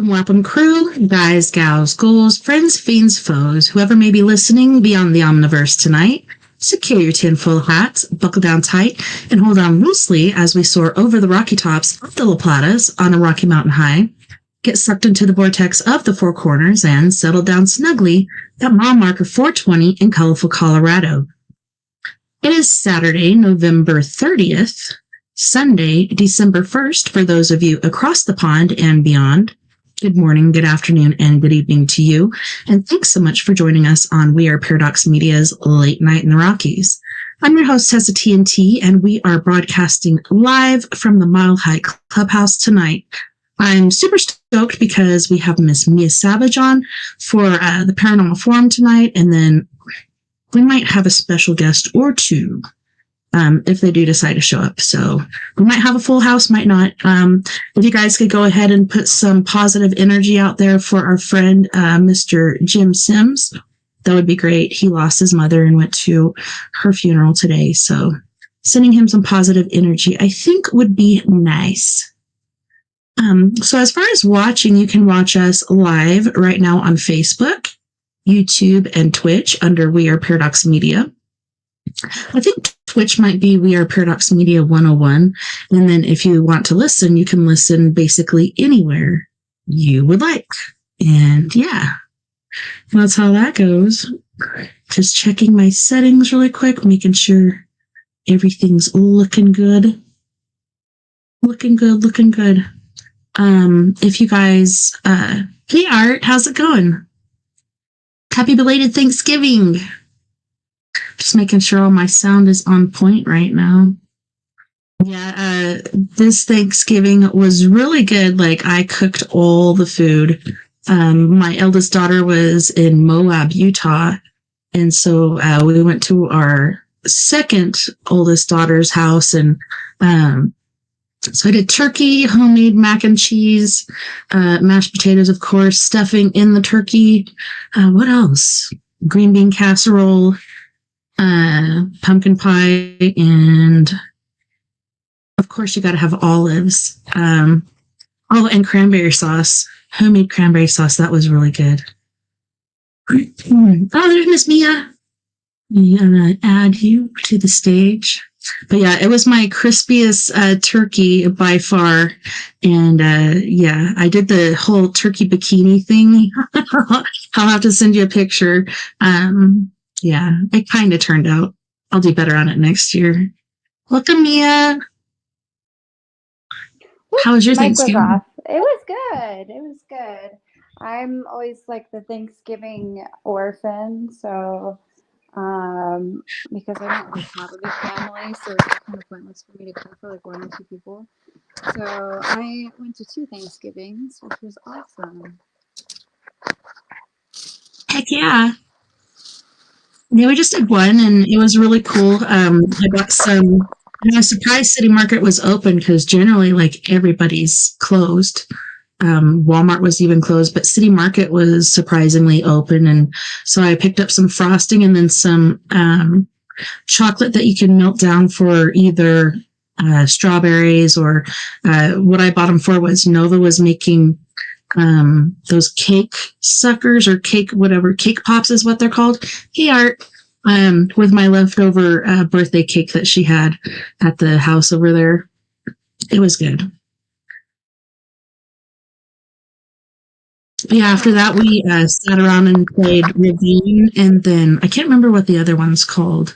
Welcome, crew, guys, gals, ghouls, friends, fiends, foes, whoever may be listening beyond the Omniverse tonight. Secure your tinfoil hats, buckle down tight, and hold on loosely as we soar over the rocky tops of the La Platas on a rocky mountain high. Get sucked into the vortex of the Four Corners and settle down snugly at mile marker 420 in colorful Colorado. It is Saturday, November 30th, Sunday, December 1st for those of you across the pond and beyond. Good morning, good afternoon, and good evening to you. And thanks so much for joining us on We Are Paradox Media's Late Night in the Rockies. I'm your host, Tessa TNT, and we are broadcasting live from the Mile High Clubhouse tonight. I'm super stoked because we have Miss Mea Savage on for the Paranormal Forum tonight, and then we might have a special guest or two if they do decide to show up. So we might have a full house, might not. If you guys could go ahead and put some positive energy out there for our friend, Mr. Jim Sims, that would be great. He lost his mother and went to her funeral today. So sending him some positive energy, I think would be nice. So as far as watching, you can watch us live right now on Facebook, YouTube, and Twitch under We Are Paradox Media. I think Twitch might be We Are Paradox Media 101. And then if you want to listen, you can listen basically anywhere you would like. And yeah, that's how that goes. Just checking my settings really quick, making sure everything's looking good. Looking good. If you guys, hey Art, how's it going? Happy belated Thanksgiving. Just making sure all my sound is on point right now. Yeah, this Thanksgiving was really good. Like, I cooked all the food. My eldest daughter was in Moab, Utah. And so we went to our second oldest daughter's house. And so I did turkey, homemade mac and cheese, mashed potatoes, of course, stuffing in the turkey. What else? Green bean casserole. Pumpkin pie, and of course you got to have olives. And cranberry sauce, homemade cranberry sauce. That was really good. Oh, there's Miss Mea. I'm gonna add you to the stage. But yeah, it was my crispiest turkey by far. And yeah, I did the whole turkey bikini thing. I'll have to send you a picture. Yeah, it kind of turned out. I'll do better on it next year. Welcome, Mea. How was your Thanksgiving? Was off. It was good. I'm always like the Thanksgiving orphan, so because I don't really have a big family, so it's kind of pointless for me to cook for like one or two people. So I went to 2 Thanksgivings, which was awesome. Heck yeah. Yeah, we just did one, and it was really cool. I got some. I was surprised City Market was open because generally, like, everybody's closed. Walmart was even closed, but City Market was surprisingly open, and so I picked up some frosting and then some chocolate that you can melt down for either strawberries or what I bought them for was Nova was making those cake suckers or cake pops is what they're called. Hey Art, with my leftover birthday cake that she had at the house over there. It was good. But yeah, after that we sat around and played Ravine, and then I can't remember what the other one's called,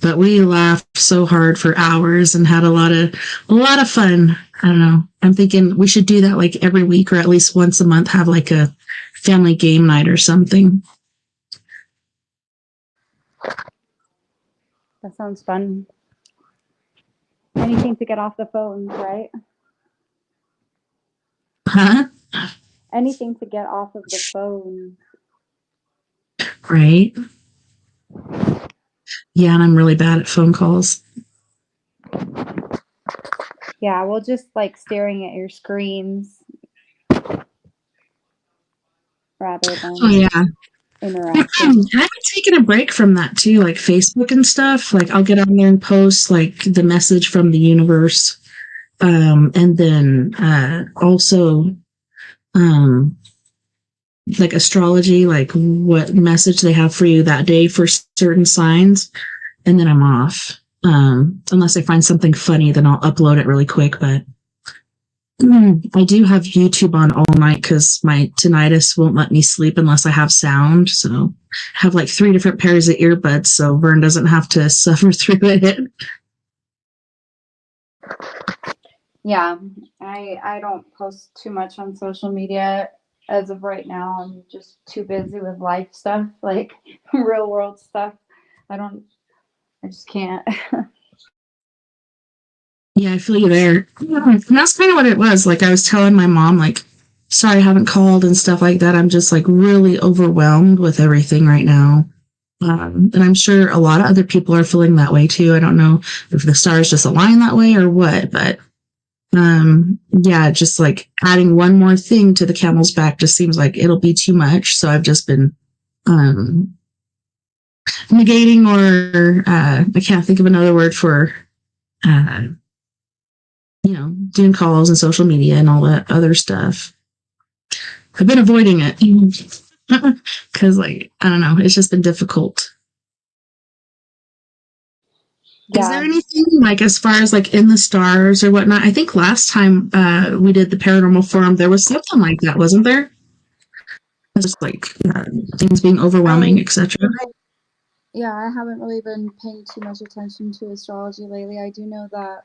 but we laughed so hard for hours and had a lot of fun. I don't know. I'm thinking we should do that like every week or at least once a month, have like a family game night or something. That sounds fun. Anything to get off the phones, right? Huh? Anything to get off of the phone. Right. Yeah, and I'm really bad at phone calls. Yeah, well, just like staring at your screens rather Oh than yeah. interacting. I've been taking a break from that too, like Facebook and stuff. Like I'll get on there and post like the message from the universe. And then also um like astrology, like what message they have for you that day for certain signs, and then I'm off. Unless I find something funny, then I'll upload it really quick. But I do have YouTube on all night because my tinnitus won't let me sleep unless I have sound. So I have like 3 different pairs of earbuds, so Vern doesn't have to suffer through it. Yeah, I don't post too much on social media as of right now. I'm just too busy with life stuff, like real world stuff. I don't. I just can't. Yeah, I feel you there. Yeah, and that's kind of what it was. Like I was telling my mom, like, sorry I haven't called and stuff like that. I'm just like really overwhelmed with everything right now. And I'm sure a lot of other people are feeling that way too. I don't know if the stars just align that way or what, but yeah, just like adding one more thing to the camel's back just seems like it'll be too much. So I've just been um, negating, or I can't think of another word for uh, doing calls and social media and all that other stuff. I've been avoiding it because, like, I don't know, it's just been difficult. Is there Yeah, anything like as far as like in the stars or whatnot? I think last time we did the paranormal forum, there was something like that, wasn't there? Just like things being overwhelming, I etc. yeah, I haven't really been paying too much attention to astrology lately. I do know that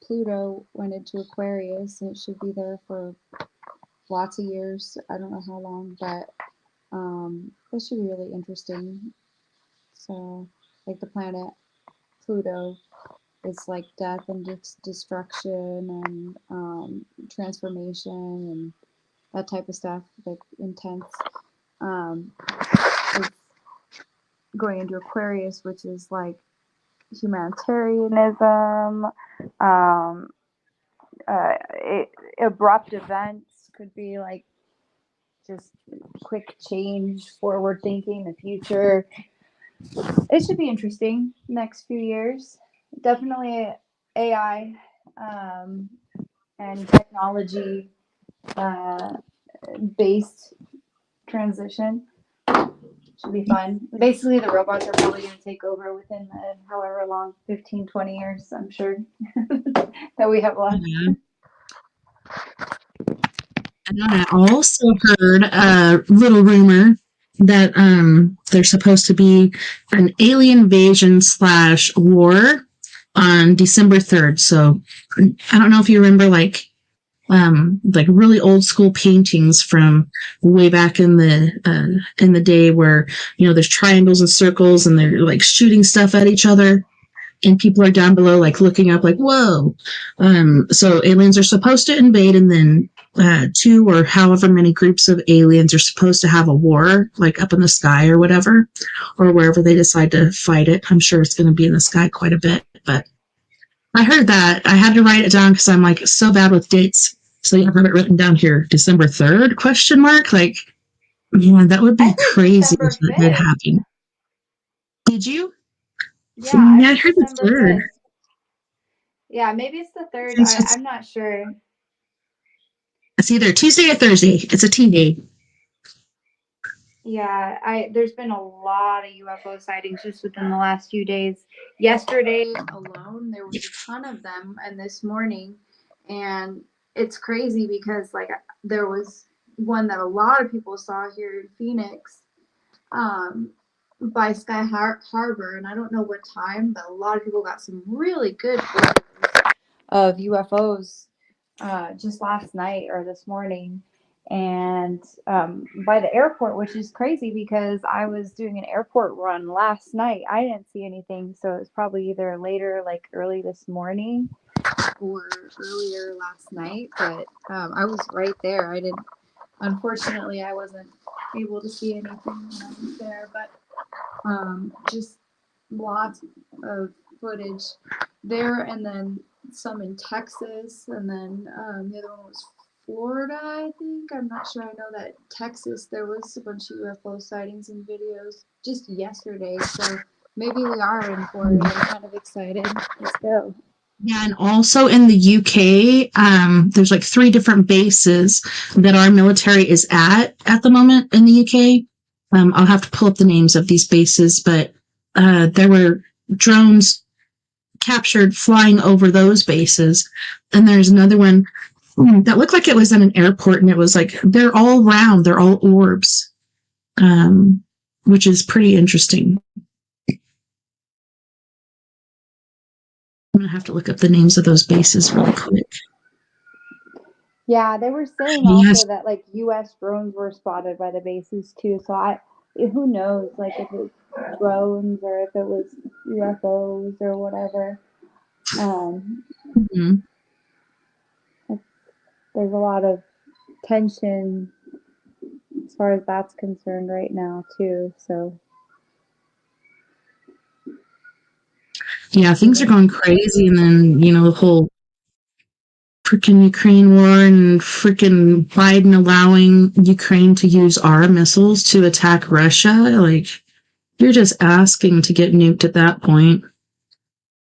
Pluto went into Aquarius and it should be there for lots of years. I don't know how long, but it should be really interesting. So, like the planet Pluto is like death and destruction and transformation and that type of stuff, like intense. Um, it's going into Aquarius, which is like humanitarianism, um, it, abrupt events could be like just quick change, forward thinking, the future. It should be interesting next few years. Definitely AI and technology uh, based transition should be fun. Basically, the robots are probably going to take over within however long, 15, 20 years, I'm sure, that we have left. Yeah. And then I also heard a little rumor that there's supposed to be an alien invasion slash war on December 3rd. So I don't know if you remember like really old school paintings from way back in the day where there's triangles and circles and they're like shooting stuff at each other, and people are down below like looking up like whoa. So aliens are supposed to invade, and then two or however many groups of aliens are supposed to have a war like up in the sky or whatever, or wherever they decide to fight it. I'm sure it's going to be in the sky quite a bit, but I heard that. I had to write it down because I'm like so bad with dates. So you have it written down here, December 3rd, question mark. Like, man, that would I be think crazy if December that did 5th. happen. Did you? Yeah, I Yeah, I think heard the December 3rd. 5th. Yeah, maybe it's the 3rd. It's, just, I'm not sure. it's either Tuesday or Thursday. It's a T day. Yeah, I there's been a lot of UFO sightings just within the last few days. Yesterday alone, there was a ton of them, and this morning, and it's crazy because like there was one that a lot of people saw here in Phoenix, um, by Harbor, and I don't know what time, but a lot of people got some really good photos of UFOs just last night or this morning, and by the airport, which is crazy because I was doing an airport run last night. I didn't see anything, so it was probably either later, like early this morning. for earlier last night, but I was right there. Unfortunately, I wasn't able to see anything when I was there, but just lots of footage there, and then some in Texas, and then the other one was Florida, I think. I'm not sure. I know that Texas, there was a bunch of UFO sightings and videos just yesterday, so maybe we are in Florida. I'm kind of excited. Let's go. Yeah, and also in the UK, there's like 3 different bases that our military is at the moment in the UK. I'll have to pull up the names of these bases, but there were drones captured flying over those bases. And there's another one that looked like it was at an airport, and it was like they're all round, they're all orbs, which is pretty interesting. I'm gonna have to look up the names of those bases really quick. Yeah, they were saying Yes. also that like U.S. drones were spotted by the bases too. So who knows, like if it's drones or if it was UFOs or whatever. Mm-hmm. There's a lot of tension as far as that's concerned right now too. So Yeah, things are going crazy, and then the whole freaking Ukraine war and freaking Biden allowing Ukraine to use our missiles to attack Russia. Like, you're just asking to get nuked at that point.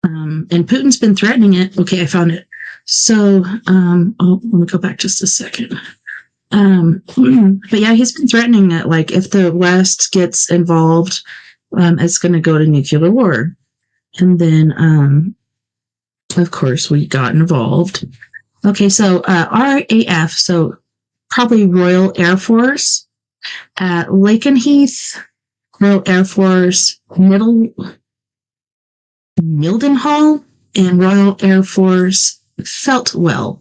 And Putin's been threatening it. Okay, I found it. So, let me go back just a second. But yeah, he's been threatening it. Like, if the West gets involved, it's going to go to nuclear war. And then, of course, we got involved. Okay, so RAF, so probably Royal Air Force, Lakenheath, Royal Air Force, Mildenhall, and Royal Air Force Feltwell.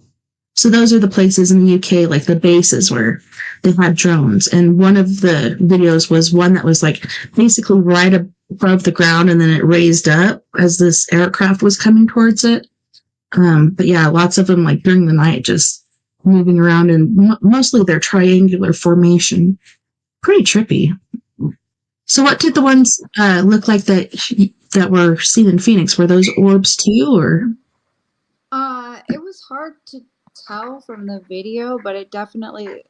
So those are the places in the UK, like the bases where they had drones. And one of the videos was one that was like basically right above the ground, and then it raised up as this aircraft was coming towards it. But yeah, lots of them like during the night just moving around, and mostly they're triangular formation. Pretty trippy. So what did the ones look like that were seen in Phoenix? Were those orbs too, or? It was hard to tell from the video, but it definitely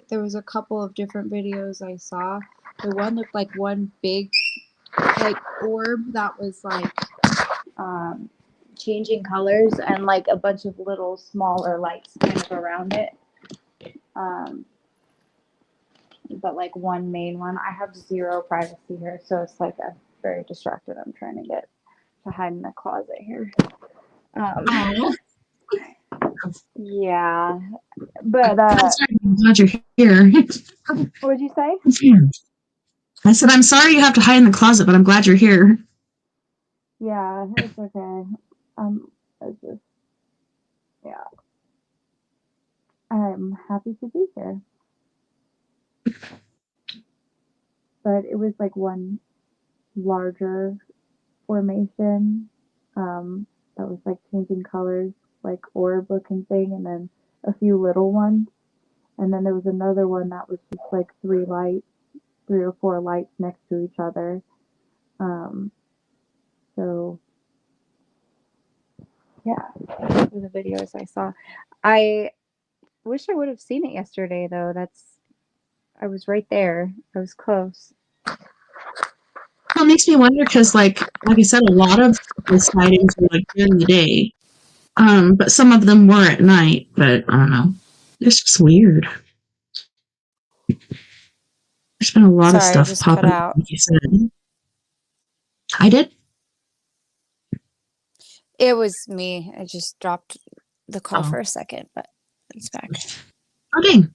there was a couple of different videos I saw. The one looked like one big like orb that was like changing colors, and like a bunch of little smaller lights kind of around it. But like one main one. I have zero privacy here, so it's like I'm very distracted. I'm trying to get to hide in the closet here. Yeah, but I'm glad you're here. what did you say? I said, I'm sorry you have to hide in the closet, but I'm glad you're here. Yeah, it's okay. It's just, yeah, I'm happy to be here. But it was like one larger formation that was like changing colors, like orb looking thing, and then a few little ones. And then there was another one that was just like 3 or 4 lights next to each other. So yeah, those were the videos I saw. I wish I would have seen it yesterday though. I was right there. I was close. Well, it makes me wonder because, like I said, a lot of the sightings were like during the day, but some of them were at night. But I don't know. It's just weird. There's been a lot of stuff popping up, like you said. I did. It was me. I just dropped the call for a second, but it's back. Okay.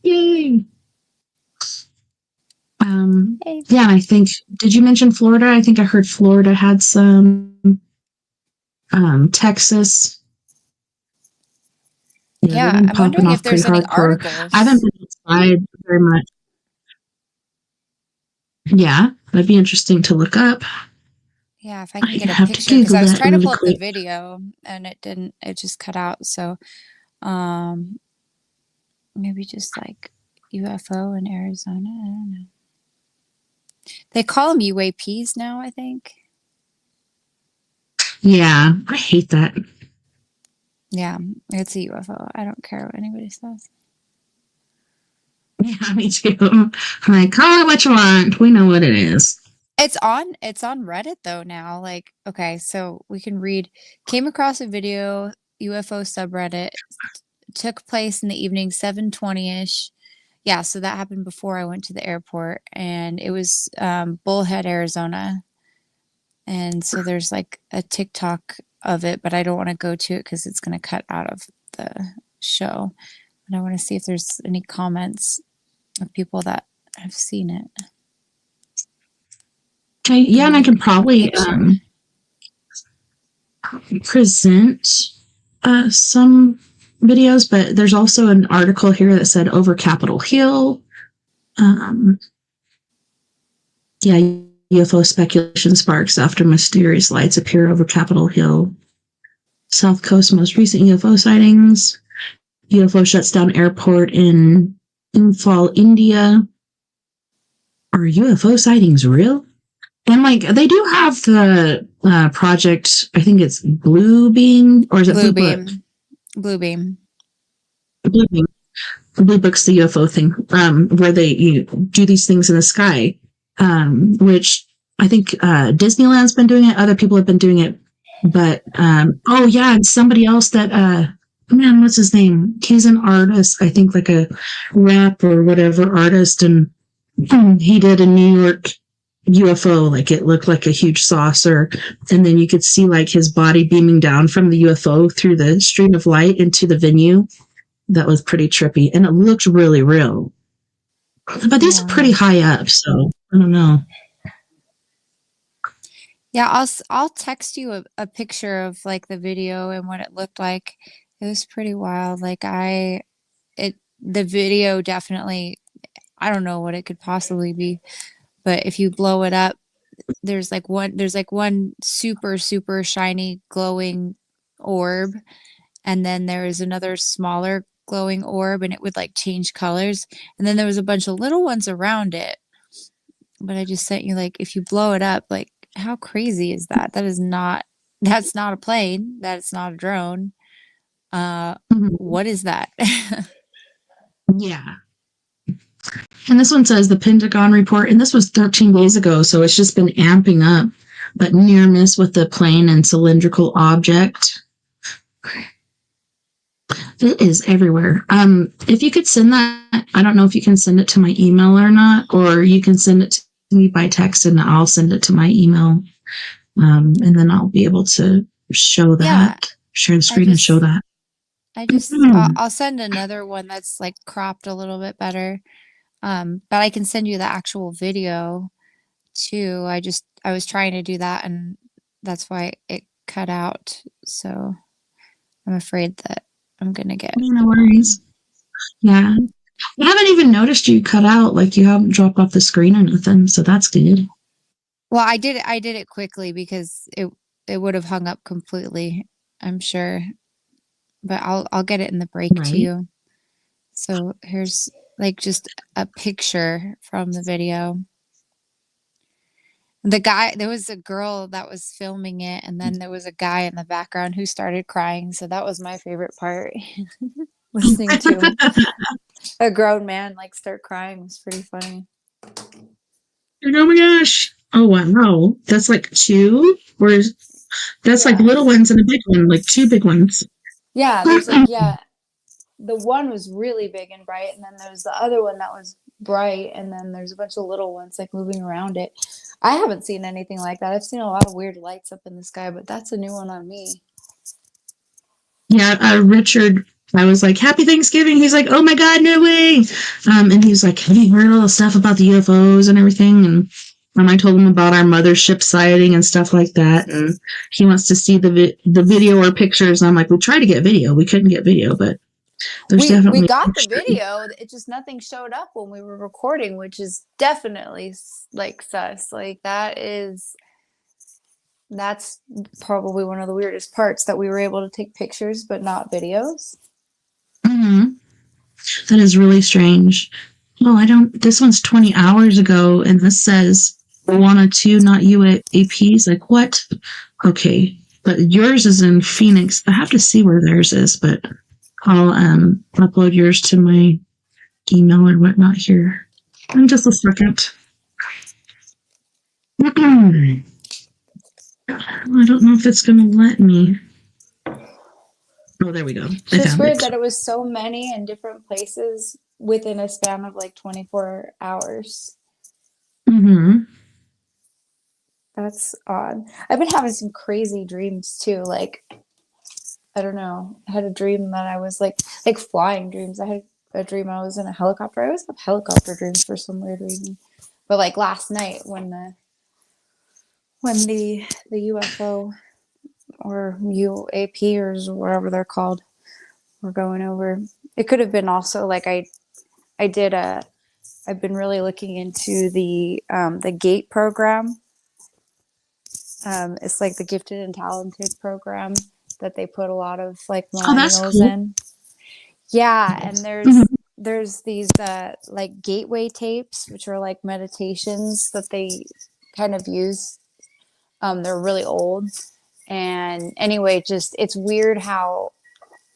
Yay. Hey. Yeah, I think, did you mention Florida? I think I heard Florida had some, Texas. Yeah, I'm wondering if there's any articles. I haven't been outside very much. Yeah, that'd be interesting to look up. Yeah, if I can I get a have to picture, because Google I was that trying to really pull up the quick. video and it just cut out. So, um, maybe just like UFO in Arizona. I don't know. They call them UAPs now, I think. Yeah, I hate that. Yeah, it's a UFO. I don't care what anybody says. Yeah, me too. I'm like, call it what you want. We know what it is. It's on Reddit though now. Like, okay, so we can read came across a video UFO subreddit took place in the evening 7:20ish. Yeah, so that happened before I went to the airport and it was Bullhead, Arizona. And so there's like a TikTok of it, but I don't want to go to it because it's going to cut out of the show. And I want to see if there's any comments of people that have seen it. Okay, yeah, and I can A probably picture. present some videos, but there's also an article here that said over Capitol Hill. Yeah, UFO speculation sparks after mysterious lights appear over Capitol Hill. South Coast most recent UFO sightings. UFO shuts down airport in Imphal, India. Are UFO sightings real? And like they do have the project, I think it's Blue Beam, or is it Blue Blue Book? beam. Blue beam. Blue Beam. Blue Book's the UFO thing, where they do these things in the sky, which I think Disneyland's been doing it. Other people have been doing it, but oh yeah, and somebody else that man, what's his name? He's an artist, I think, like a rap or whatever artist, and he did a New York UFO, like it looked like a huge saucer, and then you could see like his body beaming down from the UFO through the stream of light into the venue. That was pretty trippy, and it looked really real. But these are pretty high up, so I don't know. Yeah, I'll text you a picture of like the video and what it looked like. It was pretty wild. Like the video definitely, I don't know what it could possibly be, but if you blow it up, there's like one super super shiny glowing orb, and then there is another smaller glowing orb, and it would like change colors, and then there was a bunch of little ones around it. But I just sent you, like, if you blow it up, like, how crazy is that? That's not a plane. That's not a drone. Mhm. What is that? Yeah. And this one says the Pentagon report, and this was 13 days ago, so it's just been amping up. But near miss with the plane and cylindrical object. It is everywhere. If you could send that, I don't know if you can send it to my email or not, or you can send it to me by text and I'll send it to my email. And then I'll be able to show Yeah, that, share the I screen and show just that. I'll send another one that's, like, cropped a little bit better. But I can send you the actual video too. I was trying to do that, and that's why it cut out. So I'm afraid that I'm gonna get No worries. Yeah. I haven't even noticed you cut out, like you haven't dropped off the screen or nothing, so that's good. Well, I did it quickly because it would have hung up completely, I'm sure. But I'll get it in the break to Right. you. So here's like just a picture from the video. There was a girl that was filming it, and then there was a guy in the background who started crying. So that was my favorite part. Listening to a grown man like start crying was pretty funny. Oh my gosh. Oh wow. That's like two? Or that's like Yeah. little ones and a big one, like two big ones. Yeah, there's like, yeah, the one was really big and bright, and then there's the other one that was bright, and then there's a bunch of little ones like moving around it. I haven't seen anything like that. I've seen a lot of weird lights up in the sky, but that's a new one on me. Yeah, Richard, I was like, Happy Thanksgiving. He's like, oh my God, no way. And he was like, have you heard all the stuff about the UFOs and everything? And I told him about our mothership sighting and stuff like that. And he wants to see the video or pictures. And I'm like, we tried to get video. We couldn't get video, but there's We definitely got the pictures. video. It just nothing showed up when we were recording, which is definitely like sus. Like that is That's probably one of the weirdest parts, that we were able to take pictures but not videos. Mm-hmm. That is really strange. Well, I don't. This one's 20 hours ago, and this says Moana 2, not UAPs. Like, what? Okay. But yours is in Phoenix. I have to see where theirs is, but I'll upload yours to my email and whatnot here. In just a second. I don't know if it's going to let me. Oh, there we go. It's I just found weird it. that it was so many in different places within a span of like 24 hours. Mm-hmm. That's odd. I've been having some crazy dreams too. Like, I don't know. I had a dream that I was like flying dreams. I had a dream I was in a helicopter. I always have helicopter dreams for some weird reason. But like last night when the UFO or UAP or whatever they're called were going over, it could have been also like I've been really looking into the GATE program. It's like the gifted and talented program that they put a lot of like Oh, that's millennials cool. in. Yeah, and Mm-hmm. there's these like gateway tapes, which are like meditations that they kind of use. They're really old. And anyway, just it's weird how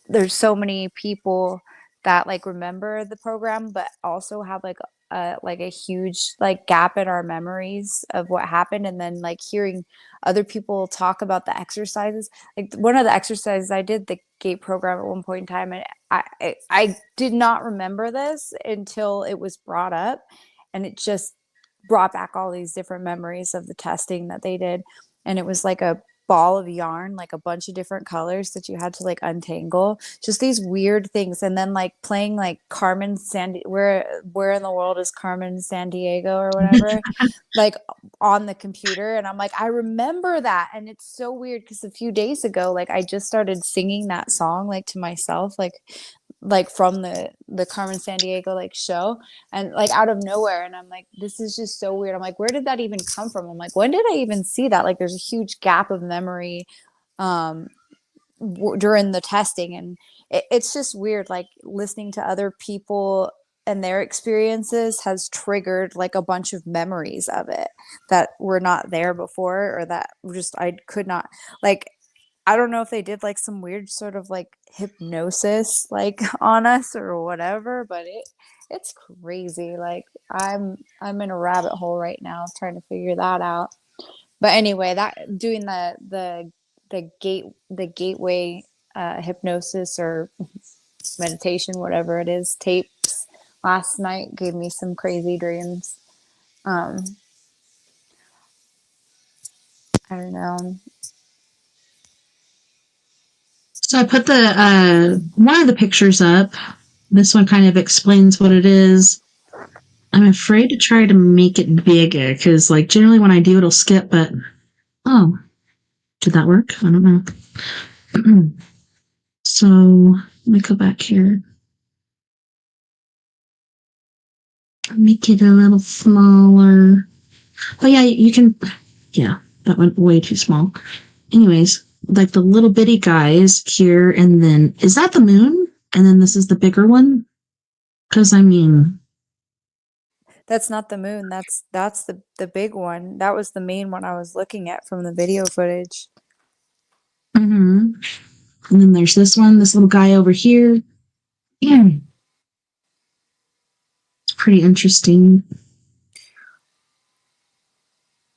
there's so many people that like remember the program but also have like a huge like gap in our memories of what happened, and then like hearing other people talk about the exercises. Like one of the exercises, I did the gate program at one point in time, and I did not remember this until it was brought up, and it just brought back all these different memories of the testing that they did. And it was like a ball of yarn, like a bunch of different colors that you had to like untangle, just these weird things. And then like playing like Carmen Sandy, where in the world is Carmen Sandiego or whatever, like on the computer. And I'm like, I remember that. And it's so weird because a few days ago, like I just started singing that song like to myself, like from the Carmen Sandiego like show, and like out of nowhere. And I'm like, this is just so weird. I'm like, where did that even come from? I'm like, when did I even see that? Like there's a huge gap of memory um during the testing. And it's just weird, like listening to other people and their experiences has triggered like a bunch of memories of it that were not there before, or that just I could not, like, I don't know if they did like some weird sort of like hypnosis like on us or whatever, but it's crazy. Like I'm in a rabbit hole right now trying to figure that out. But anyway, that doing the gateway hypnosis or meditation, whatever it is, tapes last night gave me some crazy dreams. Um, I don't know. So I put the one of the pictures up. This one kind of explains what it is. I'm afraid to try to make it bigger because, like, generally when I do, it'll skip. But oh, did that work? I don't know. So let me go back here. Make it a little smaller. Oh yeah, you can. Yeah, that went way too small. Anyways, like the little bitty guys here, and then is that the moon? And then this is the bigger one. Because I mean, That's not the moon. That's the big one. That was the main one I was looking at from the video footage. mm-hmm. And then there's this one, this little guy over here. Yeah, it's pretty interesting.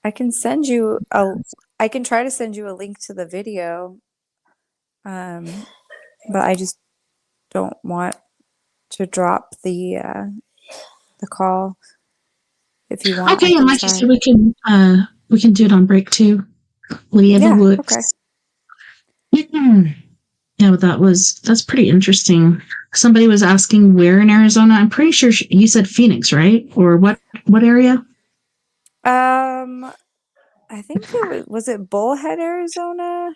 I can send you a I can try to send you a link to the video. Um, but I just don't want to drop the call. If you want, I Okay, and can like you try. said, we can do it on break too. Whatever Yeah, okay. works. Yeah, but that's pretty interesting. Somebody was asking where in Arizona. I'm pretty sure you said Phoenix, right? Or what area? I think was it Bullhead, Arizona?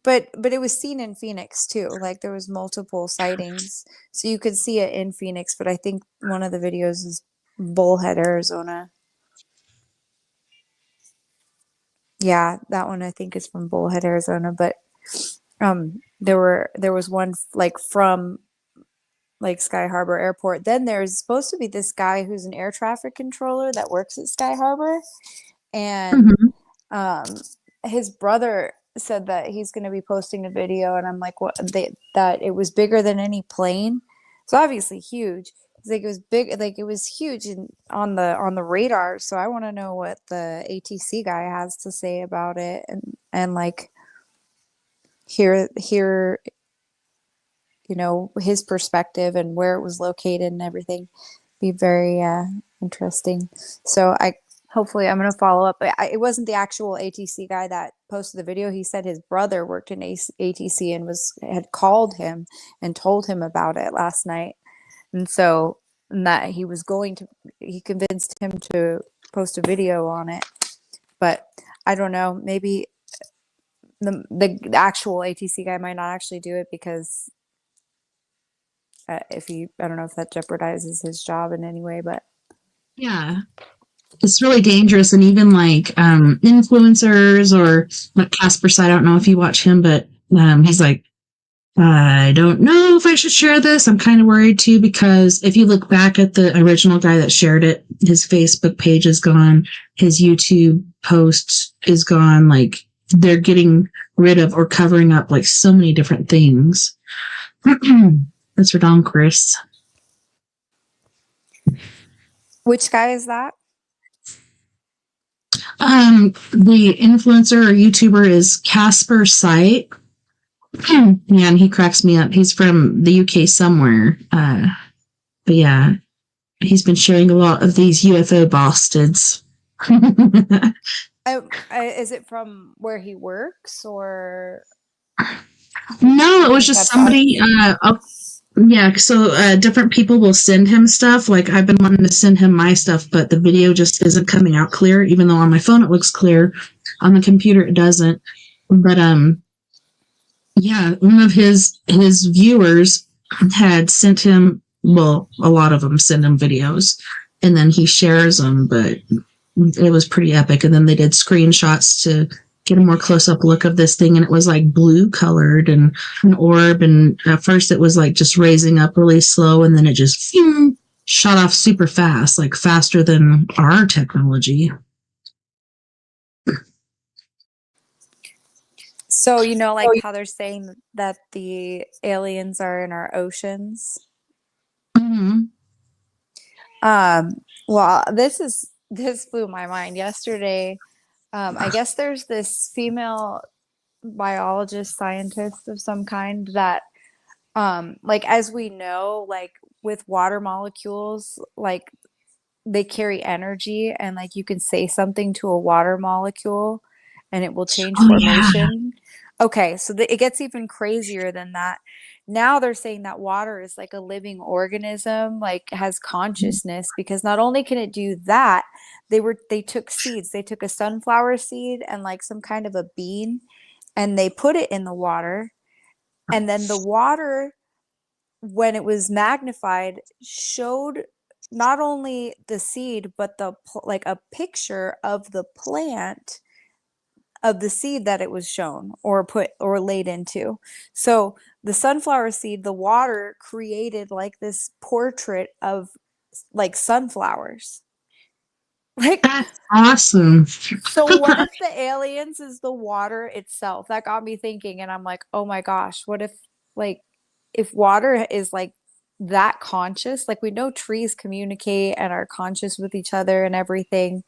But it was seen in Phoenix too. Like there was multiple sightings. So you could see it in Phoenix, but I think one of the videos is Bullhead, Arizona. Yeah, that one I think is from Bullhead, Arizona, but there was one like from like Sky Harbor Airport. Then there's supposed to be this guy who's an air traffic controller that works at Sky Harbor, and Mhm. um his brother said that he's going to be posting a video, and I'm like, what, that it was bigger than any plane. So obviously huge. It's like it was big, like it was huge on the radar. So I want to know what the ATC guy has to say about it, and like hear his perspective and where it was located and everything. Be very interesting. So hopefully I'm going to follow up. It wasn't the actual ATC guy that posted the video. He said his brother worked in ATC and had called him and told him about it last night. And so that he convinced him to post a video on it. But I don't know, maybe the actual ATC guy might not actually do it because I don't know if that jeopardizes his job in any way, but Yeah. It's really dangerous. And even like influencers or like Casper Side, I don't know if you watch him, but he's like, I don't know if I should share this. I'm kind of worried too, because if you look back at the original guy that shared it, his Facebook page is gone. His YouTube post is gone. Like they're getting rid of or covering up like so many different things. That's redonkulous. which guy is that? The influencer or YouTuber is Casper Sight. Yeah, and he cracks me up. He's from the UK somewhere. But yeah, he's been sharing a lot of these UFO bastards. Is it from where he works or? No, it was just somebody. Yeah, so different people will send him stuff. Like I've been wanting to send him my stuff, but the video just isn't coming out clear. Even though on my phone it looks clear, on the computer it doesn't. But yeah, one of his viewers had sent him. Well, a lot of them send him videos, and then he shares them. But it was pretty epic. And then they did screenshots to get a more close-up look of this thing, and it was like blue colored and an orb, and at first it was like just raising up really slow, and then it just shot off super fast, like faster than our technology. So like how they're saying that the aliens are in our oceans. Mm-hmm. Well, this blew my mind yesterday. I guess there's this female biologist, scientist of some kind that, like as we know, like with water molecules, like they carry energy, and like you can say something to a water molecule and it will change formation. Yeah. Okay, so it gets even crazier than that. Now they're saying that water is like a living organism, like has consciousness, because not only can it do that, they took seeds. They took a sunflower seed and like some kind of a bean, and they put it in the water, and then the water, when it was magnified, showed not only the seed but like a picture of the plant of the seed that it was shown or put or laid into. So the sunflower seed, the water created like this portrait of like sunflowers. Like, that's awesome. So what if the aliens is the water itself? That got me thinking, and I'm like, oh my gosh, what if like if water is like that conscious? Like we know trees communicate and are conscious with each other and everything.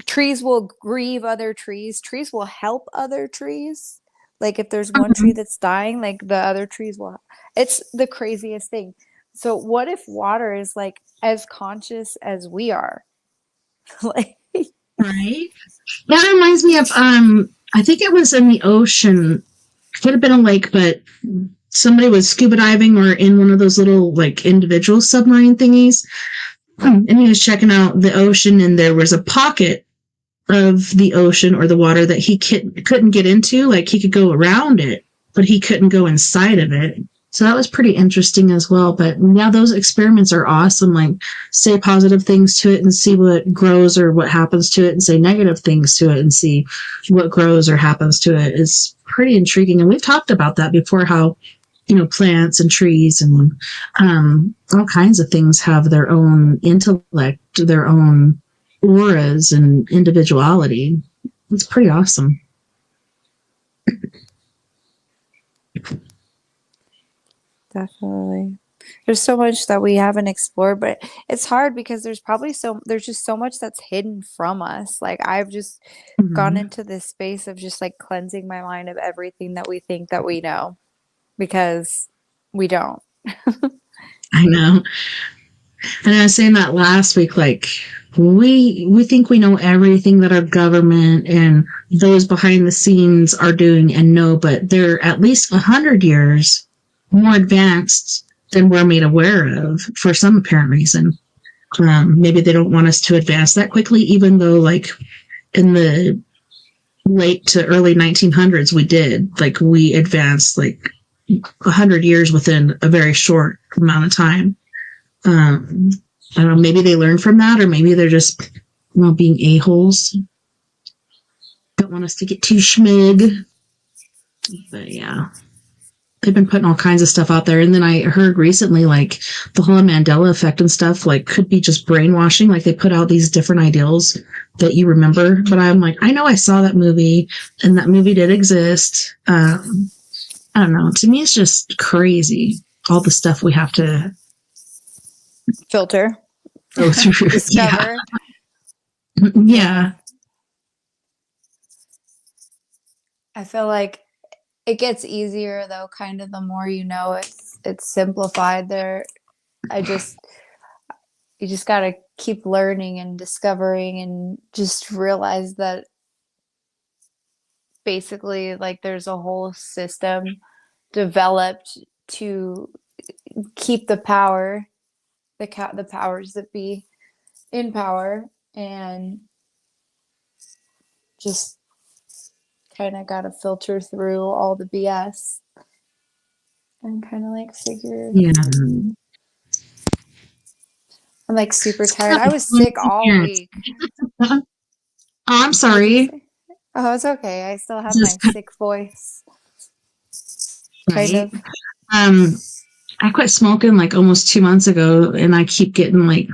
Trees will grieve other trees. Trees will help other trees. Like if there's one tree that's dying, like the other trees will. It's the craziest thing. So what if water is like as conscious as we are? Like, right? That reminds me of I think it was in the ocean. Could have been a lake, but somebody was scuba diving or in one of those little like individual submarine thingies, and he was checking out the ocean, and there was a pocket of the ocean or the water that he couldn't get into. Like he could go around it, but he couldn't go inside of it. So that was pretty interesting as well. But yeah, those experiments are awesome. Like, say positive things to it and see what grows or what happens to it, and say negative things to it and see what grows or happens to it is pretty intriguing. And we've talked about that before, how, plants and trees and all kinds of things have their own intellect, their own auras and individuality. It's pretty awesome. Definitely. There's so much that we haven't explored, but it's hard because there's just so much that's hidden from us. Like I've just gone into this space of just like cleansing my mind of everything that we think that we know, because we don't. I know. And I was saying that last week, like we think we know everything that our government and those behind the scenes are doing and know, but they're at least 100 years more advanced than we're made aware of for some apparent reason. Maybe they don't want us to advance that quickly, even though like in the late to early 1900s we did. Like we advanced like 100 years within a very short amount of time. I don't know, maybe they learned from that, or maybe they're just being a-holes. Don't want us to get too schmig. But yeah, they've been putting all kinds of stuff out there. And then I heard recently, like the whole Mandela effect and stuff, like could be just brainwashing. Like they put out these different ideals that you remember. But I'm like, I know I saw that movie and that movie did exist. I don't know. To me, it's just crazy. All the stuff we have to filter, go through. discover. Yeah. I feel like it gets easier though, kind of the more you know. It's simplified there. You just gotta keep learning and discovering and just realize that basically like there's a whole system developed to keep the power, the powers that be in power, and just kind of got to filter through all the BS and kind of like figure. Yeah. I'm like super tired. I was sick all week. Oh, I'm sorry. Oh, it's okay. I still have my sick voice. Right. I quit smoking like almost 2 months ago, and I keep getting like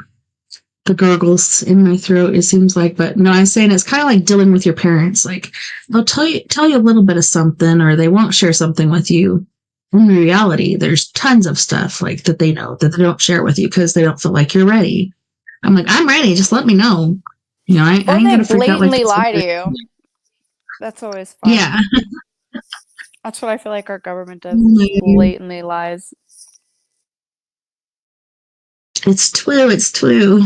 the gurgles in my throat, it seems like. But no, I'm saying it's kind of like dealing with your parents. Like they'll tell you a little bit of something, or they won't share something with you. In reality, there's tons of stuff like that they know that they don't share with you because they don't feel like you're ready. I'm like, I'm ready. Just let me know. I ain't gonna freak out like blatantly lie to you. That's always fun. Yeah. That's what I feel like our government does. Blatantly lies. It's true. It's true.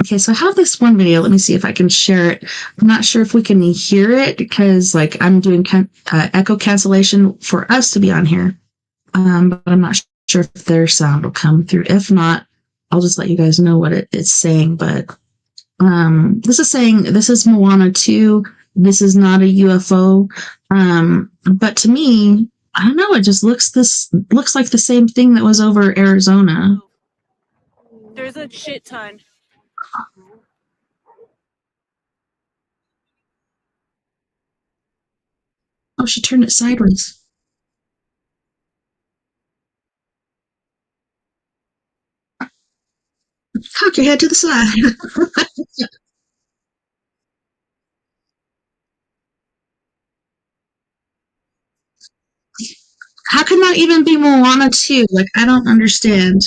Okay, so I have this one video. Let me see if I can share it. I'm not sure if we can hear it because, like, I'm doing echo cancellation for us to be on here. But I'm not sure if their sound will come through. If not, I'll just let you guys know what it's saying. But this is saying this is Moana 2. This is not a UFO. But to me, I don't know. It just looks like the same thing that was over Arizona. There's a shit ton. Oh, she turned it sideways. Cock your head to the side. How can that even be Moana 2? Like, I don't understand.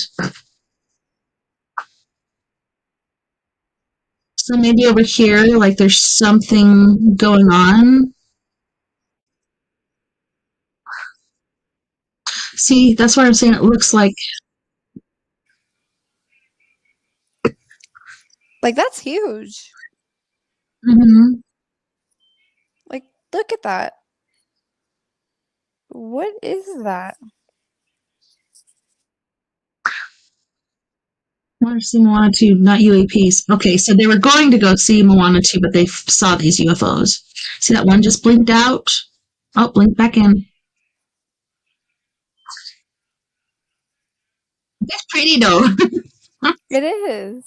So maybe over here, like, there's something going on. See, that's what I'm saying. It looks like. Like, that's huge. Mm-hmm. Like, look at that. What is that? I want to see Moana 2, not UAPs. Okay, so they were going to go see Moana 2, but they saw these UFOs. See that one just blinked out? Oh, blink back in. That's pretty though. It is.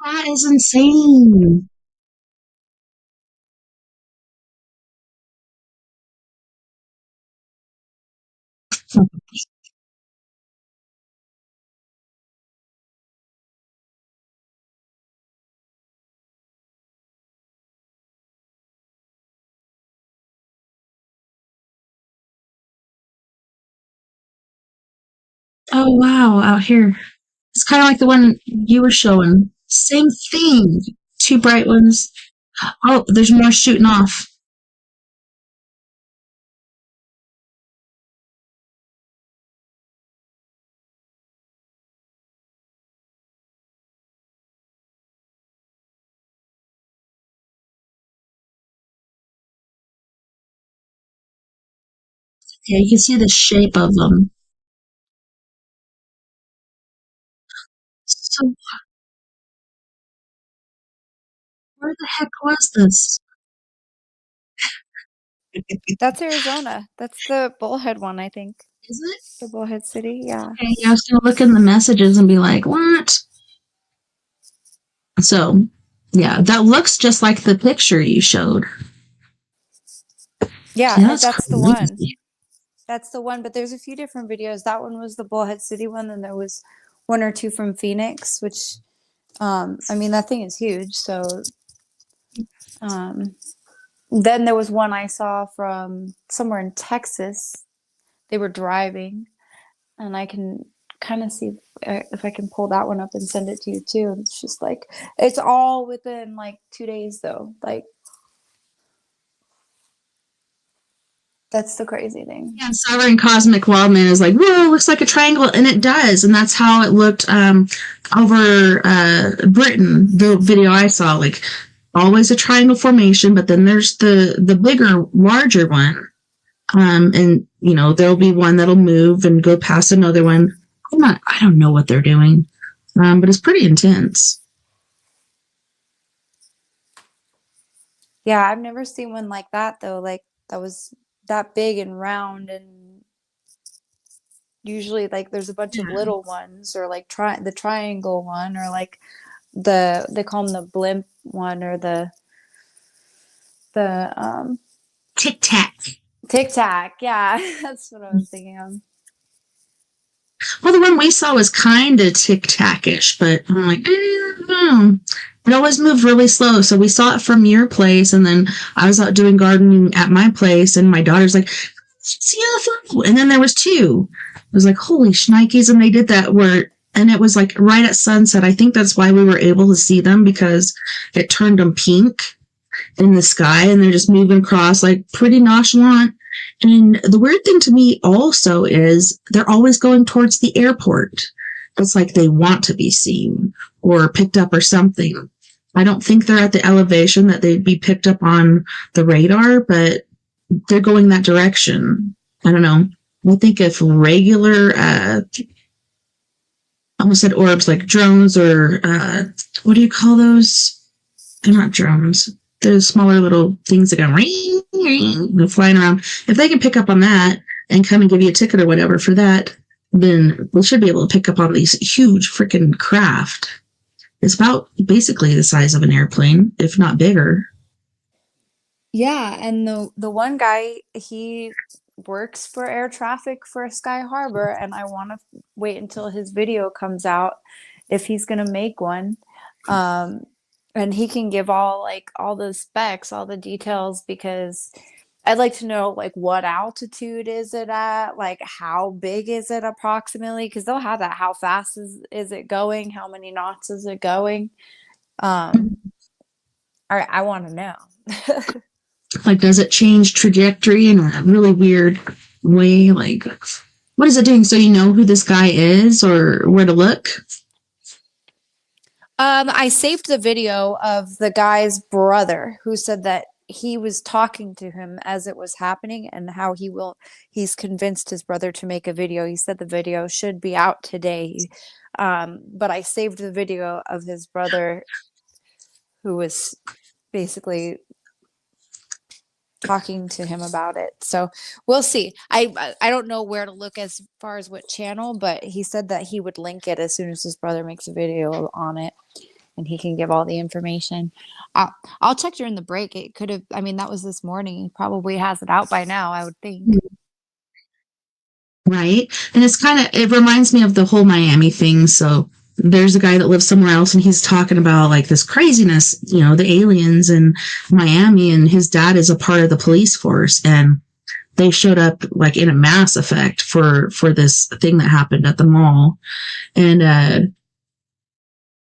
That is insane. Oh wow, out here. It's kind of like the one you were showing. Same thing. Two bright ones. Oh, there's more shooting off. Yeah, you can see the shape of them. So where the heck was this? That's Arizona. That's the Bullhead one, I think. Is it? The Bullhead City, yeah. Okay, yeah, I was gonna look in the messages and be like, what? So, yeah, that looks just like the picture you showed. Yeah, That's that's the one. crazy. That's the one, but there's a few different videos. That one was the Bullhead City one, and there was one or two from Phoenix, which I mean that thing is huge. So then there was one I saw from somewhere in Texas. They were driving, and I can kind of see if I can pull that one up and send it to you too. It's just like it's all within like 2 days though. Like that's the crazy thing. Yeah, Sovereign Cosmic Wildman is like, whoa, looks like a triangle, and it does, and that's how it looked over Britain. The video I saw, like, always a triangle formation, but then there's the bigger, larger one, and you know there'll be one that'll move and go past another one. I don't know what they're doing, but it's pretty intense. Yeah, I've never seen one like that though. Like that was that big and round, and usually like there's a bunch of little ones, or like the triangle one, or like they call them the blimp one, or the Tic Tac. Tic Tac. Yeah, that's what I was thinking of. Well, the one we saw was kind of Tic Tac-ish, but I'm like, I don't know. It always moved really slow. So we saw it from your place, and then I was out doing gardening at my place, and my daughter's like, see UFO. And then there was two. I was like, holy shnikes. And they did that and it was like right at sunset. I think that's why we were able to see them, because it turned them pink in the sky, and they're just moving across like pretty nonchalant. And the weird thing to me also is they're always going towards the airport. It's like they want to be seen or picked up or something. I don't think they're at the elevation that they'd be picked up on the radar, but they're going that direction. I don't know. I think if regular, I almost said orbs, like drones, or what do you call those? They're not drones. They're smaller little things that go ring, ring, they're flying around. If they can pick up on that and come and give you a ticket or whatever for that, then we should be able to pick up on these huge freaking craft. It's about basically the size of an airplane, if not bigger. Yeah, and the one guy, he works for air traffic for Sky Harbor, and I want to wait until his video comes out if he's gonna make one. And he can give all the specs, all the details, because I'd like to know like what altitude is it at, like how big is it approximately, because they'll have that. How fast is it going? How many knots is it going? I want to know. Like, does it change trajectory in a really weird way? Like, what is it doing? So you know who this guy is or where to look? I saved the video of the guy's brother who said that he was talking to him as it was happening, and how he's convinced his brother to make a video. He said the video should be out today. But I saved the video of his brother, who was basically talking to him about it. So we'll see. I don't know where to look as far as what channel, but he said that he would link it as soon as his brother makes a video on it, and he can give all the information. I'll check during the break. It could have, I mean, that was this morning. He probably has it out by now, I would think. Right. And it reminds me of the whole Miami thing. So there's a guy that lives somewhere else, and he's talking about like this craziness, the aliens in Miami, and his dad is a part of the police force, and they showed up like in a mass effect for this thing that happened at the mall. And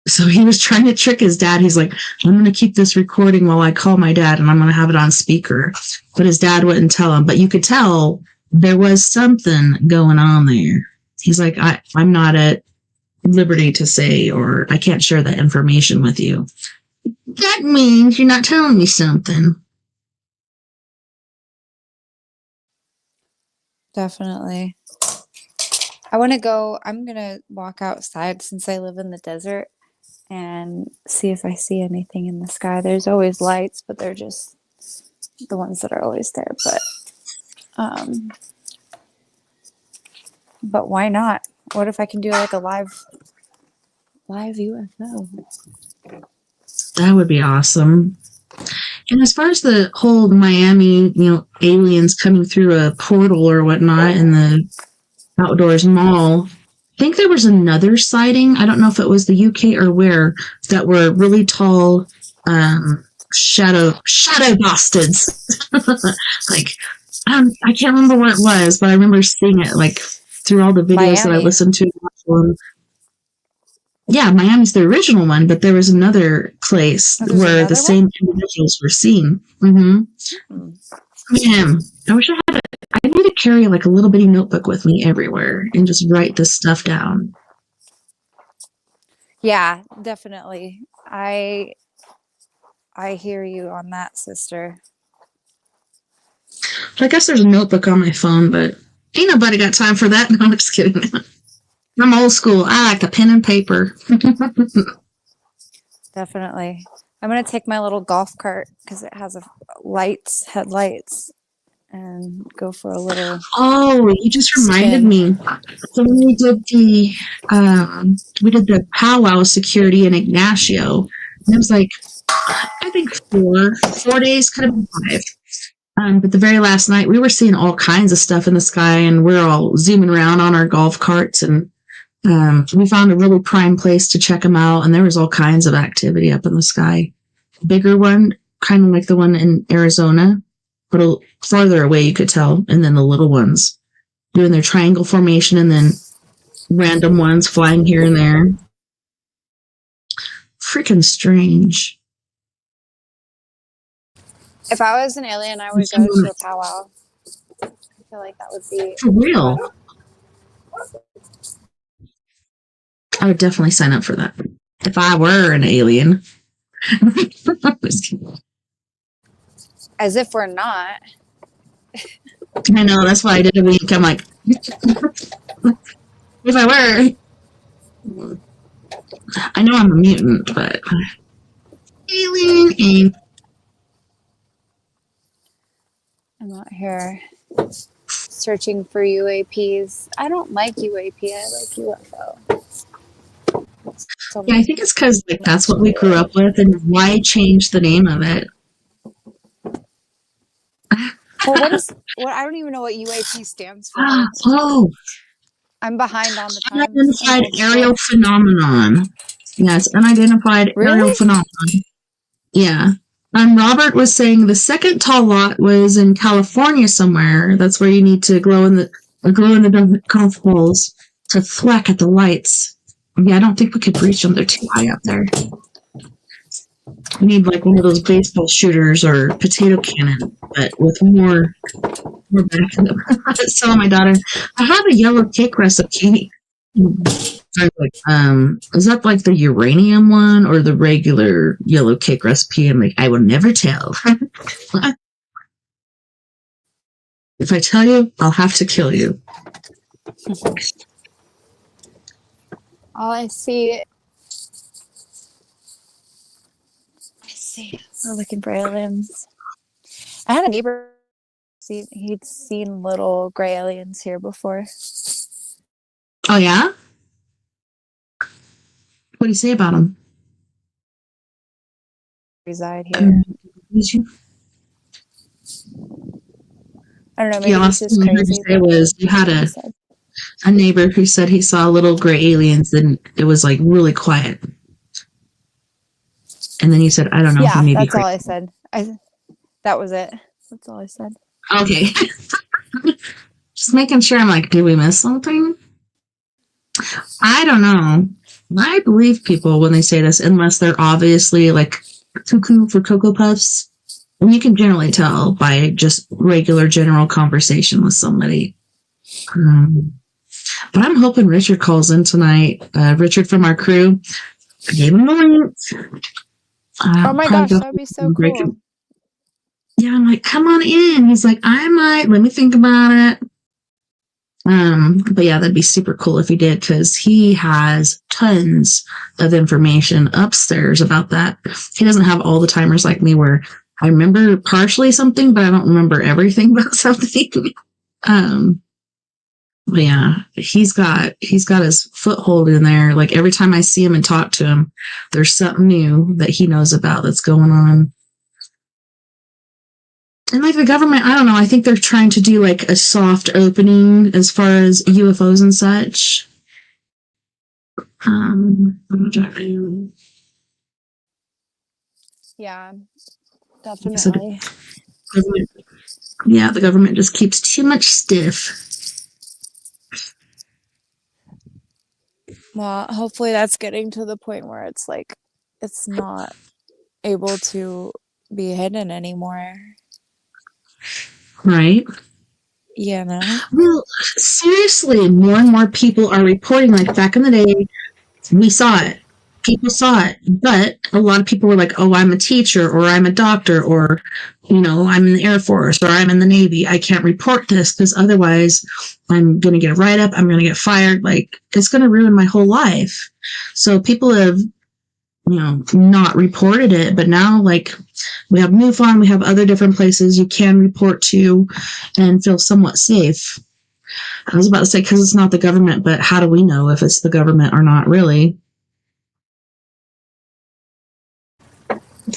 so he was trying to trick his dad. He's like, I'm going to keep this recording while I call my dad, and I'm going to have it on speaker. But his dad wouldn't tell him. But you could tell there was something going on there. He's like, I'm not at liberty to say, or I can't share that information with you. That means you're not telling me something. Definitely. I'm going to walk outside since I live in the desert and see if I see anything in the sky. There's always lights, but they're just the ones that are always there. But why not? What if I can do like a live UFO? That would be awesome. And as far as the whole Miami, aliens coming through a portal or whatnot in the outdoors mall, I think there was another sighting. I don't know if it was the UK or where, that were really tall shadow bastards. Like, I can't remember what it was, but I remember seeing it like through all the videos that I listened to. Yeah, Miami's the original one, but there was another place where the same individuals were seen. Mm-hmm. Man, I wish I need to carry like a little bitty notebook with me everywhere and just write this stuff down. Yeah, definitely. I hear you on that, sister. I guess there's a notebook on my phone, but ain't nobody got time for that. No, I'm just kidding. I'm old school. I like the pen and paper. Definitely. I'm going to take my little golf cart because it has headlights, and go for a little. Oh, you just reminded me. So when we did the powwow security in Ignacio, and it was like, I think 4 days, could have been 5. But the very last night, we were seeing all kinds of stuff in the sky, and we're all zooming around on our golf carts, and we found a really prime place to check them out, and there was all kinds of activity up in the sky. Bigger one, kind of like the one in Arizona, but a farther away you could tell, and then the little ones doing their triangle formation, and then random ones flying here and there. Freaking strange. If I was an alien, I would go to a powwow. I feel like that would be for real. I would definitely sign up for that if I were an alien. As if we're not. I know, that's why I did a week. I'm like, if I were. I know I'm a mutant, but alien. I'm out here searching for UAPs. I don't like UAP. I like UFO. So yeah, I think it's because like that's what we grew up with, and why change the name of it? Well, I don't even know what UAP stands for. Oh, I'm behind on the time. Unidentified aerial phenomenon. Yes, unidentified aerial phenomenon. Yeah. Robert was saying the second tall lot was in California somewhere. That's where you need to glow in the golf balls to thwack at the lights. Yeah, I don't think we could reach them. They're too high up there. We need like one of those baseball shooters or potato cannon, but with more back in them. I was telling my daughter, I have a yellow cake recipe. Is that like the uranium one or the regular yellow cake recipe? I'm like, I will never tell. If I tell you, I'll have to kill you. All I see. We're looking for aliens. I had a neighbor. He'd seen little gray aliens here before. Oh yeah? What do you say about them? Reside here. I don't know. Maybe Yeah, he's last just thing I heard you crazy. say was you had a neighbor who said he saw little gray aliens, and it was like really quiet. And then you said, I don't know. Yeah, he may that's be all I said. That was it. That's all I said. Okay. Just making sure. I'm like, did we miss something? I don't know. I believe people when they say this, unless they're obviously like cuckoo for Cocoa Puffs. And you can generally tell by just regular general conversation with somebody. But I'm hoping Richard calls in tonight. Richard from our crew. I gave him the link. Oh my gosh, that'd be so cool. Yeah, I'm like, come on in. He's like, I might. Let me think about it. But yeah, that'd be super cool if he did, because he has tons of information upstairs about that. He doesn't have all the timers like me where I remember partially something, but I don't remember everything about something. But yeah, he's got his foothold in there. Like every time I see him and talk to him, there's something new that he knows about that's going on. And like the government, I don't know, I think they're trying to do like a soft opening as far as UFOs and such. Yeah, definitely. Yeah, the government just keeps too much stiff. Well, hopefully that's getting to the point where it's like it's not able to be hidden anymore. Right? You know? Well, seriously, more and more people are reporting, like back in the day, we saw it. People saw it. But a lot of people were like, oh, I'm a teacher, or I'm a doctor, or, I'm in the Air Force, or I'm in the Navy. I can't report this because otherwise I'm going to get a write-up. I'm going to get fired. Like, it's going to ruin my whole life. So people have, not reported it. But now, like, we have MUFON, we have other different places you can report to and feel somewhat safe. I was about to say, because it's not the government, but how do we know if it's the government or not, really?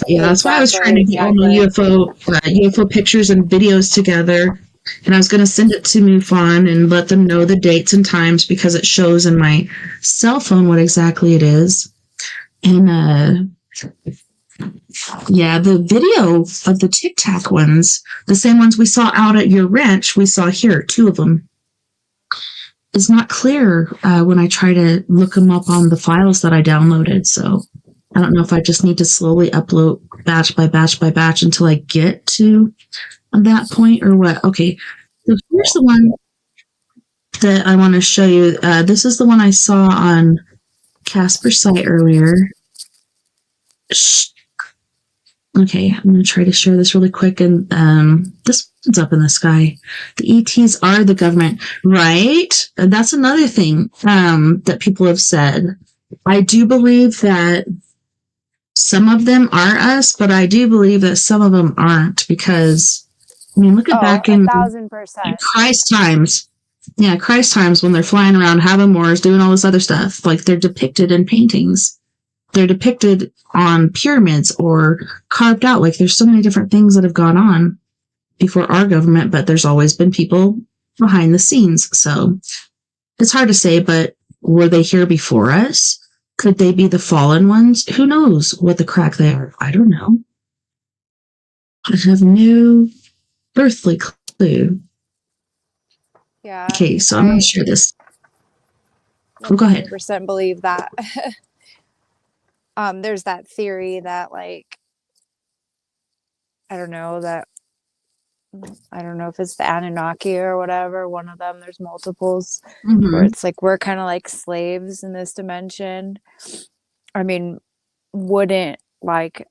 Yeah, that's why I was trying to get all the UFO pictures and videos together. And I was going to send it to MUFON and let them know the dates and times because it shows in my cell phone what exactly it is. And yeah, the video of the Tic Tac ones, the same ones we saw out at your ranch, we saw here, 2 of them. It's not clear when I try to look them up on the files that I downloaded. So I don't know if I just need to slowly upload batch by batch by batch until I get to that point or what. Okay, so here's the one that I want to show you. This is the one I saw on Casper's site earlier. Okay, I'm going to try to share this really quick. And this one's up in the sky. The ETs are the government, right? And that's another thing that people have said. I do believe that some of them are us, but I do believe that some of them aren't because, look at back in 1,000%. Christ times. Yeah, Christ times when they're flying around, having wars, doing all this other stuff. Like they're depicted in paintings. They're depicted on pyramids or carved out. Like there's so many different things that have gone on before our government, but there's always been people behind the scenes. So it's hard to say, but were they here before us? Could they be the fallen ones? Who knows what the crack they are? I don't know. I have no earthly clue. Yeah. Okay, so I'm going to share this. Oh, go ahead. 100% believe that. There's that theory that, like, I don't know, that I don't know if it's the Anunnaki or whatever, one of them, there's multiples, Mm-hmm. where it's like we're kind of like slaves in this dimension. I mean, wouldn't like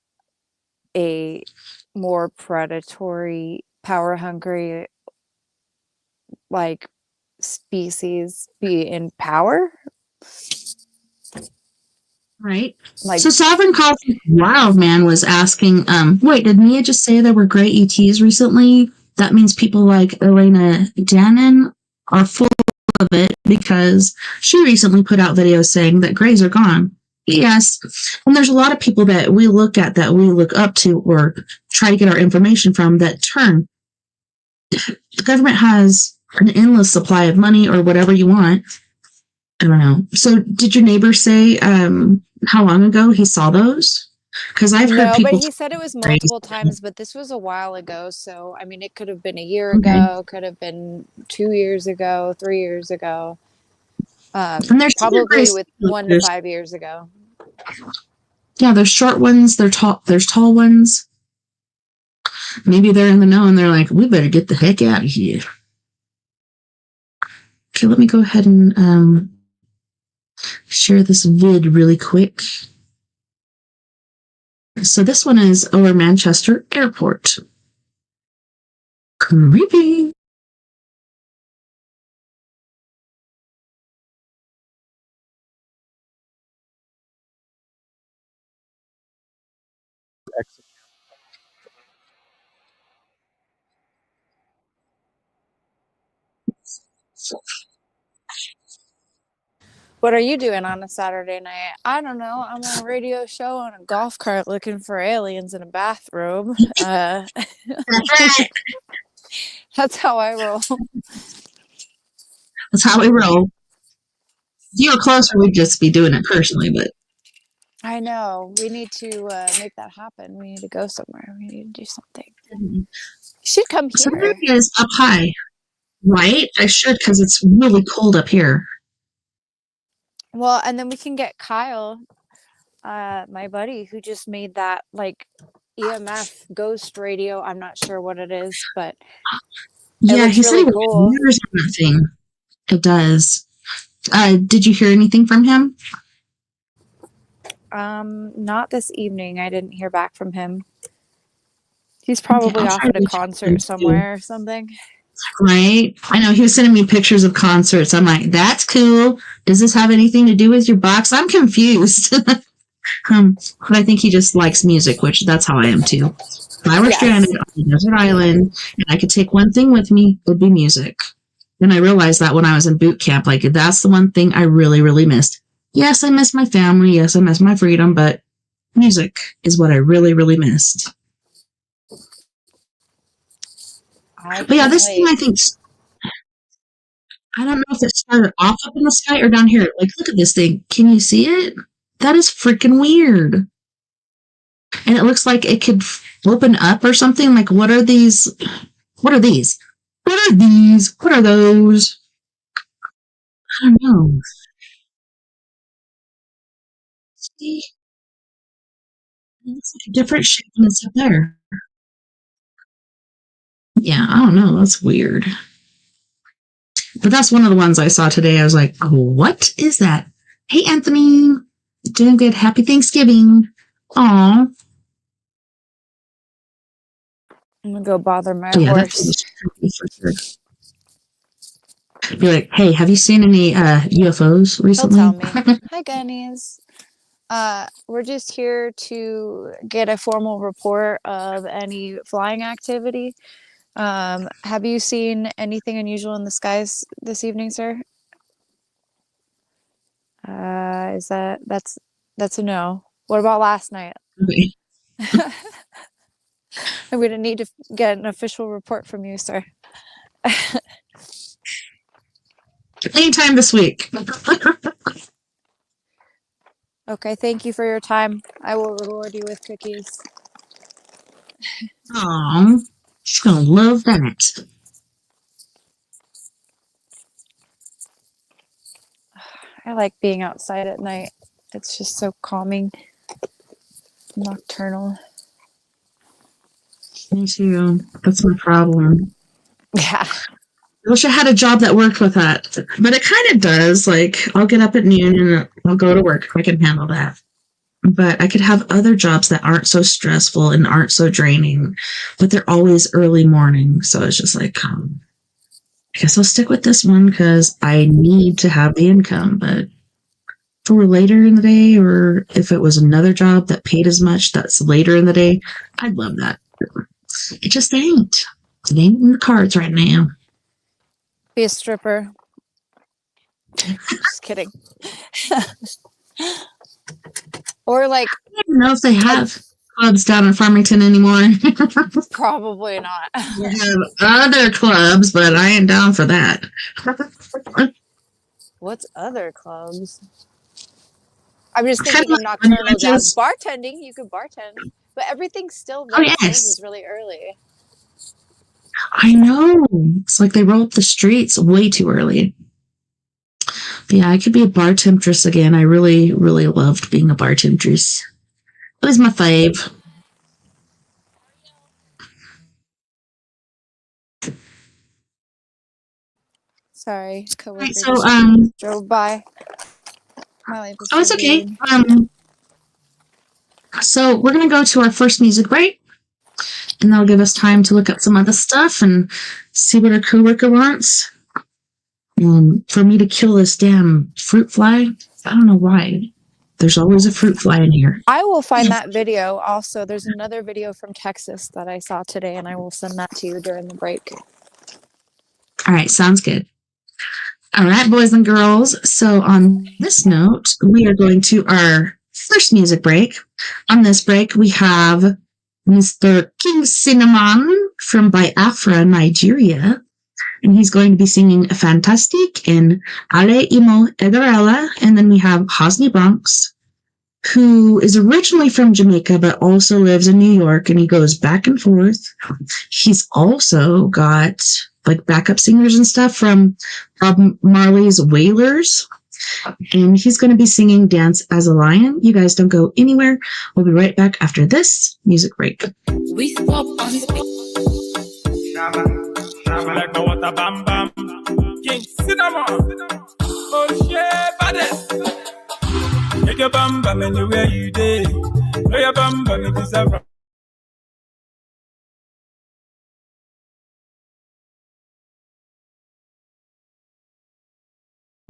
a more predatory, power hungry like species be in power? Right. Like, So Sovereign Cosmic Wildman was asking, wait, did Mia just say there were gray ETs recently? That means people like Elena Dannon are full of it because she recently put out videos saying that grays are gone. Yes. And there's a lot of people that we look at, that we look up to, or try to get our information from, that turn. The government has an endless supply of money or whatever you want. I don't know. So did your neighbor say how long ago he saw those? Because I've heard no, but people he said it was raise. multiple times, but this was a while ago. So, I mean, it could have been a year Okay. ago, could have been 2 years ago, 3 years ago. And there's different Probably grays. with 1 to 5 years ago. Yeah, there's short ones, there's tall ones. Maybe they're in the know and they're like, we better get the heck out of here. Okay, let me go ahead and share this vid really quick. So this one is over Manchester Airport. Creepy. What are you doing on a Saturday night? I don't know. I'm on a radio show on a golf cart looking for aliens in a bathrobe. That's how I roll. That's how we roll. If you were closer, we'd just be doing it personally, but I know. We need to make that happen. We need to go somewhere. We need to do something. You should come so there here. it is up high. Right? I should, because it's really cold up here. Well, and then we can get Kyle, my buddy, who just made that like EMF ghost radio. I'm not sure what it is, but it Yeah, looks he said he really was cool. years on that thing. It does. Did you hear anything from him? Not this evening. I didn't hear back from him. He's Okay, probably I'll off try to at a reach out to him concert too. somewhere or something. Right? I know he was sending me pictures of concerts. I'm like, that's cool. Does this have anything to do with your box? I'm confused. But I think he just likes music, which that's how I am too. If I were stranded on a desert island and I could take one thing with me, it would be music. And I realized that when I was in boot camp, like that's the one thing I really, really missed. Yes, I miss my family. Yes, I miss my freedom, but music is what I really, really missed. But yeah, this thing I think, I don't know if it started off up in the sky or down here. Like, look at this thing. Can you see it? That is freaking weird. And it looks like it could open up or something. Like, what are these? What are these? What are these? What are those? I don't know. See? It's like a different shape than it's up there. Yeah, I don't know. That's weird. But that's one of the ones I saw today. I was like, what is that? Hey, Anthony. Doing good. Happy Thanksgiving. Aw. I'm gonna go bother my So yeah, that horse. was creepy for sure. Be like, hey, have you seen any UFOs recently? He'll tell me. Hi, Gunnies. We're just here to get a formal report of any flying activity. Have you seen anything unusual in the skies this evening, sir? Is that's a no. What about last night? Okay. I'm gonna need to get an official report from you, sir. Anytime this week. Okay, thank you for your time. I will reward you with cookies. Aw. She's gonna love that. I like being outside at night. It's just so calming, nocturnal. Me too. That's my problem. Yeah. I wish I had a job that worked with that, but it kind of does. Like, I'll get up at noon and I'll go to work. I can handle that. But I could have other jobs that aren't so stressful and aren't so draining, but they're always early morning. So it's just like, I guess I'll stick with this one because I need to have the income. But if it were later in the day, or if it was another job that paid as much that's later in the day, I'd love that. It just ain't. It ain't in the cards right now. Be a stripper. Just kidding. Or like, I don't know if they have clubs down in Farmington anymore. probably not. They have other clubs, but I ain't down for that. What's other clubs? I'm just Kind thinking of of like nocturnal jazz. jazz. Bartending, you could bartend. But everything still Oh, closes yes. really early. I know. It's like they roll up the streets way too early. But yeah, I could be a bar temptress again. I really, really loved being a bar temptress. It was my fave. Sorry, coworker Right, so, just drove by. My life is oh, it's so okay. weird. So we're going to go to our first music break, and that'll give us time to look up some other stuff and see what our coworker wants. For me to kill this damn fruit fly, I don't know why. There's always a fruit fly in here. I will find that video. Also, there's another video from Texas that I saw today, and I will send that to you during the break. All right, sounds good. All right, boys and girls. So on this note, we are going to our first music break. On this break, we have Mr. King Cinnamon from Biafra, Nigeria. And he's going to be singing Fantastic and Ale Imo Egarella. And then we have Hosni Bronx, who is originally from Jamaica, but also lives in New York, and he goes back and forth. He's also got like backup singers and stuff from Bob Marley's Wailers. And he's going to be singing Dance as a Lion. You guys don't go anywhere. We'll be right back after this music break. We swap on like the water bam bam. King Cinnamon. Oh shit, baddest. Make your bam bam anywhere you day. Know your bam bam it is a rock.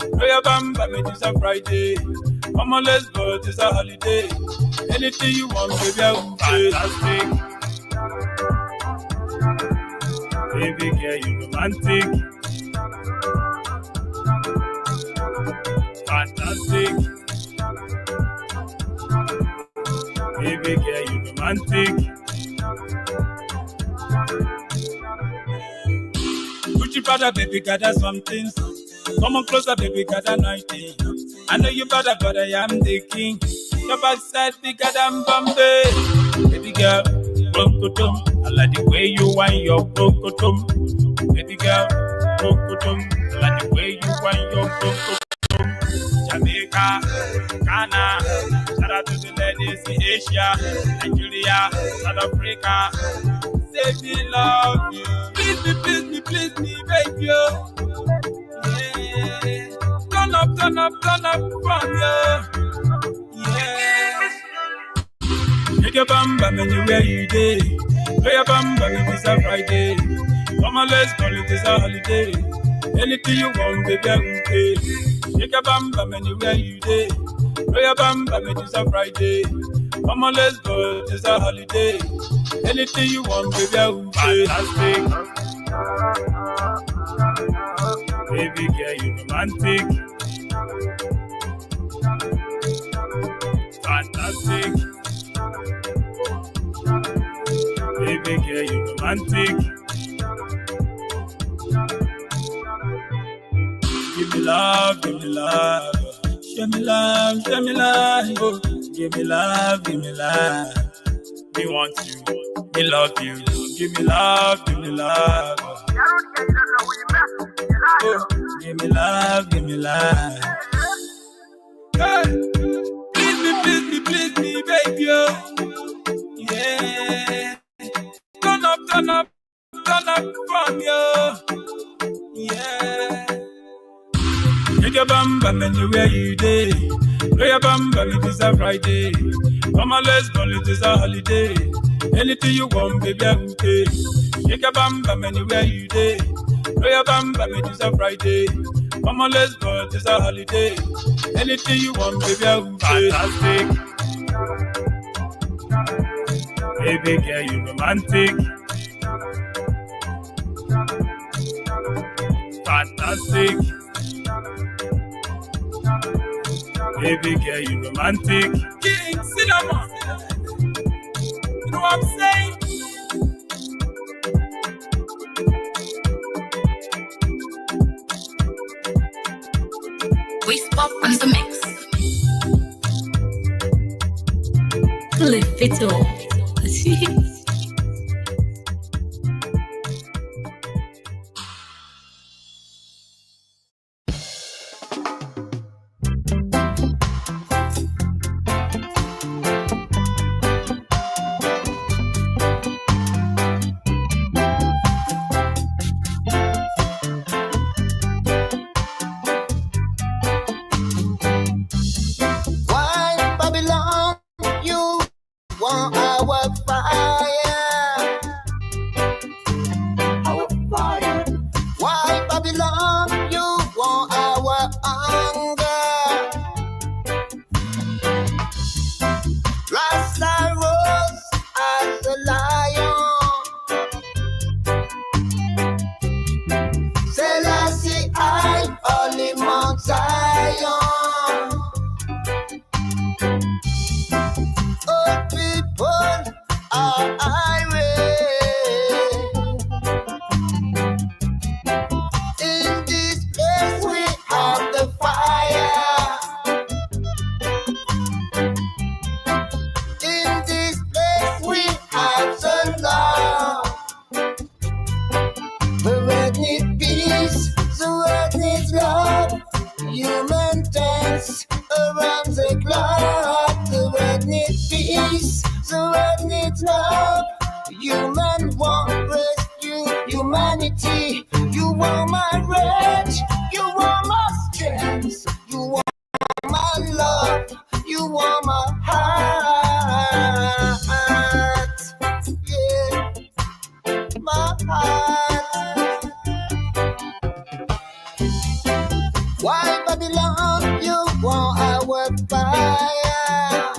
Know your bam bam it is a Friday. Come on, let's go, it is a holiday. Anything you want, baby, I will pay. Fantastic. Baby girl, you romantic. Fantastic. Baby girl, you romantic. Gucci brother, baby, gather some things. Come on closer, baby, gather 19. I know you better, but I am the king. Your backside bigger than Bombay. Baby girl, brokotom. I like the way you whine your brokotom. Baby girl, brokotom. I like the way you whine your brokotom. Jamaica, Ghana, shout out to the ladies in Asia, Nigeria, South Africa. Say me love you. Please me, baby. Yeah. Turn up from you. Yeah. Make your bam bam anywhere you day. Play your bam bam if it's a Friday. Come on, let's go, it is a holiday. Anything you want, baby, I will pay. Shake your bam bam anywhere you day. Play your bam bam if it's a Friday. Come on, let's go, it is a holiday. Anything you want, baby, I will pay. Fantastic. Baby girl, you romantic. Fantastic. Baby girl, you romantic. Give me love, give me love. Show me love, show me love. Oh, give me love, give me love. We want you, we love you. Give me love, give me love. Oh, give me love, give me love. Hey, please me, baby. Oh. Yeah. Turn up bam anywhere you day. Throw your bam bam, it is a Friday. Come on, let's go, it is a holiday. Anything you want, baby, I will pay. Shake your bam bam anywhere you day. Throw your bam bam, it is a Friday. Come on, let's go, it is a holiday. Anything you want, baby, I will pay. Fantastic. Baby girl, you romantic. Fantastic. Baby girl, you romantic. King Cinnamon. You know what I'm saying? We spot on the mix. Lift it all. Why Babylon, you want our fire? Our fire. Why Babylon, you want our anger? Rasta rose as a lion. Selassie I only Mount Zion. All people are irate. In this place we have the fire. In this place we have the love. The world needs peace, the world needs love. Human dance around the clock. The world needs peace, the world needs love. Human want rescue humanity. You want my rage, you want my strength, you want my love, you want my heart. Yeah, my heart. Why Babylon, you want our fire?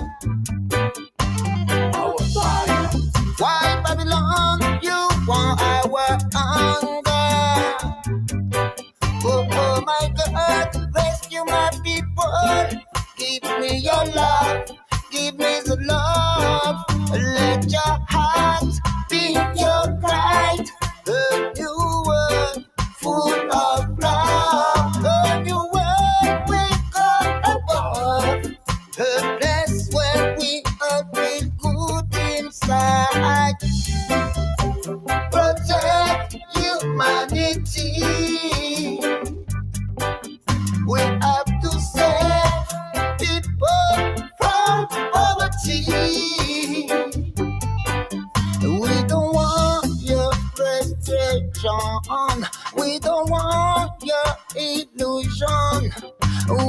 Our fire. Why Babylon, you want our anger? Oh my God, rescue my people. Give me your love, give me the love. Let your heart be your pride. A new world full of love. A new world we go above. A place where we all feel good inside. Protect humanity. We have to save people from poverty. We don't want your frustration. We don't want your illusion.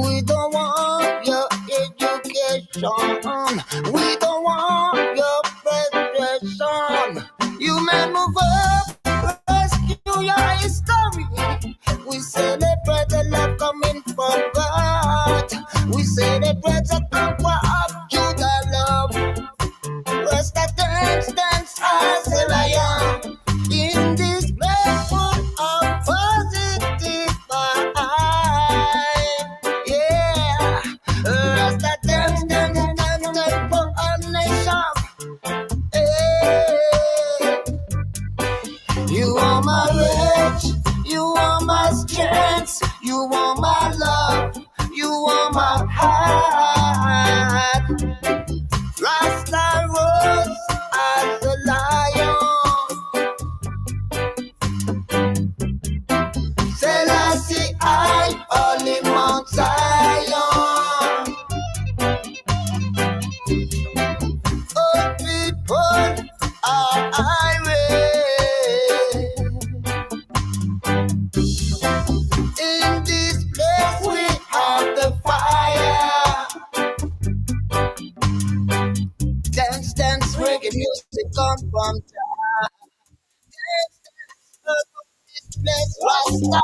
We don't want your education. We don't want your frustration. You may move up, rescue your history. We celebrate the love coming from God. We celebrate the conquer of Judah love. Rasta dance as a lion. In this place full of positive vibe. Yeah, Rasta dance for our nation. Hey. You are my rage, you are my strength, you are my love, you are my heart. down from Jah. Bless Rasta.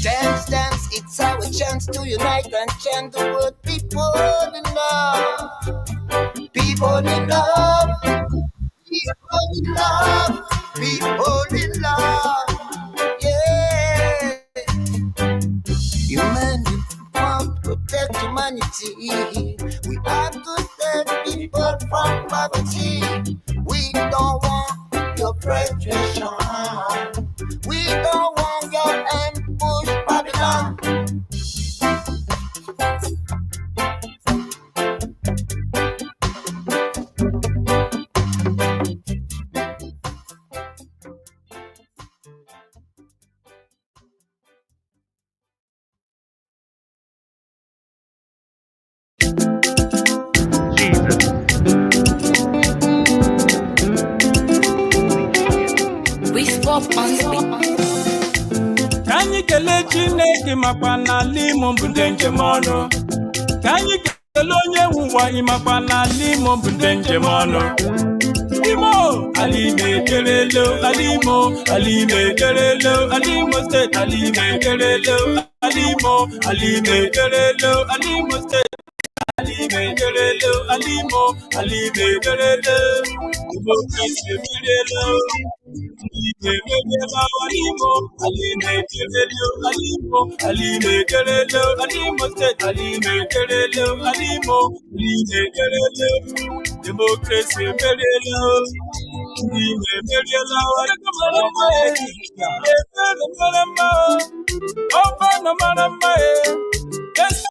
Dance, it's our chance to unite and chant the word. People in love, people in love, people in love, people in love. Yeah, humanity, protect humanity. We have to save people from poverty. We don't want your frustration. We don't want your ambush, Babylon. We spoke on the Ka anyị kelee Chineke makwa n'ala Imo bụ ndị njem ọnụ. Ka anyị kelee onye nwe ụwa ịmakwa n'ala Imo bụ ndị njem ọnụ. Imo, ala Imo ekerelo, ala Imo, ala Imo ekerelo, ala Imo steeti, ala Imo ekerelo, ala Imo, ala Imo ekerelo, ala Imo steeti, ala Imo ekerelo, ala Imo, ala Imo ekerelo. Igbo steeti ekerelo. Alimo, Alime Kerelo, Alimo, Alime Kerelo, Alimo State, Alime Kerelo, Alimo, Alime Kerelo, Democracy Kerelo, Alime Kerelo, Alimo, yes.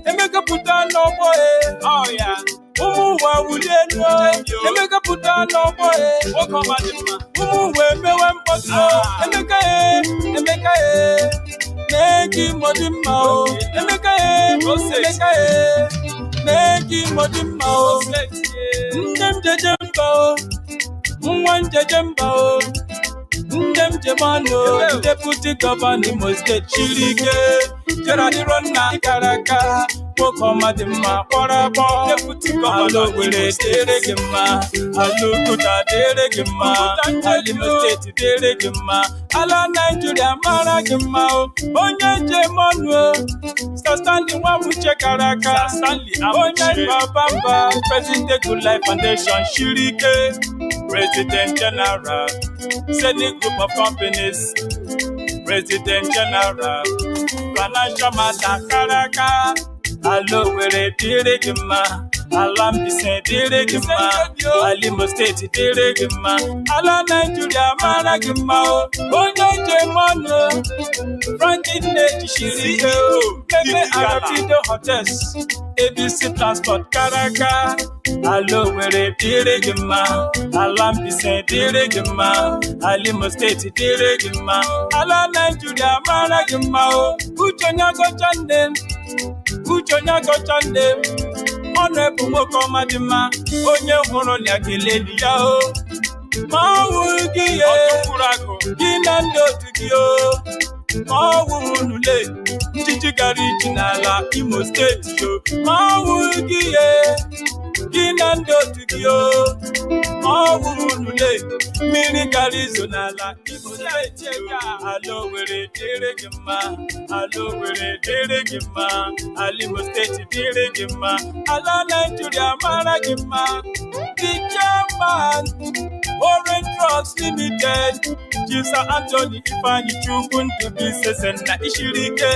Emeka put on no boy. Oh yeah. Wa wulenu Emeka put on no boy. Walk on my me wan posto. Emeka make him modimo. Emeka make him modimo. Ndem jejembo. Mwan jejembo. Ndem jemano. Deputy Governor Imo State Chilike. Gerard Ronna Karaka. Madima, Porabo, Deputy Governor, Deregima, Alukuta, Deregima, Alimo State, Deregima, Ala Nigeria, Maragima, Onya Jemano, Stanley Wamuche Karaka, Stanley, Onya Baba, President Good Life Foundation, Shirike, President General, Senate Group of Companies, President General, Financial Master Karaka. Allo were Deregima, Alambise Deregima, Alimo State Deregima, Ala Nigeria Maragima, Onya Jemano, Franklin Shiriko, Pepe Arabido Hotels, ABC Transport Karaka, Allo were Deregima, Alambise Deregima, Alimo State Deregima, Ala Nigeria Maragima, Uchonya Gochanden. Uchonya Gochande, Honorable Mokomadima, Onye Horo Nyakele Yao, Mawugi, Ginando Tugio, Mawunule, Chichigari Chinala, Imo State, Mawugi, Ginando Tugio, Mawunule, Minigari Zonala, Imo State, Allo were Deregima, Allo were Deregima, Alimo State Deregima, Ala Nigeria Maragima, the German, Orange Drugs Limited, Jisa Anthony Ifani Chukun to business and Ishirike,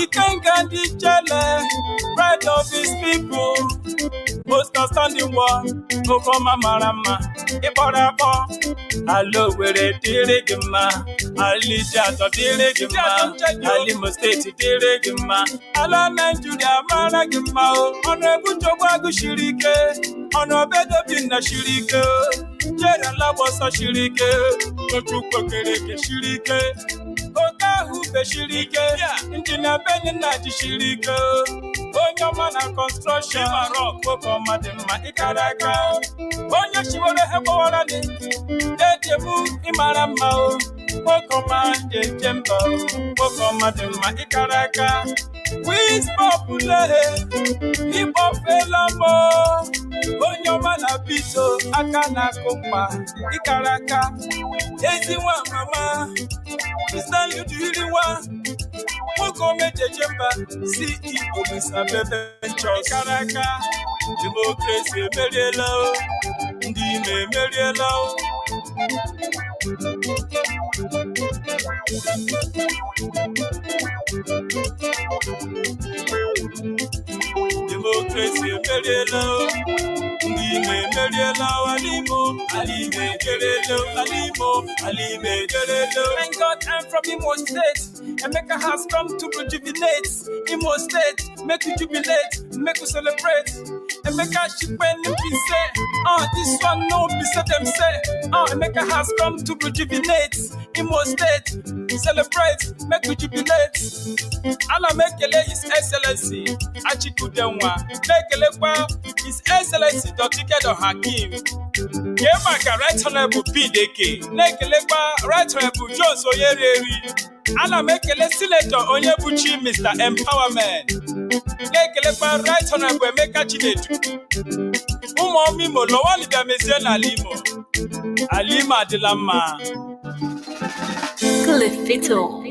Ikenga Dijele, pride of his people, most outstanding one, Okoma Marama, Ibarabo, Allo were Deregima, Alicia Deregima, Alimo State Deregima, Ala Nigeria Maragima, Honorable Jobagu Shirike, Honorable Bina Shirike, Jera Labosa Shirike, Otuko Kereke Shirike, Oka Hube Shirike, Injina Benina Shirike, Onye ọma na construction nwoke ọma dị mma ịkara aka onye chiwere egbowara dị ejebu ịmara mma o nwoke ọma jeje mba o nwoke ọma dị mma ịkara aka wispopule ịkpọfela mbọ onye ọma na bito aka na-akụ mkpa ịkara aka ezi nwa mama Stanley Udiri nwa nwoke ome jeje mba CEO Lisabebe Ventures ịkara aka demokrasi emeriela ndị ime emeriela demokrasi emeriela ndị ime emeriela alime gerelo Thank God I'm from Imo State Emeka has come to rejuvenate Imo State make you jubilate make you celebrate Emeka shikwen be say this one no be say them say Emeka has come to rejuvenate Imo State celebrate make you jubilate Ala mekele His Excellency Achikudenwa mekelekwa His Excellency Dr. Hakim Kemaka Right Honorable PDK mekelekwa Right Honorable Jones Oyereri Ala mekele Senator Onyebuchi Mr. Empowerment mekelekwa Right Honorable Emeka Chinedu Umomimo Lowali Damezie na Alima adịla mma Cliffito.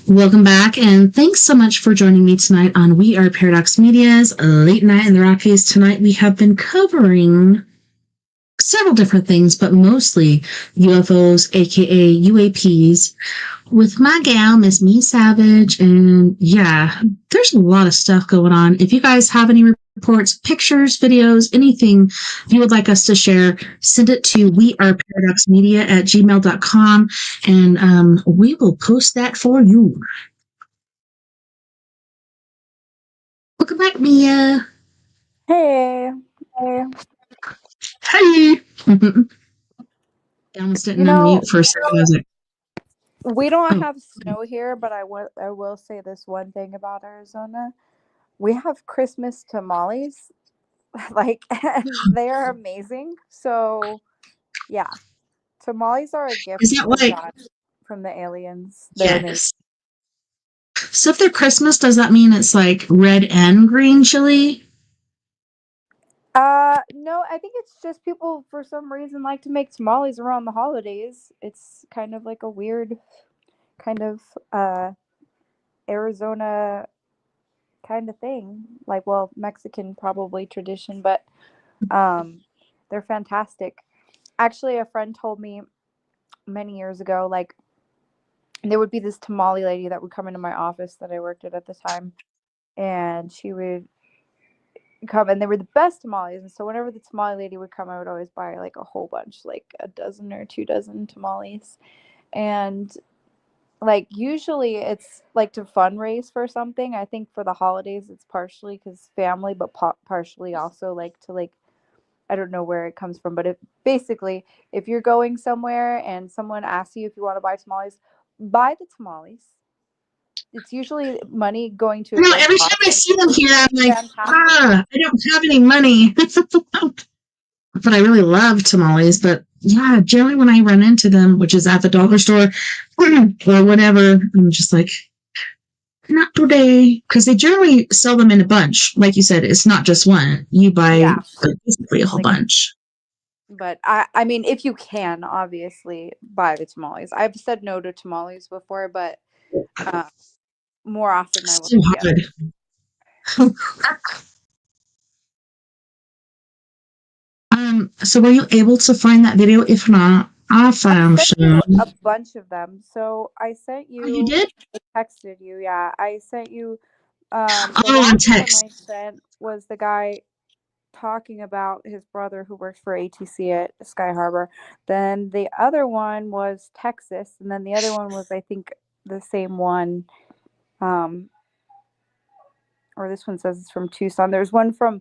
Welcome back, and thanks so much for joining me tonight on We Are Paradox Media's Late Night in the Rockies. Tonight we have been covering several different things, but mostly UFOs, aka UAPs, with my gal, Miss Mea Savage. And yeah, there's a lot of stuff going on. If you guys have any reports, pictures, videos, anything you would like us to share, send it to weareparadoxmedia@gmail.com, and we will post that for you. Welcome back, Mea. Hey. Hey. I almost didn't unmute for a second. I was like, we don't have snow here, but I will say this one thing about Arizona. We have Christmas tamales, and they are amazing. So, yeah, tamales are a gift is that we like, got from the aliens. They're amazing. yes. So if they're Christmas, does that mean it's like red and green chili? No, I think it's just people for some reason like to make tamales around the holidays. It's kind of like a weird kind of Arizona kind of thing. Like, well, Mexican probably tradition, but they're fantastic. Actually, a friend told me many years ago, like, there would be this tamale lady that would come into my office that I worked at the time, and she would come, and they were the best tamales. And so whenever the tamale lady would come, I would always buy like a whole bunch, like a dozen or 2 dozen tamales. And like usually it's like to fundraise for something. I think for the holidays it's partially because family, but partially also like to like, I don't know where it comes from, but if you're going somewhere and someone asks you if you want to buy tamales, buy the tamales. It's usually money going to a No, good every time I cause. see them here, I'm like, Fantastic. I don't have any money. But I really love tamales. But yeah, generally when I run into them, which is at the dollar store or whatever, I'm just like, not today. Because they generally sell them in a bunch. Like you said, it's not just one. You buy basically a whole bunch. But I mean, if you can, obviously buy the tamales. I've said no to tamales before, but more often I will. So hard. So were you able to find that video? If not, I found some. A bunch of them. So I sent you. Oh, you did? I texted you. Yeah, I sent you. On last text. one I sent was the guy talking about his brother who works for ATC at Sky Harbor. Then the other one was Texas, and then the other one was, I think, the same one. Or this one says it's from Tucson. There's one from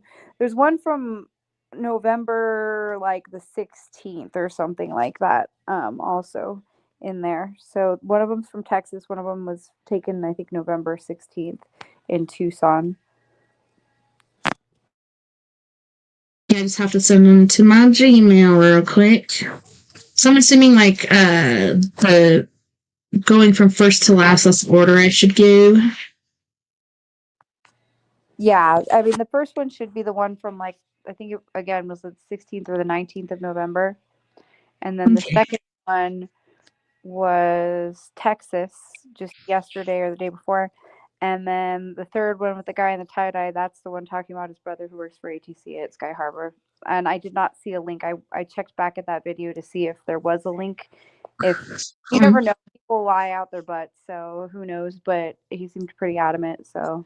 November like the 16th or something like that. Also in there. So one of them's from Texas. One of them was taken, I think, November 16th in Tucson. Yeah, I just have to send them to my Gmail real quick. So I'm assuming like the going from first to last, that's the order I should go. Yeah, I mean the first one should be the one from like I think it again was the 16th or the 19th of November, and then the Okay. second one was Texas just yesterday or the day before, and then the third one with the guy in the tie dye. That's the one talking about his brother who works for ATC at Sky Harbor. And I did not see a link. I checked back at that video to see if there was a link. If you never know, people lie out their butts, so who knows? But he seemed pretty adamant. So.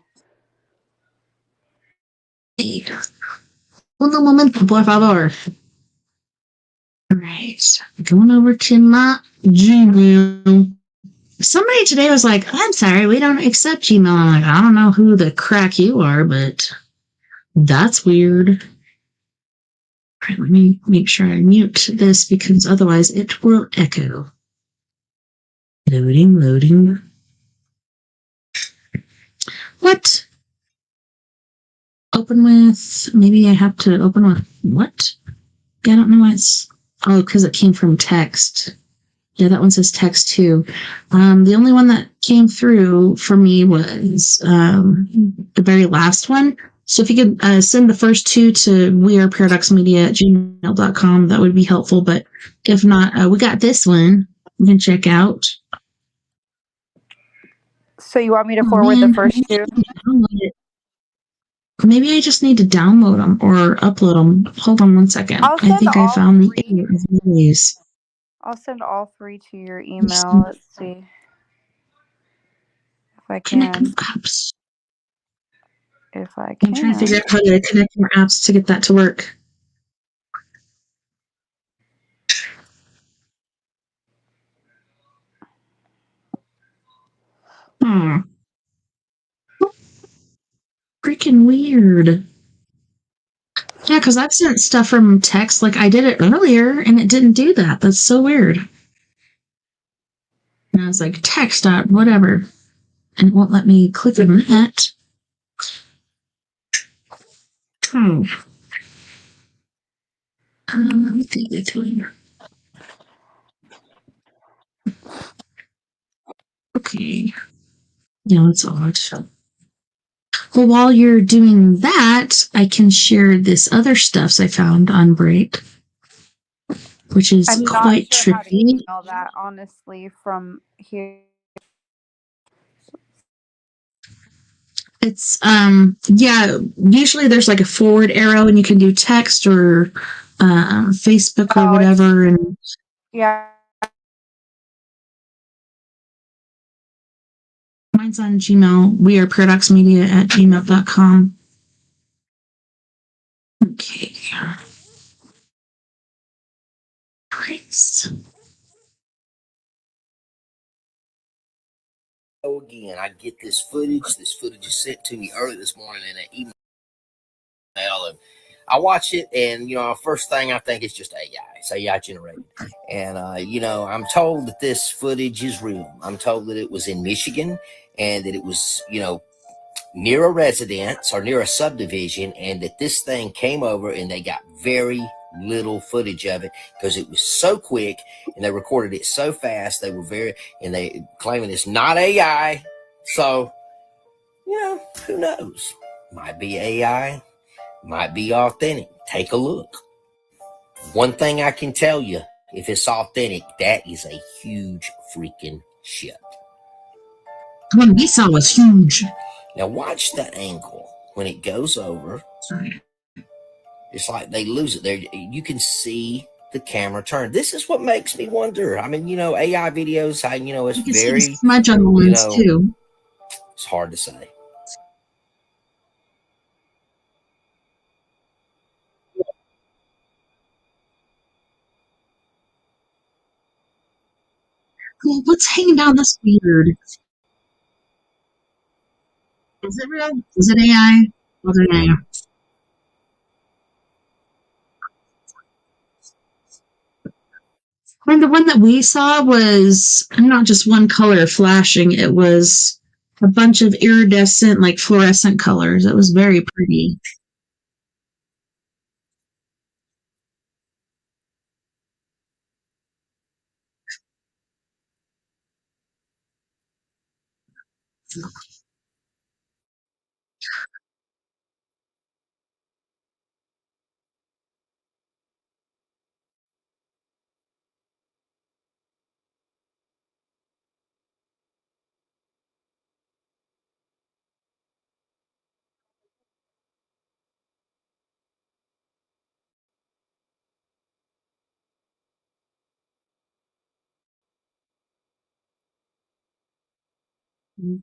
Un momento, por favor. Alright, going over to my Gmail. Somebody today was like, I'm sorry, we don't accept Gmail. I'm like, I don't know who the crack you are, but that's weird. Alright, let me make sure I mute this because otherwise it will echo. Loading. What? Open with, maybe I have to open with what? Yeah, I don't know why it's, oh, because it came from text. Yeah, that one says text too. The only one that came through for me was the very last one. So if you could send the first two to weareparadoxmedia@gmail.com, that would be helpful. But if not, we got this one you can check out. So you want me to forward the first two? Maybe I just need to download them or upload them. Hold on one second. I think I found the error of these. I'll send all three to your email. Let's see if I Connect can. apps. If I can. I'm trying to figure out how to connect more apps to get that to work. Freaking weird. Yeah, because I've sent stuff from text, like I did it earlier, and it didn't do that. That's so weird. And I was like, text dot whatever, and it won't let me click on that. Oh. Let me take it to you. Okay. Yeah, that's odd. Well, while you're doing that, I can share this other stuff I found on break, which is I'm quite not sure how to trippy. email that, honestly, from here. It's yeah, usually there's like a forward arrow and you can do text or Facebook or whatever. And yeah. mine's on Gmail. We are paradoxmedia@gmail.com. Okay. Great. Again, I get this footage. This footage is sent to me early this morning in an email. And I watch it, and first thing I think is just AI. It's AI generated, and I'm told that this footage is real. I'm told that it was in Michigan, and that it was near a residence or near a subdivision, and that this thing came over, and they got very little footage of it because it was so quick, and they recorded it so fast. They were and they claiming it's not AI. So, who knows? Might be AI, might be authentic. Take a look. One thing I can tell you, if it's authentic, that is a huge freaking ship. The one we saw was huge. Now watch the angle when it goes over. Sorry. It's like they lose it there. You can see the camera turn. This is what makes me wonder. I mean, AI videos, it's You can very see the smudge on the lens too. It's hard to say. Well, what's hanging down this weird? Is it real? Is it AI? Was it AI? And the one that we saw was not just one color flashing, it was a bunch of iridescent, like fluorescent colors. It was very pretty. Hmm.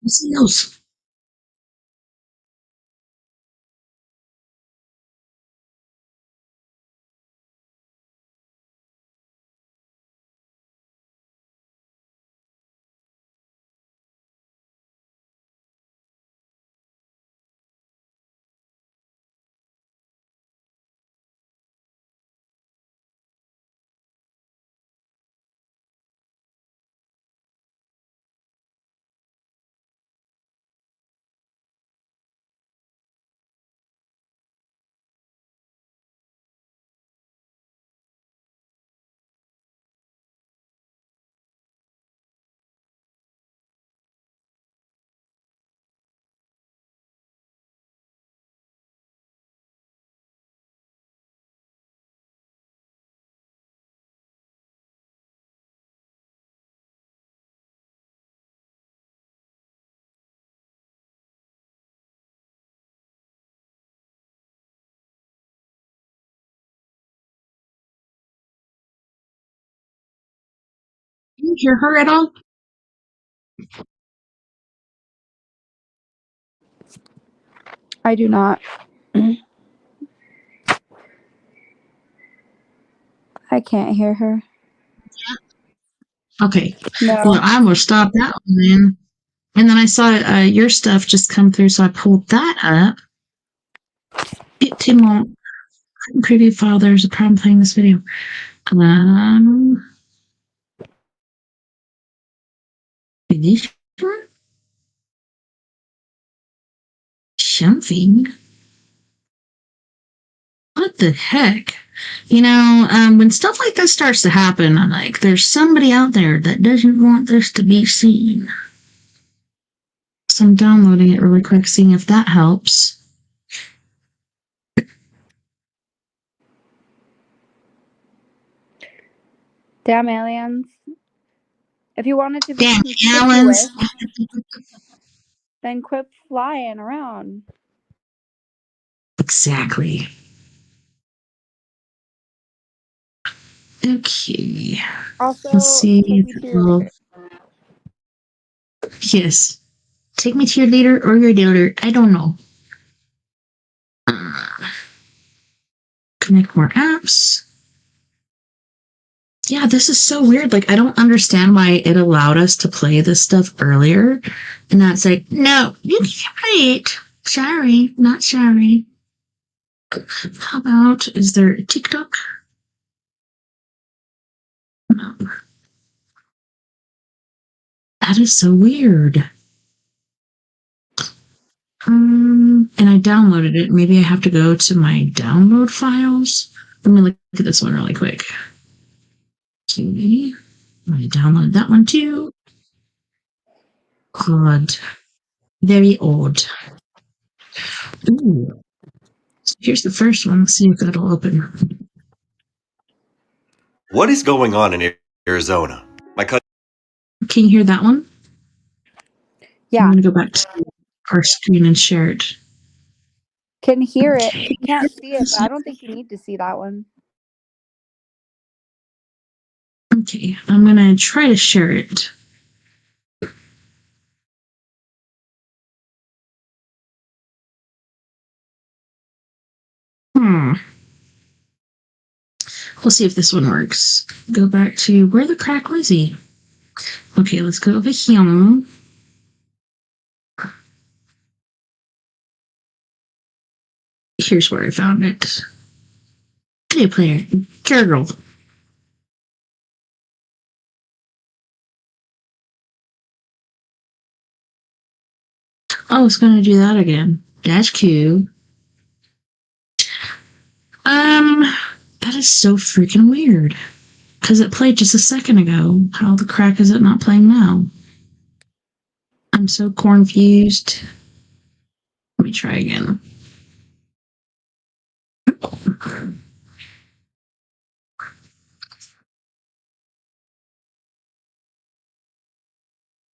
See those. Can you hear her at all? I do not. I can't hear her. Okay. Well, No. I almost stopped that one then. And then I saw your stuff just come through, so I pulled that up. Timon, preview file. There's a problem playing this video. This one? Something. What the heck? When stuff like this starts to happen, I'm like, there's somebody out there that doesn't want this to be seen. So I'm downloading it really quick, seeing if that helps. Damn aliens. If you wanted to be Damn, conspicuous, Allens. then quit flying around. Exactly. Okay. Also, Let's see. take me to your Well, yes. Take me to your leader or your dealer. I don't know. Connect more apps. Yeah, this is so weird. Like, I don't understand why it allowed us to play this stuff earlier. And now it's like, no, you can't play it. Sorry, not sorry. How about, is there TikTok? No. That is so weird. And I downloaded it. Maybe I have to go to my download files. Let me look at this one really quick. Okay. I downloaded that one too. Odd. Very odd. Ooh. So here's the first one. Let's see if that'll open. What is going on in Arizona? My cousin. Can you hear that one? I'm yeah, going to go back to our screen and share it. can hear it. Okay. Can't see it, but I don't think you need to see that one. Okay. I'm going to try to share it. We'll see if this one works. Go back to where the crack was he? Okay, let's go over here. Here's where I found it. Video player. Girl. Oh, it's gonna do that again. Dash Q. That is so freaking weird. Because it played just a second ago. How the crack is it not playing now? I'm so confused. Let me try again.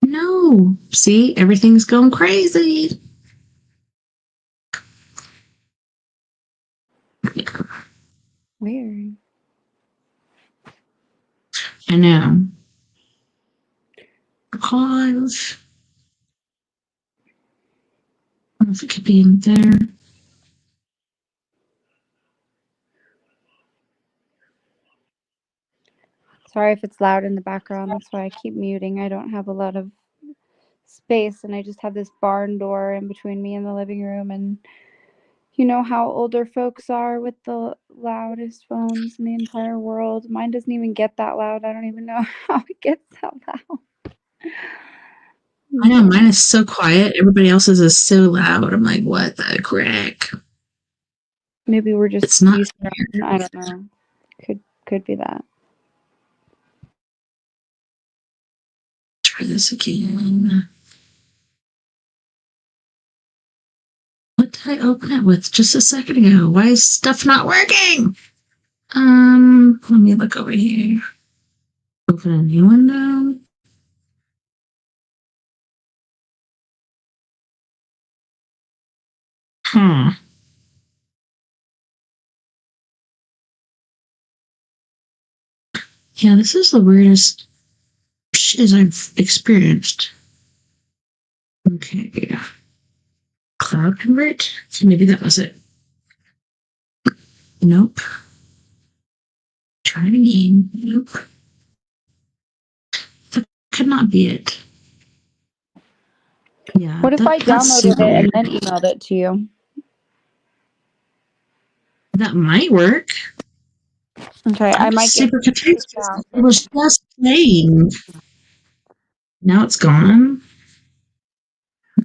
No. See, everything's going crazy. Weird. I know. Because I don't know if it could be in there. Sorry if it's loud in the background. That's why I keep muting. I don't have a lot of space, and I just have this barn door in between me and the living room. And you know how older folks are with the loudest phones in the entire world. Mine doesn't even get that loud. I don't even know how it gets that loud. I know, mine is so quiet. Everybody else's is so loud. I'm like, what the crack? Maybe we're just It's not used to it. I don't know. Could be that. Try this again. What did I open it with just a second ago? Why is stuff not working? Let me look over here. Open a new window. Huh. Yeah, this is the weirdest shiz I've experienced. Okay. Cloud convert? So maybe that was it. Nope. Try it again. Nope. That could not be it. Yeah. What if I That's downloaded super it and weird. then emailed it to you? That might work. Okay, I I'm might get super confused. kicked out. It was just playing. Now it's gone.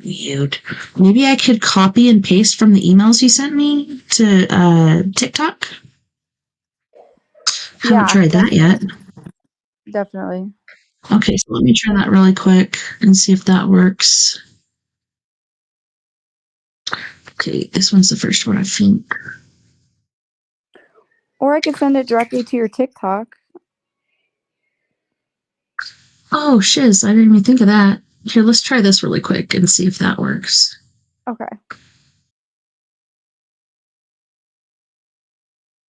Weird. Maybe I could copy and paste from the emails you sent me to TikTok. Haven't Yeah, tried that yet. definitely. Okay, so let me try that really quick and see if that works. Okay, this one's the first one, I think. Or I could send it directly to your TikTok. Oh, shiz, I didn't even think of that. Here, let's try this really quick and see if that works. Okay.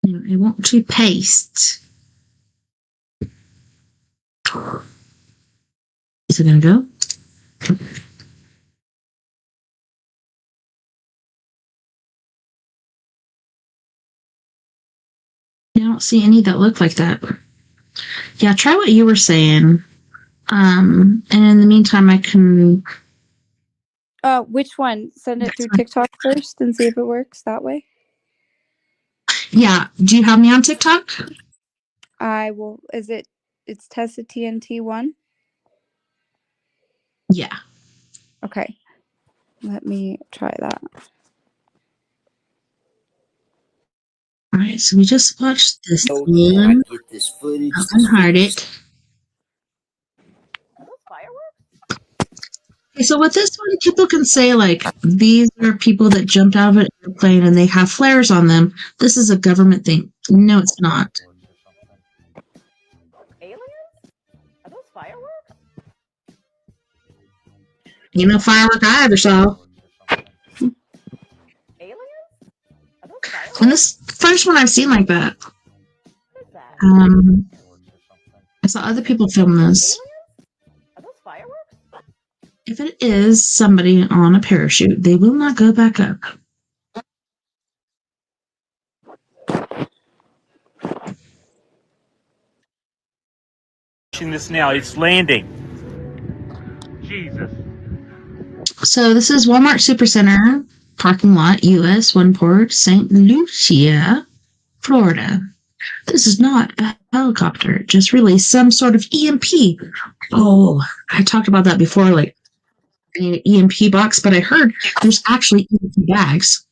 I want to paste. Is it gonna go? I don't see any that look like that. Yeah, try what you were saying. And in the meantime, I can. Which one? Send it through TikTok first and see if it works that way. Yeah. Do you have me on TikTok? I will. It's Tessa TNT1? Yeah. Okay. Let me try that. All right. So we just watched this Can I one. get this footage? I'll unheart it. Okay, so with this one, people can say, like, these are people that jumped out of an airplane and they have flares on them. This is a government thing. No, it's not. Aliens? Are those fireworks? Ain't no firework I ever saw. Aliens? Are those fireworks? And this first one I've seen like that. What is that? I saw other people film this. Aliens? Are those fireworks? If it is somebody on a parachute, they will not go back up. This now, it's landing. Jesus. So this is Walmart Supercenter parking lot, US 1 Port, St. Lucia, Florida. This is not a helicopter. It just released some sort of EMP. Oh, I talked about that before, like an EMP box, but I heard there's actually EMP bags.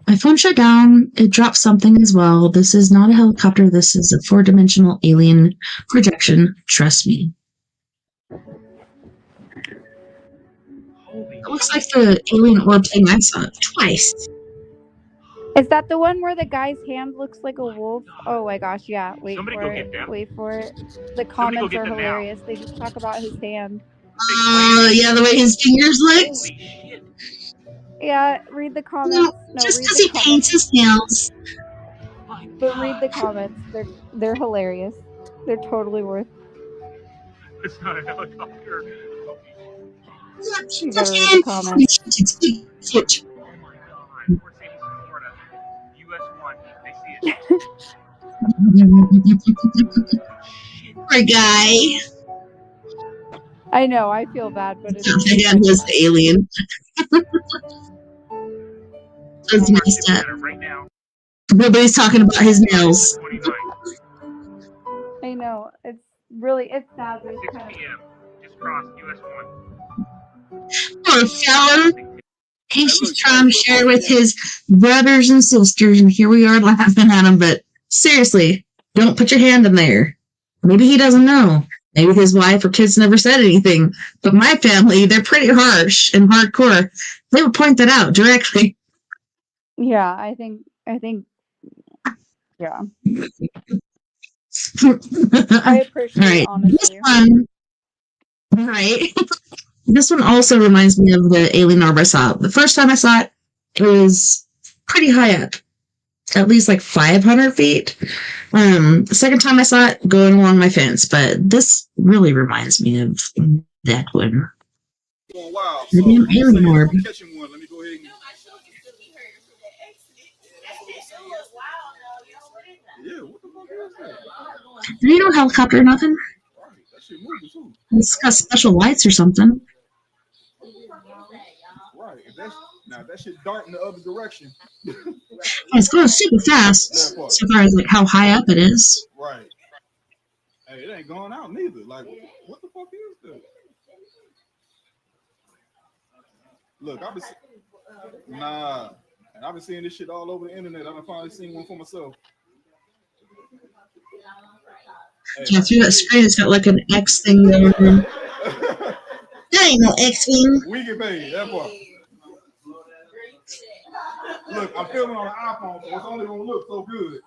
My phone shut down. It dropped something as well. This is not a helicopter. This is a 4-dimensional alien projection. Trust me. It looks like the alien orb thing I saw twice. Is that the one where the guy's hand looks like a wolf? Oh my gosh, yeah. Wait Somebody for go it. get them. Wait for it. The Somebody go comments get are them now. hilarious. They just talk about his hand. Yeah, the way his fingers look. Holy shit. Yeah, read the No, comments. No, just read because the he paints comments. his nails. My But read the God. comments. They're hilarious. They're totally worth. It's not a helicopter. You gotta read the comments. Oh my God. Port St. Lucie, Florida. US 1. They see it. Shit. Poor guy. I know, I feel bad, but it's Again, was the alien. That's Walmart messed up. Supercenter right now. Nobody's talking about his nails. 29. I know. It's sad, but it's 6 kind of p.m. Just crossed US 1. Poor fella. He's just trying to share with his brothers and sisters, and here we are laughing at him. But seriously, don't put your hand in there. Maybe he doesn't know. Maybe his wife or kids never said anything. But my family, they're pretty harsh and hardcore. They would point that out directly. Yeah, I think yeah. I appreciate it, honestly. This one, right? This one also reminds me of the alien orb I saw. The first time I saw it, it was pretty high up, at least like 500 feet. The second time I saw it, going along my fence. But this really reminds me of that one. Wow. The damn alien orb. I'm catching one. Let me go ahead and... Yeah, what the fuck is that? There ain't no helicopter or nothing. Right, that shit moving too. It's got special lights or something. Right, if that shit dart in the other direction. It's going super fast, so far as like how high up it is. Right. Hey, it ain't going out neither. Like, what the fuck is that? Look, and I've been seeing this shit all over the internet. I've finally seen one for myself. Yeah, through that screen, it's got like an X thing going on. That ain't no X-wing. We get paid, that part. Look, I'm filming on an iPhone, so it's only gonna look so good.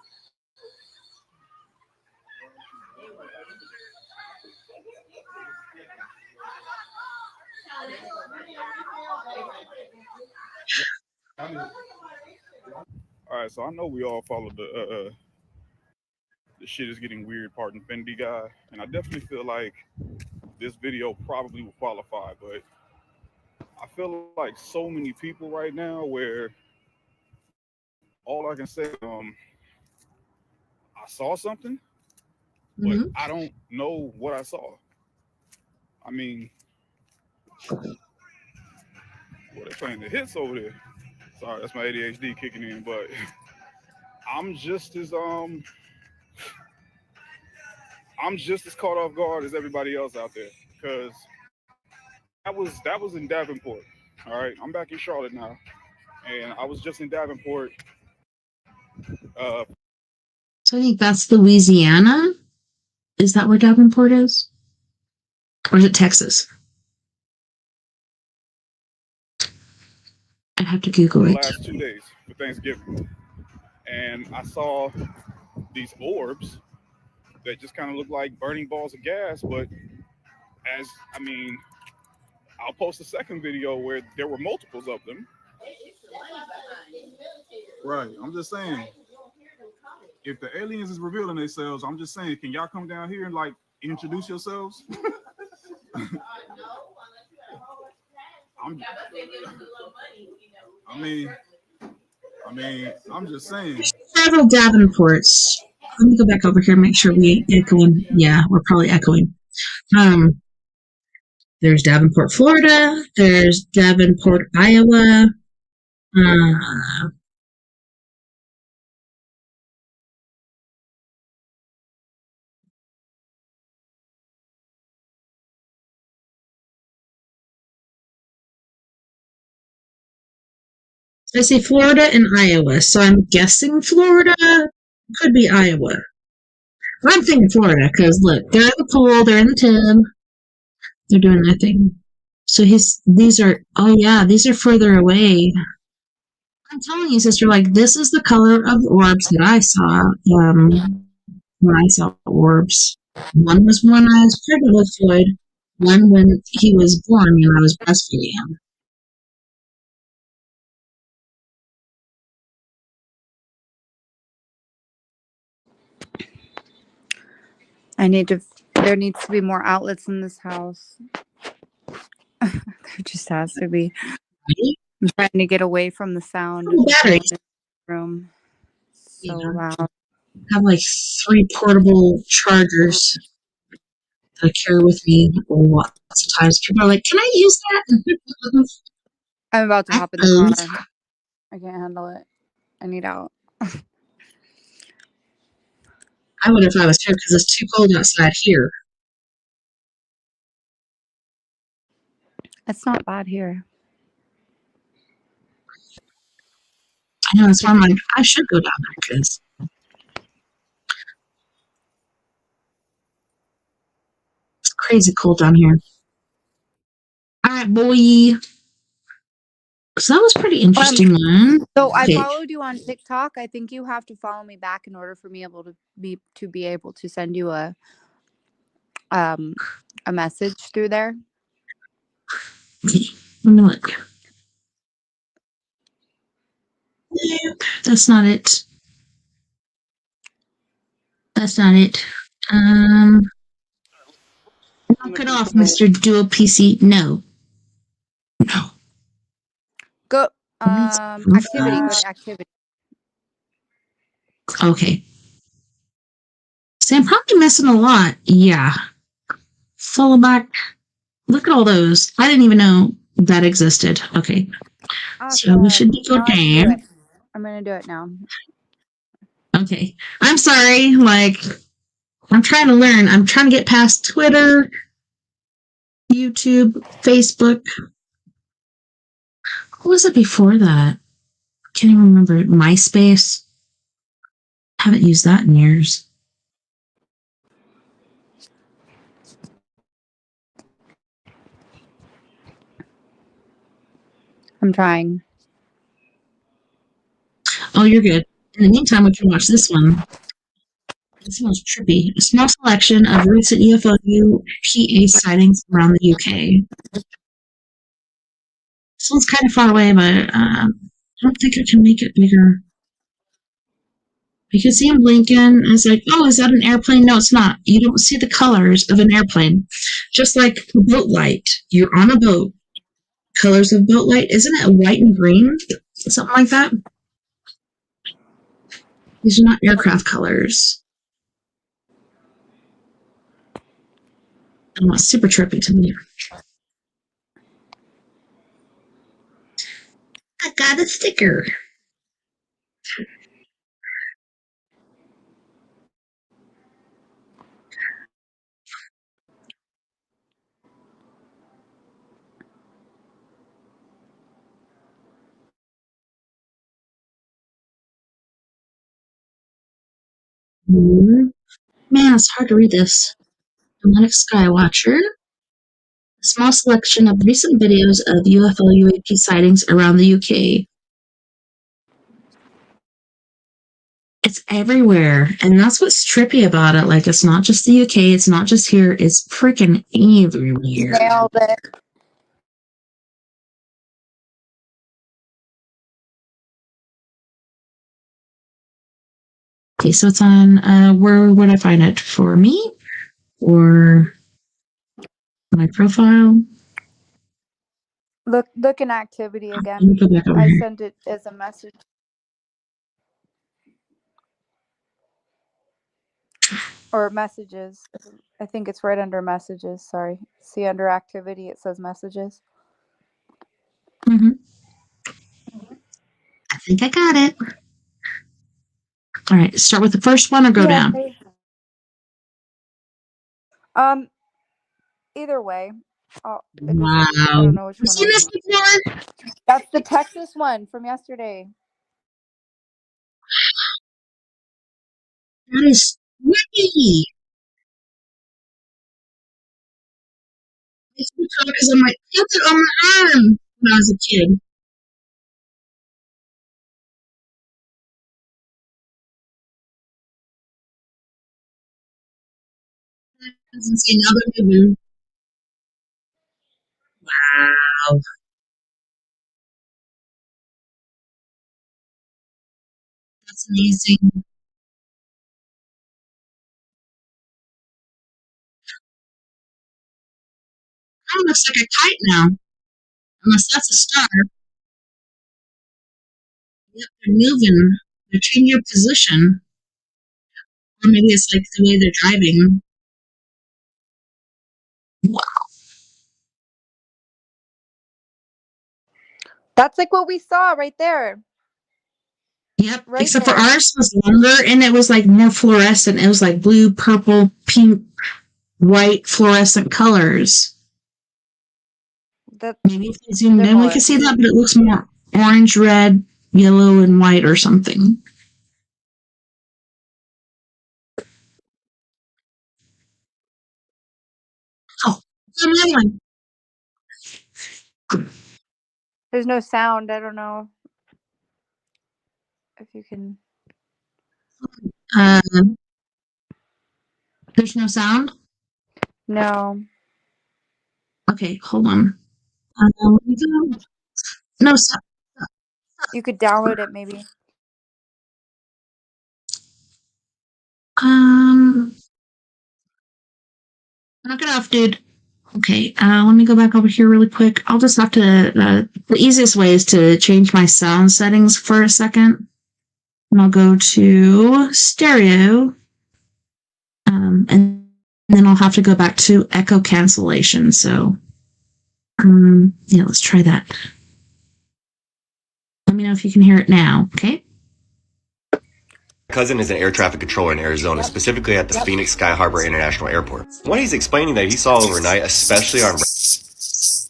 All right, so I know we all followed the the shit is getting weird, pardon Fendi guy. And I definitely feel like this video probably will qualify, but I feel like so many people right now where all I can say, I saw something, but Mhm. I don't know what I saw. I mean, well, they're playing the hits over there. Sorry, that's my ADHD kicking in, but I'm just as um I'm just as caught off guard as everybody else out there because that was in Davenport. All right, I'm back in Charlotte now, and I was just in Davenport. Uh, So I think that's Louisiana. Is that where Davenport is? Or is it Texas? I'd have to for Google the it. last 2 days for Thanksgiving, and I saw these orbs that just kind of look like burning balls of gas. But as I mean, I'll post a second video where there were multiples of them. Right. I'm just saying, if the aliens is revealing themselves, I'm just saying, can y'all come down here and like introduce yourselves? I'm, I mean, I'm just saying. Several Davenports. Let me go back over here and make sure we ain't echoing. Yeah, we're probably echoing. There's Davenport, Florida. There's Davenport, Iowa. I say Florida and Iowa, so I'm guessing Florida. Could be Iowa. But I'm thinking Florida because look, they're at the pool, they're in the tub, they're doing their thing. So these are further away. I'm telling you, sister, like this is the color of the orbs that I saw when I saw orbs. One was when I was pregnant with Floyd, one when he was born and I was breastfeeding him. There needs to be more outlets in this house. There just has to be. I'm trying to get away from the sound of the Batteries. room. So loud. Have like 3 portable chargers that I carry with me lots of times. People are like, "Can I use that?" I'm about to hop in the car. I can't handle it. I need out. I would if I was here because it's too cold outside here. It's not bad here. I know, that's why I'm like, I should go down there because it's crazy cold down here. All right, boy. So that was pretty interesting, man. So I followed you on TikTok. I think you have to follow me back in order for me to be able to send you a message through there. Okay, let me look. Nope, that's not it. That's not it. Knock it off, Mr. Dual PC. No. No. Go activity. Go to activity. Okay. See, I'm probably missing a lot. Yeah. Follow back. Look at all those. I didn't even know that existed. Okay. Awesome. So we should go down. I'm going to do it now. Okay. I'm sorry. Like, I'm trying to learn. I'm trying to get past Twitter, YouTube, Facebook. What was it before that? Can't even remember. MySpace. Haven't used that in years. I'm trying. Oh, you're good. In the meantime, we can watch this one. This one's trippy. A small selection of recent UFO UPA sightings around the UK. This one's kind of far away, but I don't think I can make it bigger. You can see them blinking, and it's like, oh, is that an airplane? No, it's not. You don't see the colors of an airplane. Just like a boat light. You're on a boat. Colors of boat light, isn't it white and green? Something like that? These are not aircraft colors. And what's super trippy to me. I got a sticker. Man, it's hard to read this. Atlantic Skywatcher. A small selection of recent videos of UFO UAP sightings around the UK. It's everywhere, and that's what's trippy about it. Like, it's not just the UK, it's not just here, it's freaking everywhere. Nailed it. Okay, so it's on, where would I find it? For me? Or my profile? Look in activity Let again. me go back over I here. sent it as a message. Or messages. I think it's right under messages. Sorry. See, under activity, it says messages. Mm-hmm. I think I got it. All right, start with the first one or go down? Either way. I Wow. don't know which Have you one. seen this before? That's the Texas one from yesterday. That is tricky. It's because I'm like, put it on my arm when I was a kid. Doesn't say another movie. Wow. That's amazing. That looks like a kite now. Unless that's a star. Yep, they're moving. They're changing your position. Or maybe it's like the way they're driving. Wow. That's like what we saw right there. Yep. Right Except there. for ours was longer and it was like more fluorescent. It was like blue, purple, pink, white fluorescent colors. Maybe if we zoomed in, we could see that, but it looks more orange, red, yellow, and white or something. Oh, another one. There's no sound. I don't know if you can. There's no sound? No. Okay, hold on. No sound. You could download it maybe. Knock it off, dude. Okay, let me go back over here really quick. I'll just have to, the easiest way is to change my sound settings for a second. And I'll go to stereo. And then I'll have to go back to echo cancellation. So, yeah, let's try that. Let me know if you can hear it now, okay? My cousin is an air traffic controller in Arizona, specifically at the Phoenix Sky Harbor International Airport. What he's explaining that he saw overnight, especially on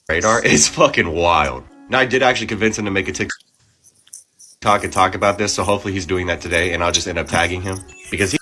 radar, is fucking wild. Now, I did actually convince him to make a TikTok and talk about this, so hopefully he's doing that today, and I'll just end up tagging him, because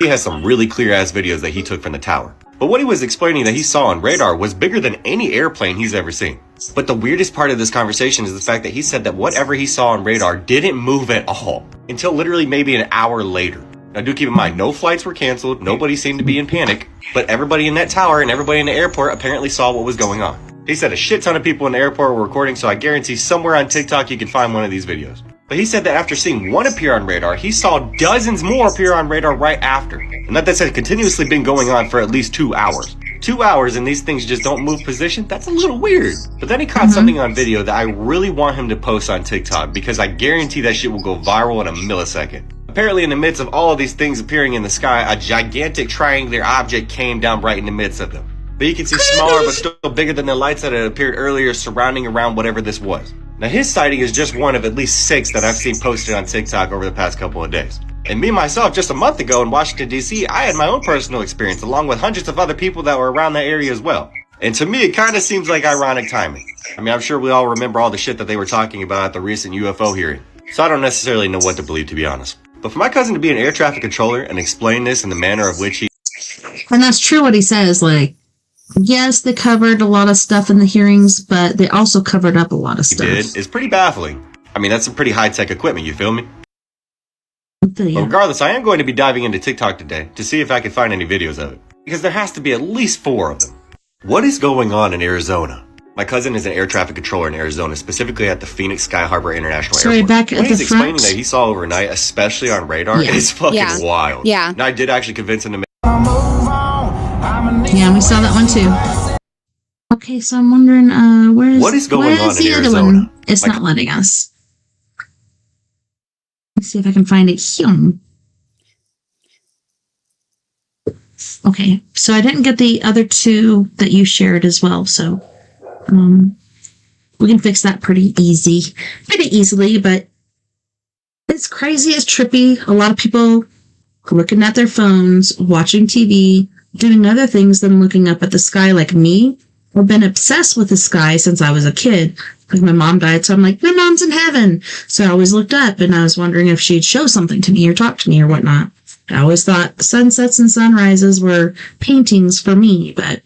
he has some really clear-ass videos that he took from the tower. But what he was explaining that he saw on radar was bigger than any airplane he's ever seen. But the weirdest part of this conversation is the fact that he said that whatever he saw on radar didn't move at all until literally maybe an hour later. Now do keep in mind, no flights were canceled, nobody seemed to be in panic, but everybody in that tower and everybody in the airport apparently saw what was going on. He said a shit ton of people in the airport were recording, so I guarantee somewhere on TikTok you can find one of these videos. But he said that after seeing one appear on radar, he saw dozens more appear on radar right after. And that this had continuously been going on for at least 2 hours. 2 hours and these things just don't move position? That's a little weird. But then he caught something on video that I really want him to post on TikTok because I guarantee that shit will go viral in a millisecond. Apparently in the midst of all of these things appearing in the sky, a gigantic triangular object came down right in the midst of them. But you can see smaller but still bigger than the lights that had appeared earlier surrounding around whatever this was. Now his sighting is just one of at least 6 that I've seen posted on TikTok over the past couple of days. And me myself, just a month ago in Washington DC, I had my own personal experience along with hundreds of other people that were around that area as well. And to me, it kind of seems like ironic timing. I mean, I'm sure we all remember all the shit that they were talking about at the recent UFO hearing. So I don't necessarily know what to believe, to be honest. But for my cousin to be an air traffic controller and explain this in the manner of which he... And that's true what he says, like, yes, they covered a lot of stuff in the hearings, but they also covered up a lot of stuff. It's pretty baffling. I mean, that's some pretty high-tech equipment, you feel me? But Yeah. regardless, I am going to be diving into TikTok today to see if I can find any videos of it. Because there has to be at least 4 of them. What is going on in Arizona? My cousin is an air traffic controller in Arizona, specifically at the Phoenix Sky Harbor International Sorry, Airport. back at What he's the explaining front. that he saw overnight, especially on radar, Yeah. is fucking Yeah. wild. Yeah. And I did actually convince him to make... Yeah, we saw that one too. Okay, so I'm wondering, What is going on in the other Arizona? one? It's not letting us. Let's see if I can find it here. Okay, so I didn't get the other 2 that you shared as well, so we can fix that pretty easily, but it's crazy, it's trippy. A lot of people looking at their phones, watching TV, doing other things than looking up at the sky like me. I've been obsessed with the sky since I was a kid. Like my mom died, so I'm like, my mom's in heaven. So I always looked up and I was wondering if she'd show something to me or talk to me or whatnot. I always thought sunsets and sunrises were paintings for me, but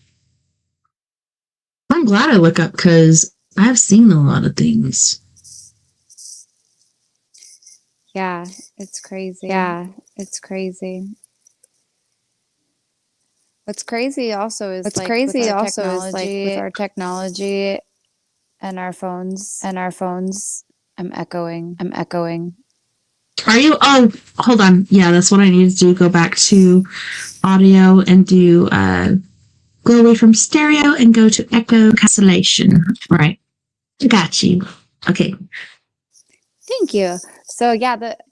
I'm glad I look up because I've seen a lot of things. Yeah, it's crazy. Yeah, it's crazy. What's crazy also is with our technology and our phones. I'm echoing. Are you? Oh, hold on. Yeah, that's what I need to do. Go back to audio and do go away from stereo and go to echo cancellation. Right. Got you. Okay. Thank you. So yeah, that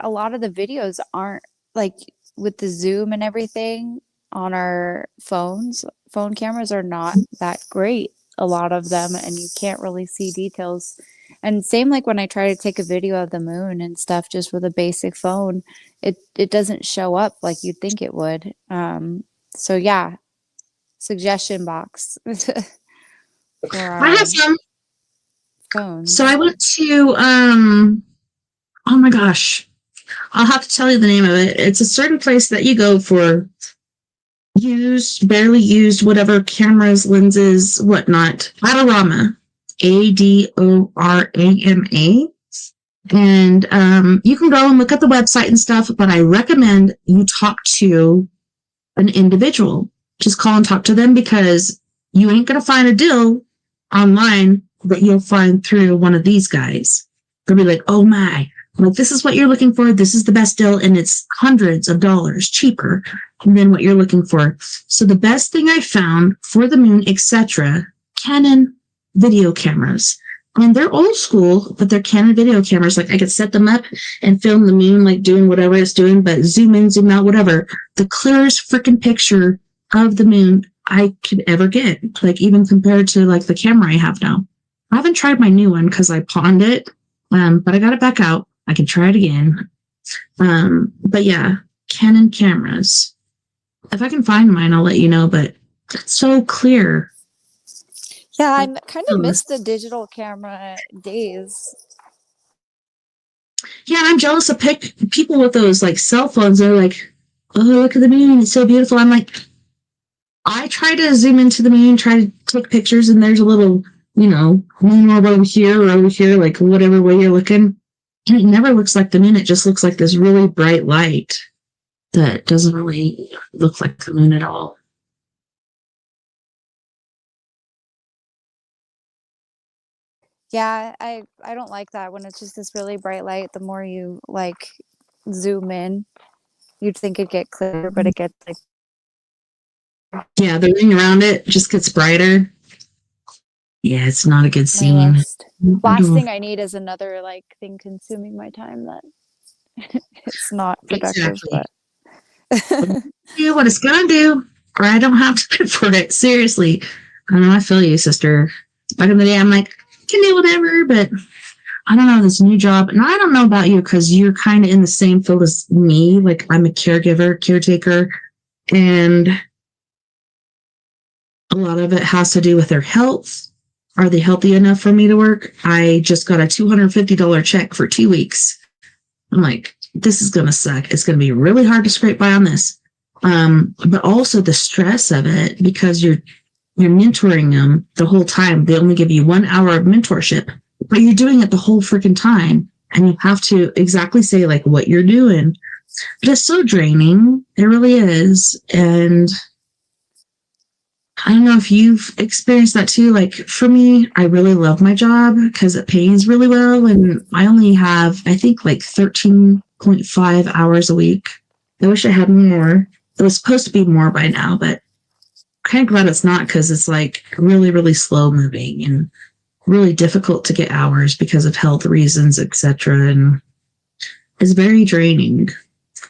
a lot of the videos aren't like with the zoom and everything on our phone cameras are not that great, a lot of them, and you can't really see details. And same like when I try to take a video of the moon and stuff just with a basic phone, it doesn't show up like you'd think it would. So yeah, suggestion box for I have some. phones. So I went to oh my gosh. I'll have to tell you the name of it. It's a certain place that you go for used, barely used, whatever, cameras, lenses, whatnot. Adorama. ADORAMA. And you can go and look at the website and stuff, but I recommend you talk to an individual. Just call and talk to them because you ain't going to find a deal online that you'll find through one of these guys. They'll be like, oh my, like this is what you're looking for. This is the best deal. And it's hundreds of dollars cheaper than what you're looking for. So the best thing I found for the moon, etc., Canon video cameras. And they're old school, but they're Canon video cameras. Like I could set them up and film the moon, like doing whatever it's doing, but zoom in, zoom out, whatever. The clearest freaking picture of the moon I could ever get. Like even compared to like the camera I have now. I haven't tried my new one because I pawned it, but I got it back out. I can try it again. But yeah, Canon cameras. If I can find mine, I'll let you know, but it's so clear. Yeah, I kind of miss the digital camera days. Yeah, and I'm jealous of people with those like cell phones. They're like, oh, look at the moon. It's so beautiful. I'm like, I try to zoom into the moon, try to take pictures, and there's a little, moon orb over here or over here, like whatever way you're looking. And it never looks like the moon. It just looks like this really bright light that doesn't really look like the moon at all. Yeah, I don't like that when it's just this really bright light. The more you like zoom in, you'd think it'd get clearer, but it gets like Yeah, the ring around it just gets brighter. Yeah, it's not a good my scene. list. Last thing I need is another like thing consuming my time that it's not productive, Exactly. but Do what it's gonna do, or I don't have time for it. Seriously. I know, I feel you, sister. Back in the day, I'm like, I can do whatever, but I don't know, this new job. And I don't know about you because you're kind of in the same field as me. Like, I'm a caregiver, caretaker, and a lot of it has to do with their health. Are they healthy enough for me to work? I just got a $250 check for 2 weeks. I'm like, this is going to suck. It's going to be really hard to scrape by on this. But also the stress of it, because you're mentoring them the whole time. They only give you 1 hour of mentorship, but you're doing it the whole freaking time. And you have to exactly say like what you're doing. But it's so draining. It really is. And I don't know if you've experienced that too. Like for me, I really love my job because it pays really well. And I only have, I think, like 13.5 hours a week. I wish I had more. It was supposed to be more by now, but I'm kind of glad it's not because it's like really, really slow moving and really difficult to get hours because of health reasons, etc. And it's very draining.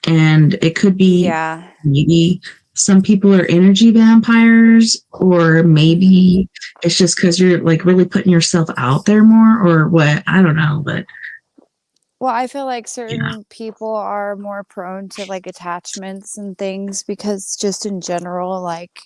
And it could be yeah. maybe some people are energy vampires, or maybe it's just because you're like really putting yourself out there more, or what. I don't know, but Well, I feel like certain people are more prone to like attachments and things because just in general, like,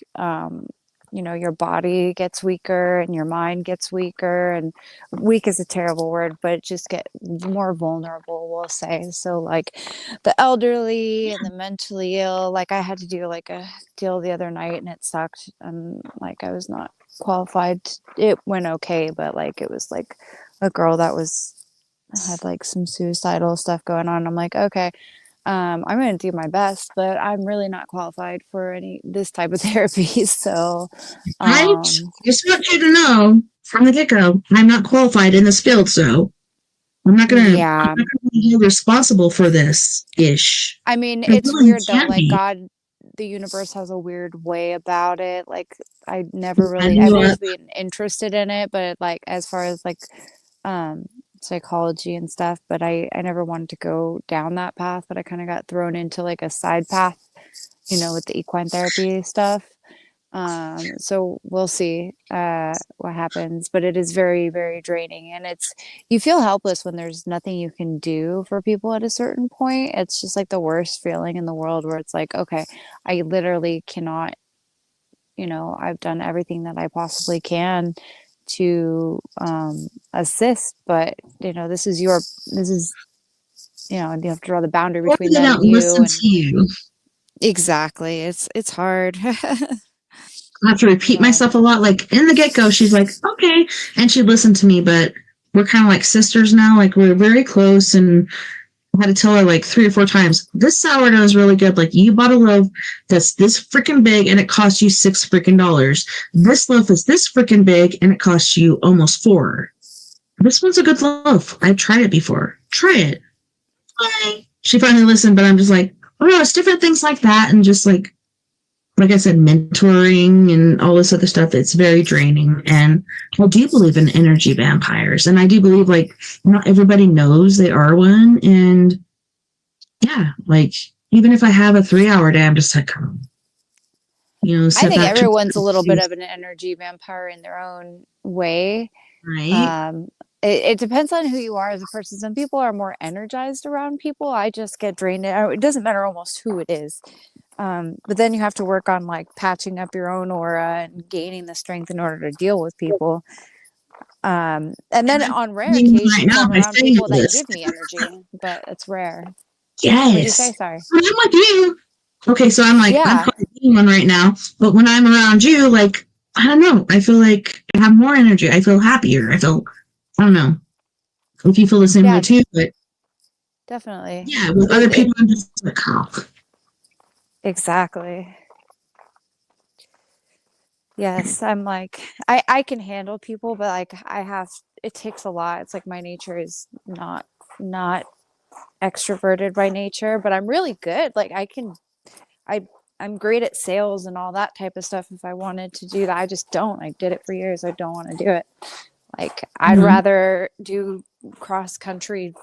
you know, your body gets weaker and your mind gets weaker, and weak is a terrible word, but just get more vulnerable, we'll say. So like the elderly and the mentally ill, like I had to do like a deal the other night and it sucked. And like I was not qualified. It went okay, but like it was like a girl that had like some suicidal stuff going on. I'm like, okay, I'm going to do my best, but I'm really not qualified for this type of therapy. So, I just want you to know from the get-go, I'm not qualified in this field, so I'm not gonna yeah, be responsible for this ish. I mean, I it's really weird though. can't Like be. the universe has a weird way about it. Like I I've knew always it. been interested in it, but like as far as like, um, psychology and stuff, but I never wanted to go down that path, but I kind of got thrown into like a side path, you know, with the equine therapy stuff. So we'll see what happens, but it is very, very draining, and you feel helpless when there's nothing you can do for people at a certain point. It's just like the worst feeling in the world where it's like, okay, I literally cannot, you know, I've done everything that I possibly can to assist, but you know, this is you know, you have to draw the boundary Or between they them don't and you. listen And to you. exactly, it's hard. I have to repeat But myself a lot. Like in the get-go, she's like, okay, and she listened to me, but we're kind of like sisters now. Like we're very close, and I had to tell her like 3 or 4 times, this sourdough is really good. Like you bought a loaf that's this freaking big and it costs you $6 freaking. This loaf is this freaking big and it costs you almost $4. This one's a good loaf. I've tried it before. Try it. Bye. She finally listened, but I'm just like, oh no, it's different things like that, and just like I said, mentoring and all this other stuff. It's very draining. And I do believe in energy vampires, and I do believe like not everybody knows they are one. And yeah, like even if I have a 3 hour day, I'm just like, you know, I sit think back. everyone's a little bit of an energy vampire in their own way. Right. It depends on who you are as a person. Some people are more energized around people. I just get drained. It doesn't matter almost who it is. But then you have to work on like patching up your own aura and gaining the strength in order to deal with people. And then on rare Right occasions, now, I'm I around say people that this. give me energy, but it's rare. What'd you say? Yes. Sorry. When I'm with you. Okay, so I'm like, I'm Yeah. probably being one right now, but when I'm around you, like, I don't know, I feel like I have more energy. I feel happier. I don't know if you feel the same way Yeah, too, but definitely. yeah, with other people, I'm just like, oh. Exactly. Yes, I'm like I can handle people, but like it takes a lot. It's like my nature is not extroverted by nature, but I'm really good. Like I'm great at sales and all that type of stuff. If I wanted to do that, I just don't. I did it for years. I don't want to do it. Like I'd rather do cross country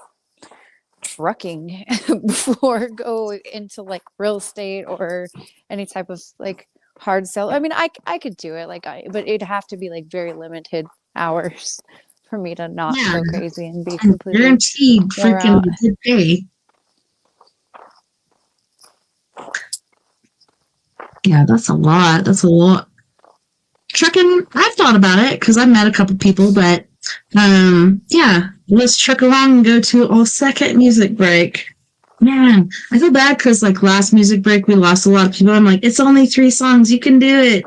trucking before go into like real estate or any type of like hard sell. I mean, I could do it, but it'd have to be like very limited hours for me to not go crazy and be completely guaranteed freaking good pay. Yeah, that's a lot. That's a lot. Trucking, I've thought about it because I've met a couple people, but yeah, let's truck along and go to our second music break. Man, I feel bad because like last music break, we lost a lot of people. I'm like, it's only 3 songs. You can do it.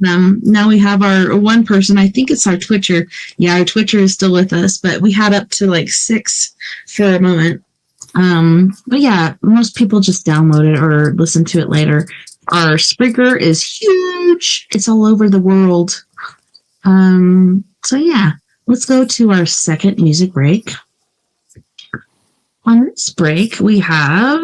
Now we have our one person. I think it's our Twitcher. Yeah, our Twitcher is still with us, but we had up to like 6 for a moment. But yeah, most people just download it or listen to it later. Our Spreaker is huge. It's all over the world. So yeah, let's go to our second music break. On this break, we have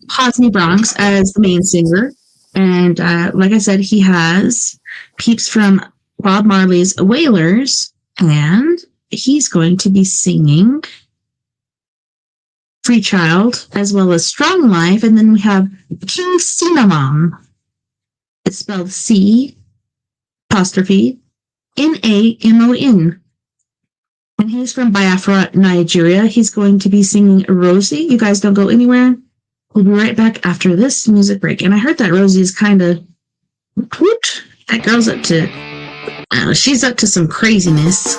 Posney Bronx as the main singer. And like I said, he has peeps from Bob Marley's Wailers. And he's going to be singing Free Child, as well as Strong Life, and then we have King Cinnamon. It's spelled C'*NAMON. And he's from Biafra, Nigeria. He's going to be singing Rosie. You guys don't go anywhere. We'll be right back after this music break. And I heard that Rosie is kind of... That girl's up to... she's up to some craziness.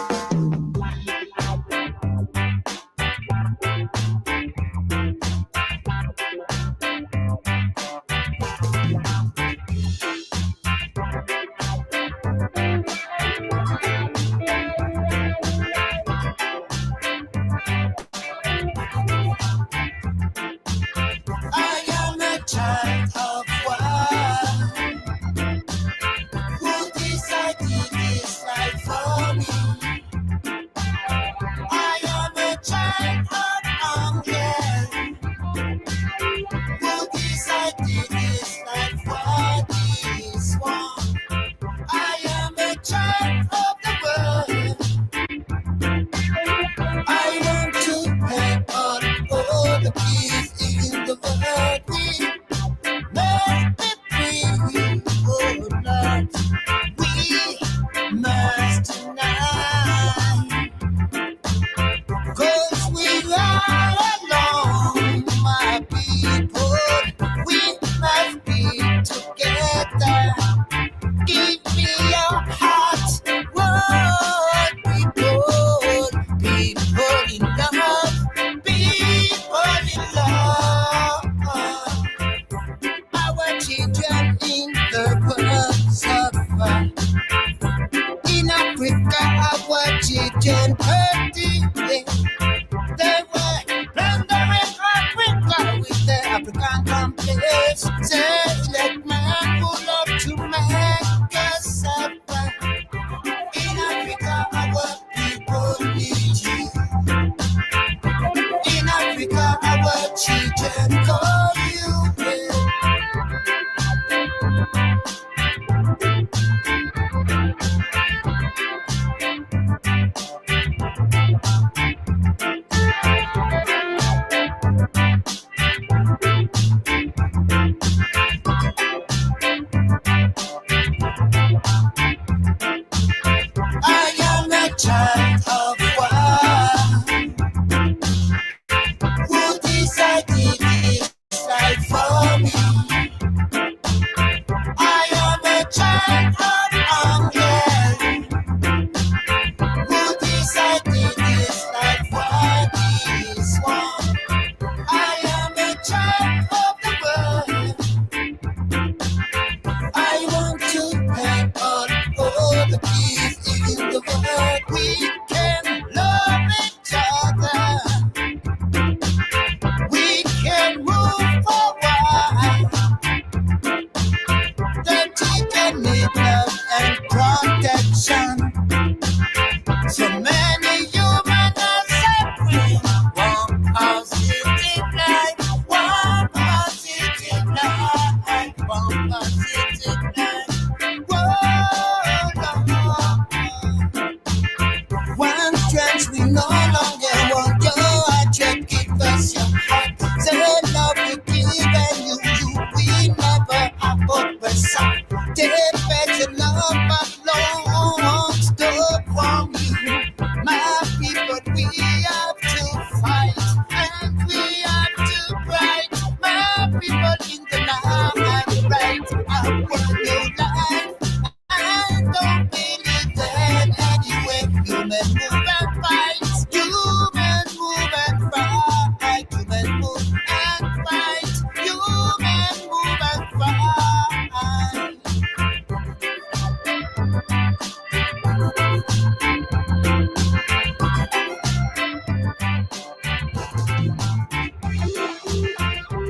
upward new life. I don't believe that anyway. Human move and fight. Human move and fight. Human move and fight. Human move and fight.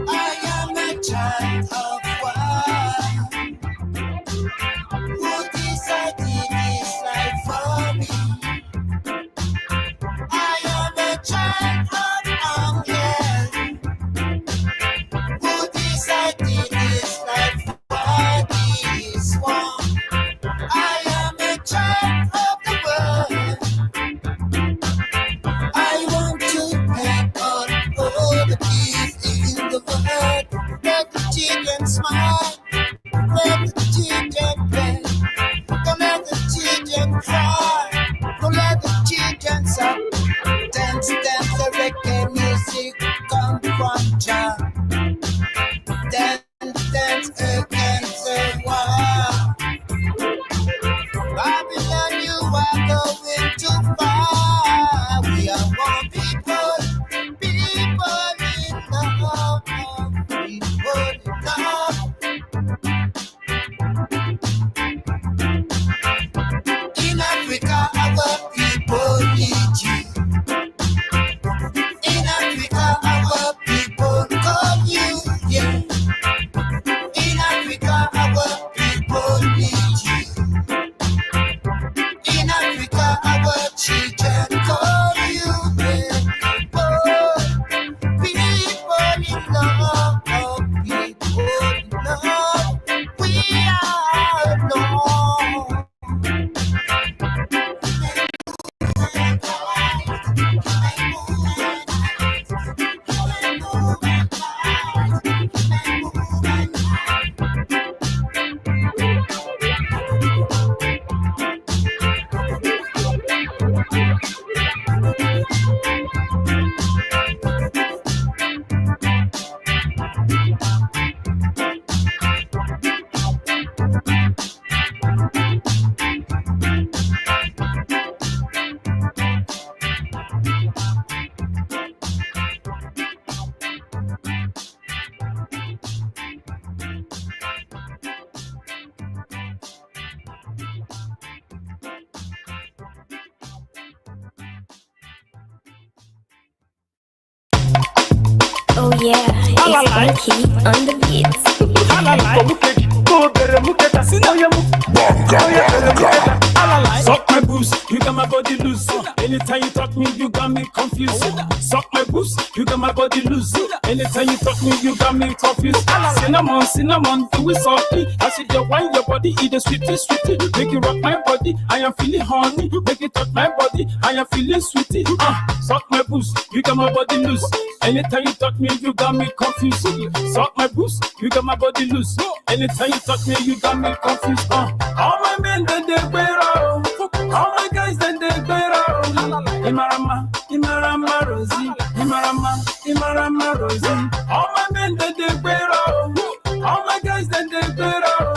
I am a child of one who decided this life for me. I am a child of angel who decided this life for this one. I am a child of the world. I want to help all the kids in the world. Let the children smile, let the children play. Don't let the children cry, don't let the children sob. Dance, dance, the reggae music come from Jah. Dance, dance against the wall. Babylon, you are going too far. We are one people, people in love, people in love. In Africa, our people need you. In Africa, our people call you, yeah. In Africa, our people need you. In Africa, our children call you, yeah. People in love, people in love. We are known. Oh yeah, it's Funky on the beats. Suck my boost, you got my body loose. Anytime you talk me, you got me confused. Suck my boost, you got my body loose. Anytime you talk me, you got me confused. Cinnamon, cinnamon, do it softly. I see your wine, your body, eat the sweetie, sweetie. Make it rock my body, I am feeling horny. Make it touch my body, I am feeling sweetie. Suck my boost, you got my body loose. Anytime you talk me, you got me confused. Suck my boost, you got my body loose. Anytime you touch me, you got me confused. All my men, then they wear out. All my guys, then they wear out. Imarama, Imarama, Rosie. Imarama, Imarama, Rosie. All my men, then they wear out. All my guys, then they wear out.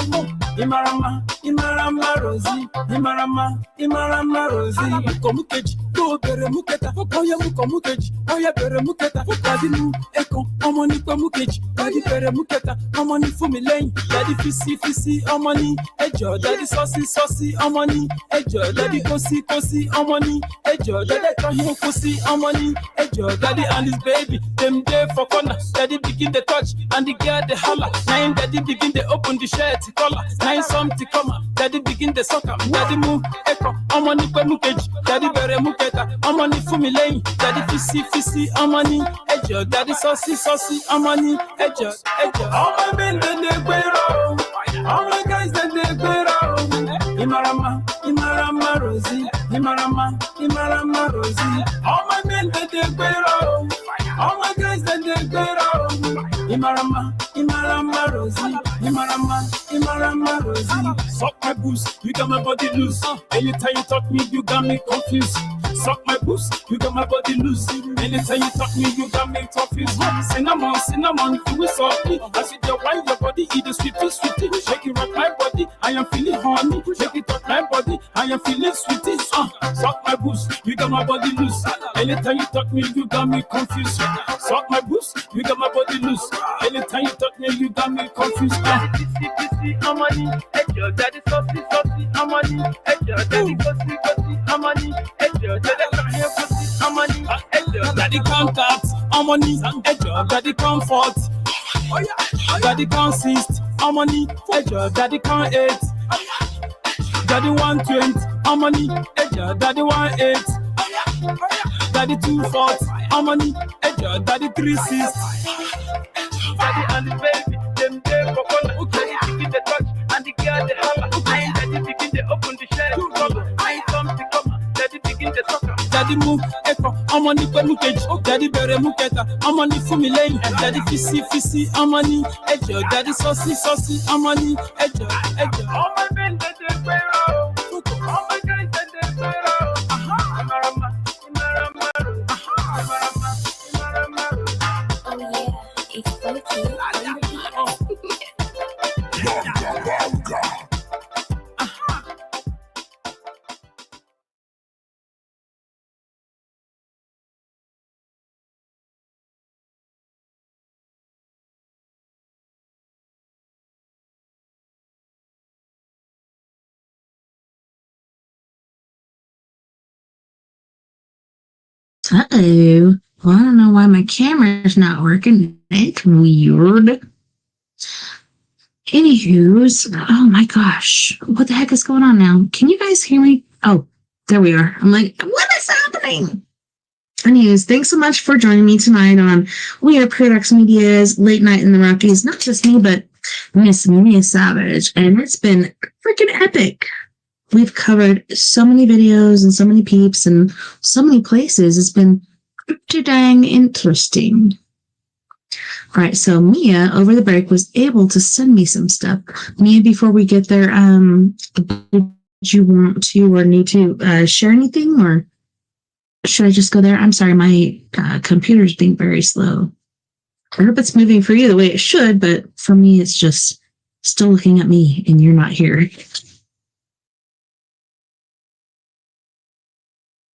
Imarama, Imarama, Rosie. Imarama, Imarama, Rosie. Mukomukeji, go bere muketa. Oya mukomukeji, oya bere muketa. Daddy mu eko, omo ni komukeji. Daddy bere muketa, omo ni fumilein. Daddy fisi fisi, omo ni ejo. Daddy saucy saucy, omo ni ejo. Daddy kosi kosi, omo ni ejo. Daddy kahin kosi, omo ni ejo. Daddy and his baby, them there for corner. Daddy begin the touch and the girl the holler. Nine daddy begin the open the shirt collar. Nine something come up. Daddy begin the soccer. Daddy move echo, omo ni komukeji. Daddy bere muketa, omo ni fumilein. Daddy fisi fisi, omo ni ejo. Daddy saucy saucy, omo ni ejo ejo. All my men then they go. All my guys then they go. Imarama, Imarama, Rosie. Imarama, Imarama, Rosie. All my men then they go. All my guys then they go. Imarama, Imarama, Rosie. Imarama, Imarama, Rosie. Suck my boost, you got my body loose. Anytime you talk me, you got me confused. Suck my boost, you got my body loose. Anytime you talk me, you got me confused. Cinnamon, cinnamon, do it softly. I see your wine, your body. body, eat the sweetie, sweetie. Shake it rock my body, I am feeling horny. Shake it up my body, I am feeling sweetie. Suck my boost, you got my body loose. Anytime you touch me, you got me confused. Suck my boost, you got my body loose. Anytime you touch me, you got me confused. Kissy, amani, your daddy saucy, saucy, amani, your daddy pussy, pussy, amani, your daddy pussy, amani, your daddy contact, amani, your daddy comfort. Daddy consist, amani, your daddy can't eat. Daddy 120, amani, your daddy 18. Daddy 240, amani, your daddy 360. Daddy and the baby, them there for fun. Daddy begin the touch and the girl the hammer. Daddy begin the open the shell. I ain't come to come. Daddy begin the soccer. Daddy move, echo, amani kwa mukej. Daddy bere muketa, amani fumi lane. Daddy fisi, amani, ejo. Daddy saucy, amani, ejo. All my men that they pharaoh. All my guys that they pharaoh. Imarama. Oh yeah, it's funky. Uh-oh. Well, I don't know why my camera's not working. It's weird. Anywho's, oh my gosh. What the heck is going on now? Can you guys hear me? Oh, there we are. I'm like, what is happening? Anyways, thanks so much for joining me tonight on We Are Paradox Media's Late Night in the Rockies. Not just me, but Miss Mea Savage. And it's been freaking epic. We've covered so many videos and so many peeps and so many places. It's been pretty dang interesting. All right, so Mea over the break was able to send me some stuff. Mea, before we get there, did you want to or need to share anything, or should I just go there? I'm sorry, my computer's being very slow. I hope it's moving for you the way it should, but for me, it's just still looking at me, and you're not here.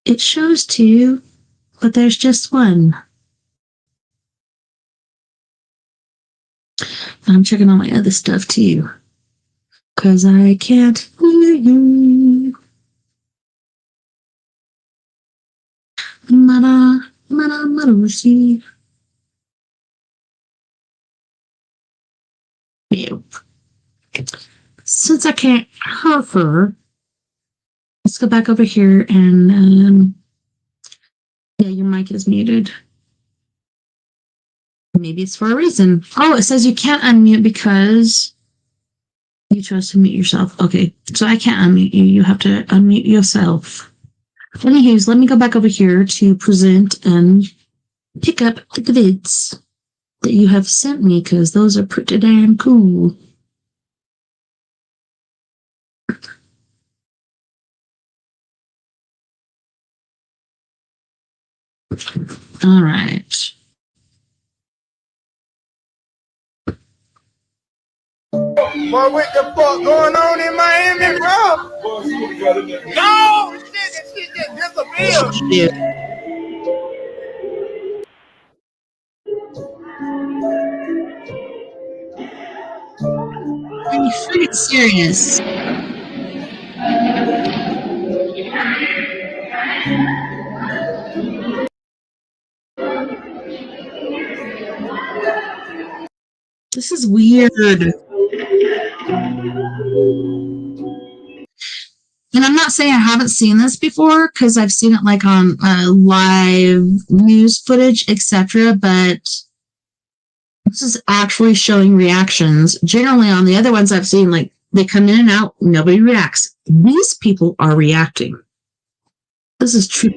It shows two, but there's just one. I'm checking on my other stuff too, because I can't hear you. Yep. Since I can't hear her, let's go back over here and yeah, your mic is muted. Maybe it's for a reason. Oh, it says you can't unmute because you chose to mute yourself. Okay, so I can't unmute you. You have to unmute yourself. Anyways, let me go back over here to present and pick up the vids that you have sent me, because those are pretty damn cool. All right. Boy, what the fuck going on in Miami, bro? No, this shit just disappeared. Are you freaking serious? This is weird. And I'm not saying I haven't seen this before, because I've seen it like on live news footage, etc. But this is actually showing reactions. Generally, on the other ones I've seen, like they come in and out, nobody reacts. These people are reacting. This is true.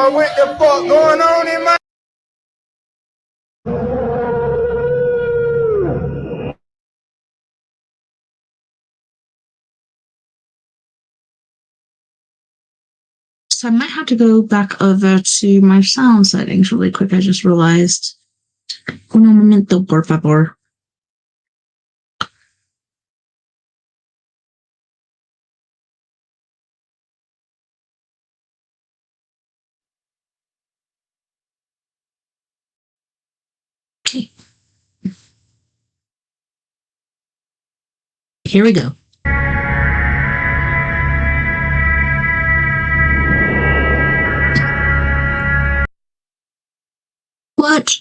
know what the fuck going on in my... So I might have to go back over to my sound settings really quick. I just realized. Un momento, por favor. Okay. Here we go. What?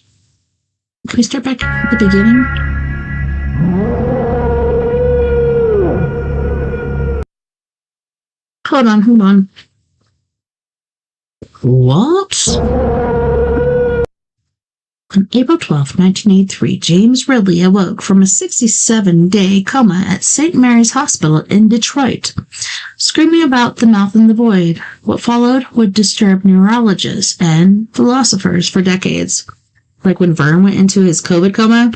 Can we start back at the beginning? Hold on. What? On April 12, 1983, James Ridley awoke from a 67-day coma at St. Mary's Hospital in Detroit, screaming about the mouth in the void. What followed would disturb neurologists and philosophers for decades. Like when Vern went into his COVID coma.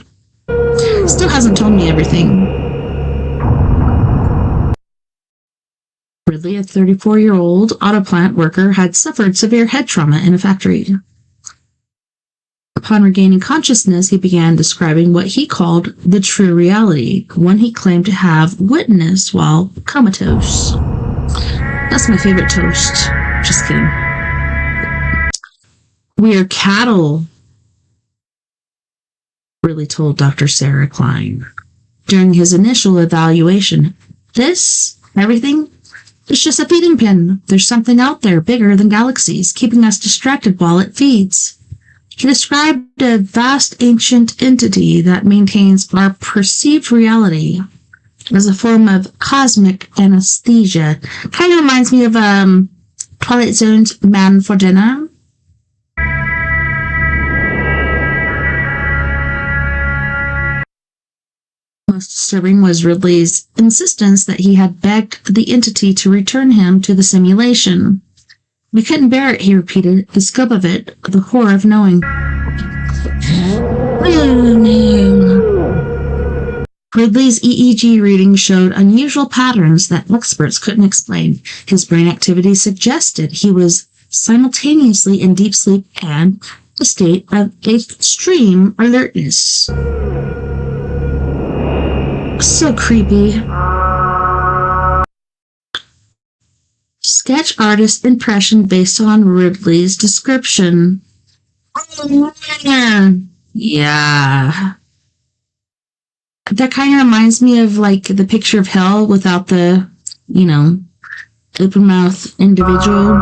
Still hasn't told me everything. Ridley, a 34-year-old auto plant worker, had suffered severe head trauma in a factory. Upon regaining consciousness, he began describing what he called the true reality, one he claimed to have witnessed while comatose. That's my favorite toast. Just kidding. We are cattle, Ridley told Dr. Sarah Klein during his initial evaluation. Everything, it's just a feeding pen. There's something out there bigger than galaxies, keeping us distracted while it feeds. He described a vast ancient entity that maintains our perceived reality as a form of cosmic anesthesia. Kind of reminds me of Twilight Zone's Man for Dinner. Most disturbing was Ridley's insistence that he had begged the entity to return him to the simulation. We couldn't bear it, he repeated, the scope of it, the horror of knowing. Ridley's EEG reading showed unusual patterns that experts couldn't explain. His brain activity suggested he was simultaneously in deep sleep and a state of extreme alertness. So creepy. Sketch artist impression based on Ridley's description. Yeah. That kind of reminds me of like the picture of hell without the, open mouth individual.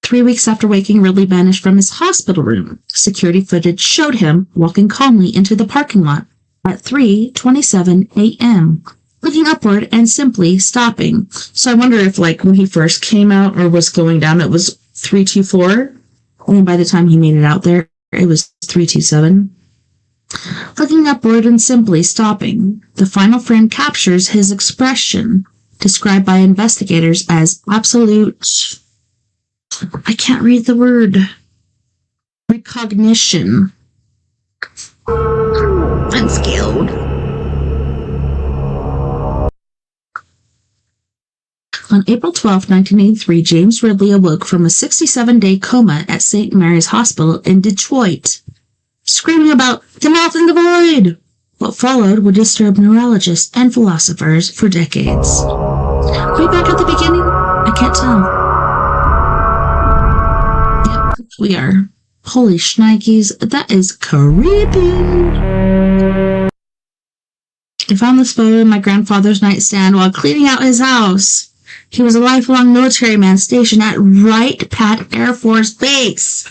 Three weeks after waking, Ridley vanished from his hospital room. Security footage showed him walking calmly into the parking lot at 3:27 a.m., looking upward and simply stopping. So I wonder if, like, when he first came out or was going down, it was 324, and by the time he made it out there, it was 327. Looking upward and simply stopping. The final frame captures his expression, described by investigators as absolute... I can't read the word. Recognition. I'm skilled. On April 12, 1983, James Ridley awoke from a 67-day coma at St. Mary's Hospital in Detroit, screaming about the mouth in the void. What followed would disturb neurologists and philosophers for decades. Are we back at the beginning? I can't tell. Yep, we are. Holy shnikes, that is creepy. I found this photo in my grandfather's nightstand while cleaning out his house. He was a lifelong military man stationed at Wright Pat Air Force Base.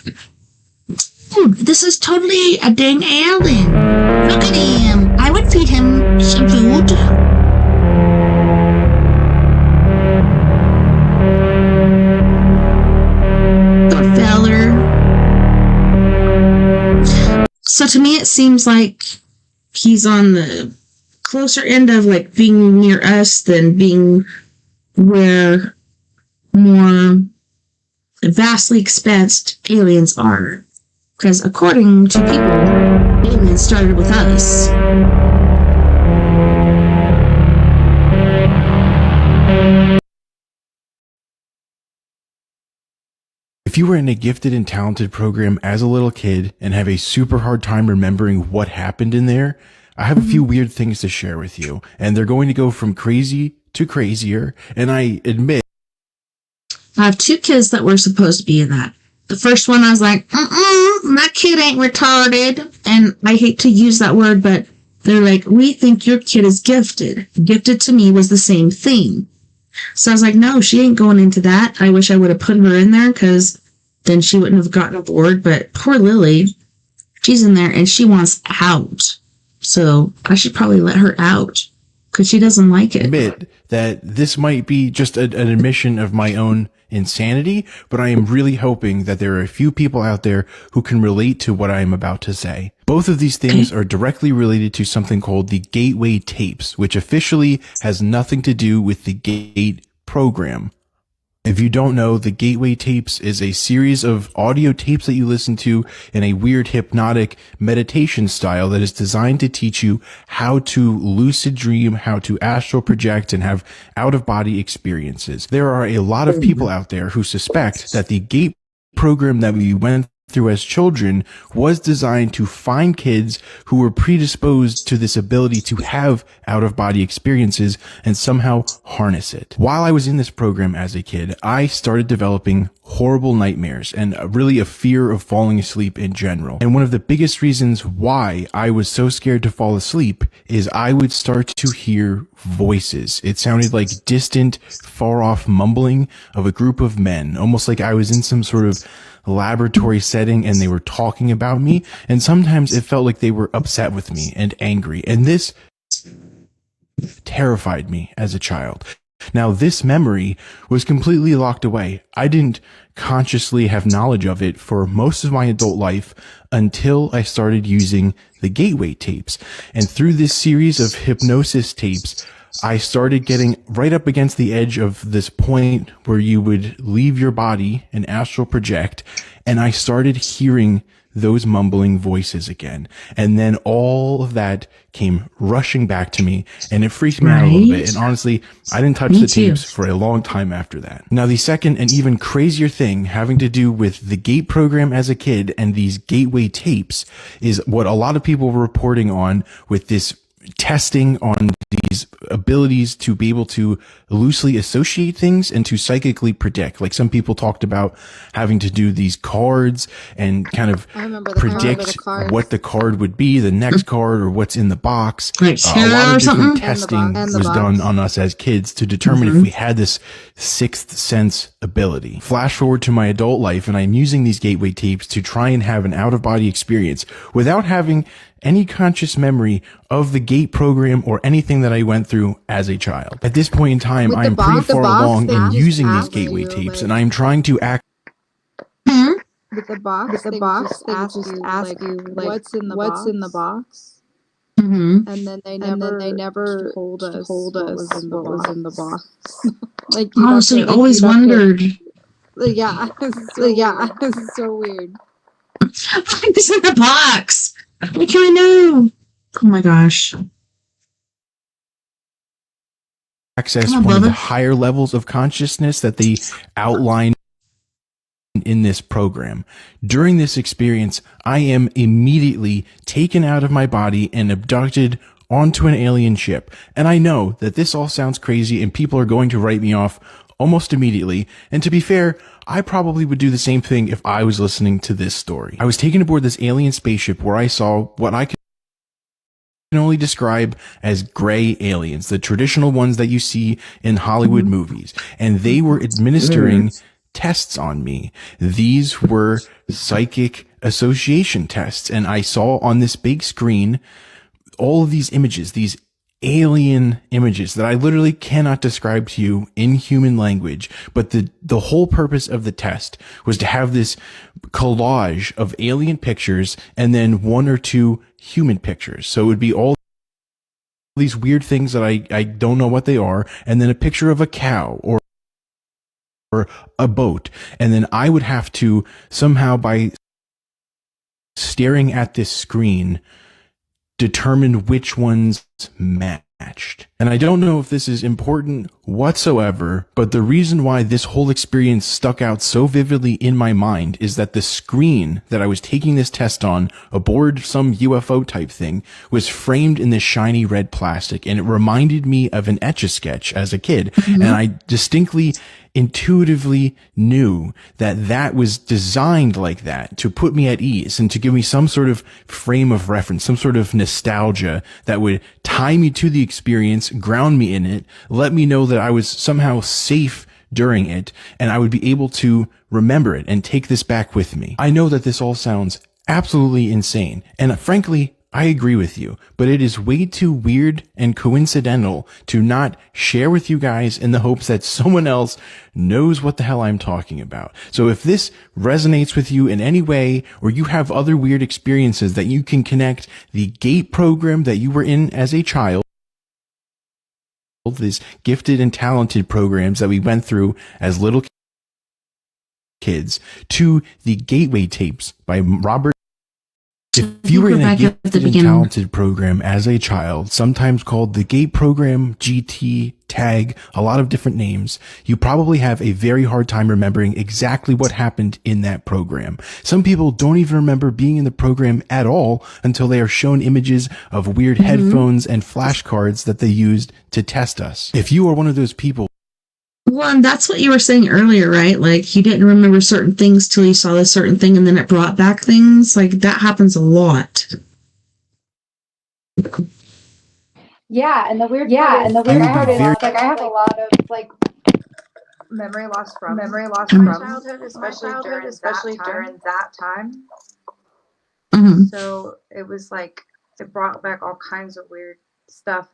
Dude, this is totally a dang alien. Look at him. I would feed him some food. Poor feller. So to me, it seems like he's on the closer end of like being near us than being where more vastly expansed aliens are. Because according to people, aliens started with us. If you were in a gifted and talented program as a little kid and have a super hard time remembering what happened in there, I have a few weird things to share with you, and they're going to go from crazy to crazier, and I admit I have 2 kids that were supposed to be in that. The first one, I was like, that kid ain't retarded. And I hate to use that word, but they're like, we think your kid is gifted. Gifted to me was the same thing. So I was like, no, she ain't going into that. I wish I would have put her in there because then she wouldn't have gotten aboard. But poor Lily, she's in there and she wants out. So I should probably let her out because she doesn't like it. admit that this might be just an admission of my own insanity, but I am really hoping that there are a few people out there who can relate to what I am about to say. Both of these things are directly related to something called the Gateway Tapes, which officially has nothing to do with the GATE program. If you don't know, the Gateway Tapes is a series of audio tapes that you listen to in a weird hypnotic meditation style that is designed to teach you how to lucid dream, how to astral project, and have out-of-body experiences. There are a lot of people out there who suspect that the GATE program that we went through as children was designed to find kids who were predisposed to this ability to have out-of-body experiences and somehow harness it. While I was in this program as a kid, I started developing horrible nightmares and really a fear of falling asleep in general. And one of the biggest reasons why I was so scared to fall asleep is I would start to hear voices. It sounded like distant, far-off mumbling of a group of men, almost like I was in some sort of laboratory setting and they were talking about me, and sometimes it felt like they were upset with me and angry, and this terrified me as a child. Now, this memory was completely locked away. I didn't consciously have knowledge of it for most of my adult life until I started using the Gateway Tapes. And through this series of hypnosis tapes, I started getting right up against the edge of this point where you would leave your body and astral project, and I started hearing those mumbling voices again. And then all of that came rushing back to me, and it freaked me out a little bit. And honestly, I didn't touch the tapes for a long time after that. Now, the second and even crazier thing having to do with the GATE program as a kid and these Gateway Tapes is what a lot of people were reporting on with this testing on these abilities to be able to loosely associate things and to psychically predict. Like some people talked about having to do these cards and kind of predict what the card would be, the next card, or what's in the box. Like a lot of different something? testing was done on us as kids to determine if we had this sixth sense ability. Flash forward to my adult life, and I'm using these Gateway Tapes to try and have an out-of-body experience without having any conscious memory of the GATE program or anything that I went through as a child. At this point in time, I am pretty far along in using these Gateway Tapes, and I am trying to act. With the box, they just ask you, like, what's in the box? Mm-hmm. And then they never told us what was in the box. Like, Honestly, always wondered. Yeah, it's so weird. What's in the box? What can I know? Oh my gosh. Access one of the higher levels of consciousness that they outline in this program. During this experience, I am immediately taken out of my body and abducted onto an alien ship. And I know that this all sounds crazy and people are going to write me off almost immediately. And to be fair, I probably would do the same thing if I was listening to this story. I was taken aboard this alien spaceship where I saw what I can only describe as gray aliens, the traditional ones that you see in Hollywood movies. And they were administering tests on me. These were psychic association tests. And I saw on this big screen all of these images, these alien images that I literally cannot describe to you in human language. But the whole purpose of the test was to have this collage of alien pictures and then one or two human pictures. So it would be all these weird things that I don't know what they are, and then a picture of a cow or a boat. And then I would have to somehow, by staring at this screen, determine which ones matched. And I don't know if this is important whatsoever, but the reason why this whole experience stuck out so vividly in my mind is that the screen that I was taking this test on aboard some UFO type thing was framed in this shiny red plastic, and it reminded me of an Etch-a-Sketch as a kid. And I distinctly, intuitively knew that that was designed like that to put me at ease and to give me some sort of frame of reference, some sort of nostalgia that would tie me to the experience, ground me in it, let me know that I was somehow safe during it, and I would be able to remember it and take this back with me. I know that this all sounds absolutely insane, and frankly, I agree with you, but it is way too weird and coincidental to not share with you guys in the hopes that someone else knows what the hell I'm talking about. So if this resonates with you in any way, or you have other weird experiences that you can connect the GATE program that you were in as a child, these gifted and talented programs that we went through as little kids, to the Gateway tapes by Robert. If you were in a gifted and talented program as a child, sometimes called the GATE program, GT, TAG, a lot of different names, you probably have a very hard time remembering exactly what happened in that program. Some people don't even remember being in the program at all until they are shown images of weird headphones and flashcards that they used to test us. If you are one of those people, well, and that's what you were saying earlier, right? Like, you didn't remember certain things till you saw this certain thing, and then it brought back things. Like, that happens a lot. Yeah, and the weird part is, like, I have a lot of like memory loss from my childhood, especially during that time. So it was like, it brought back all kinds of weird stuff.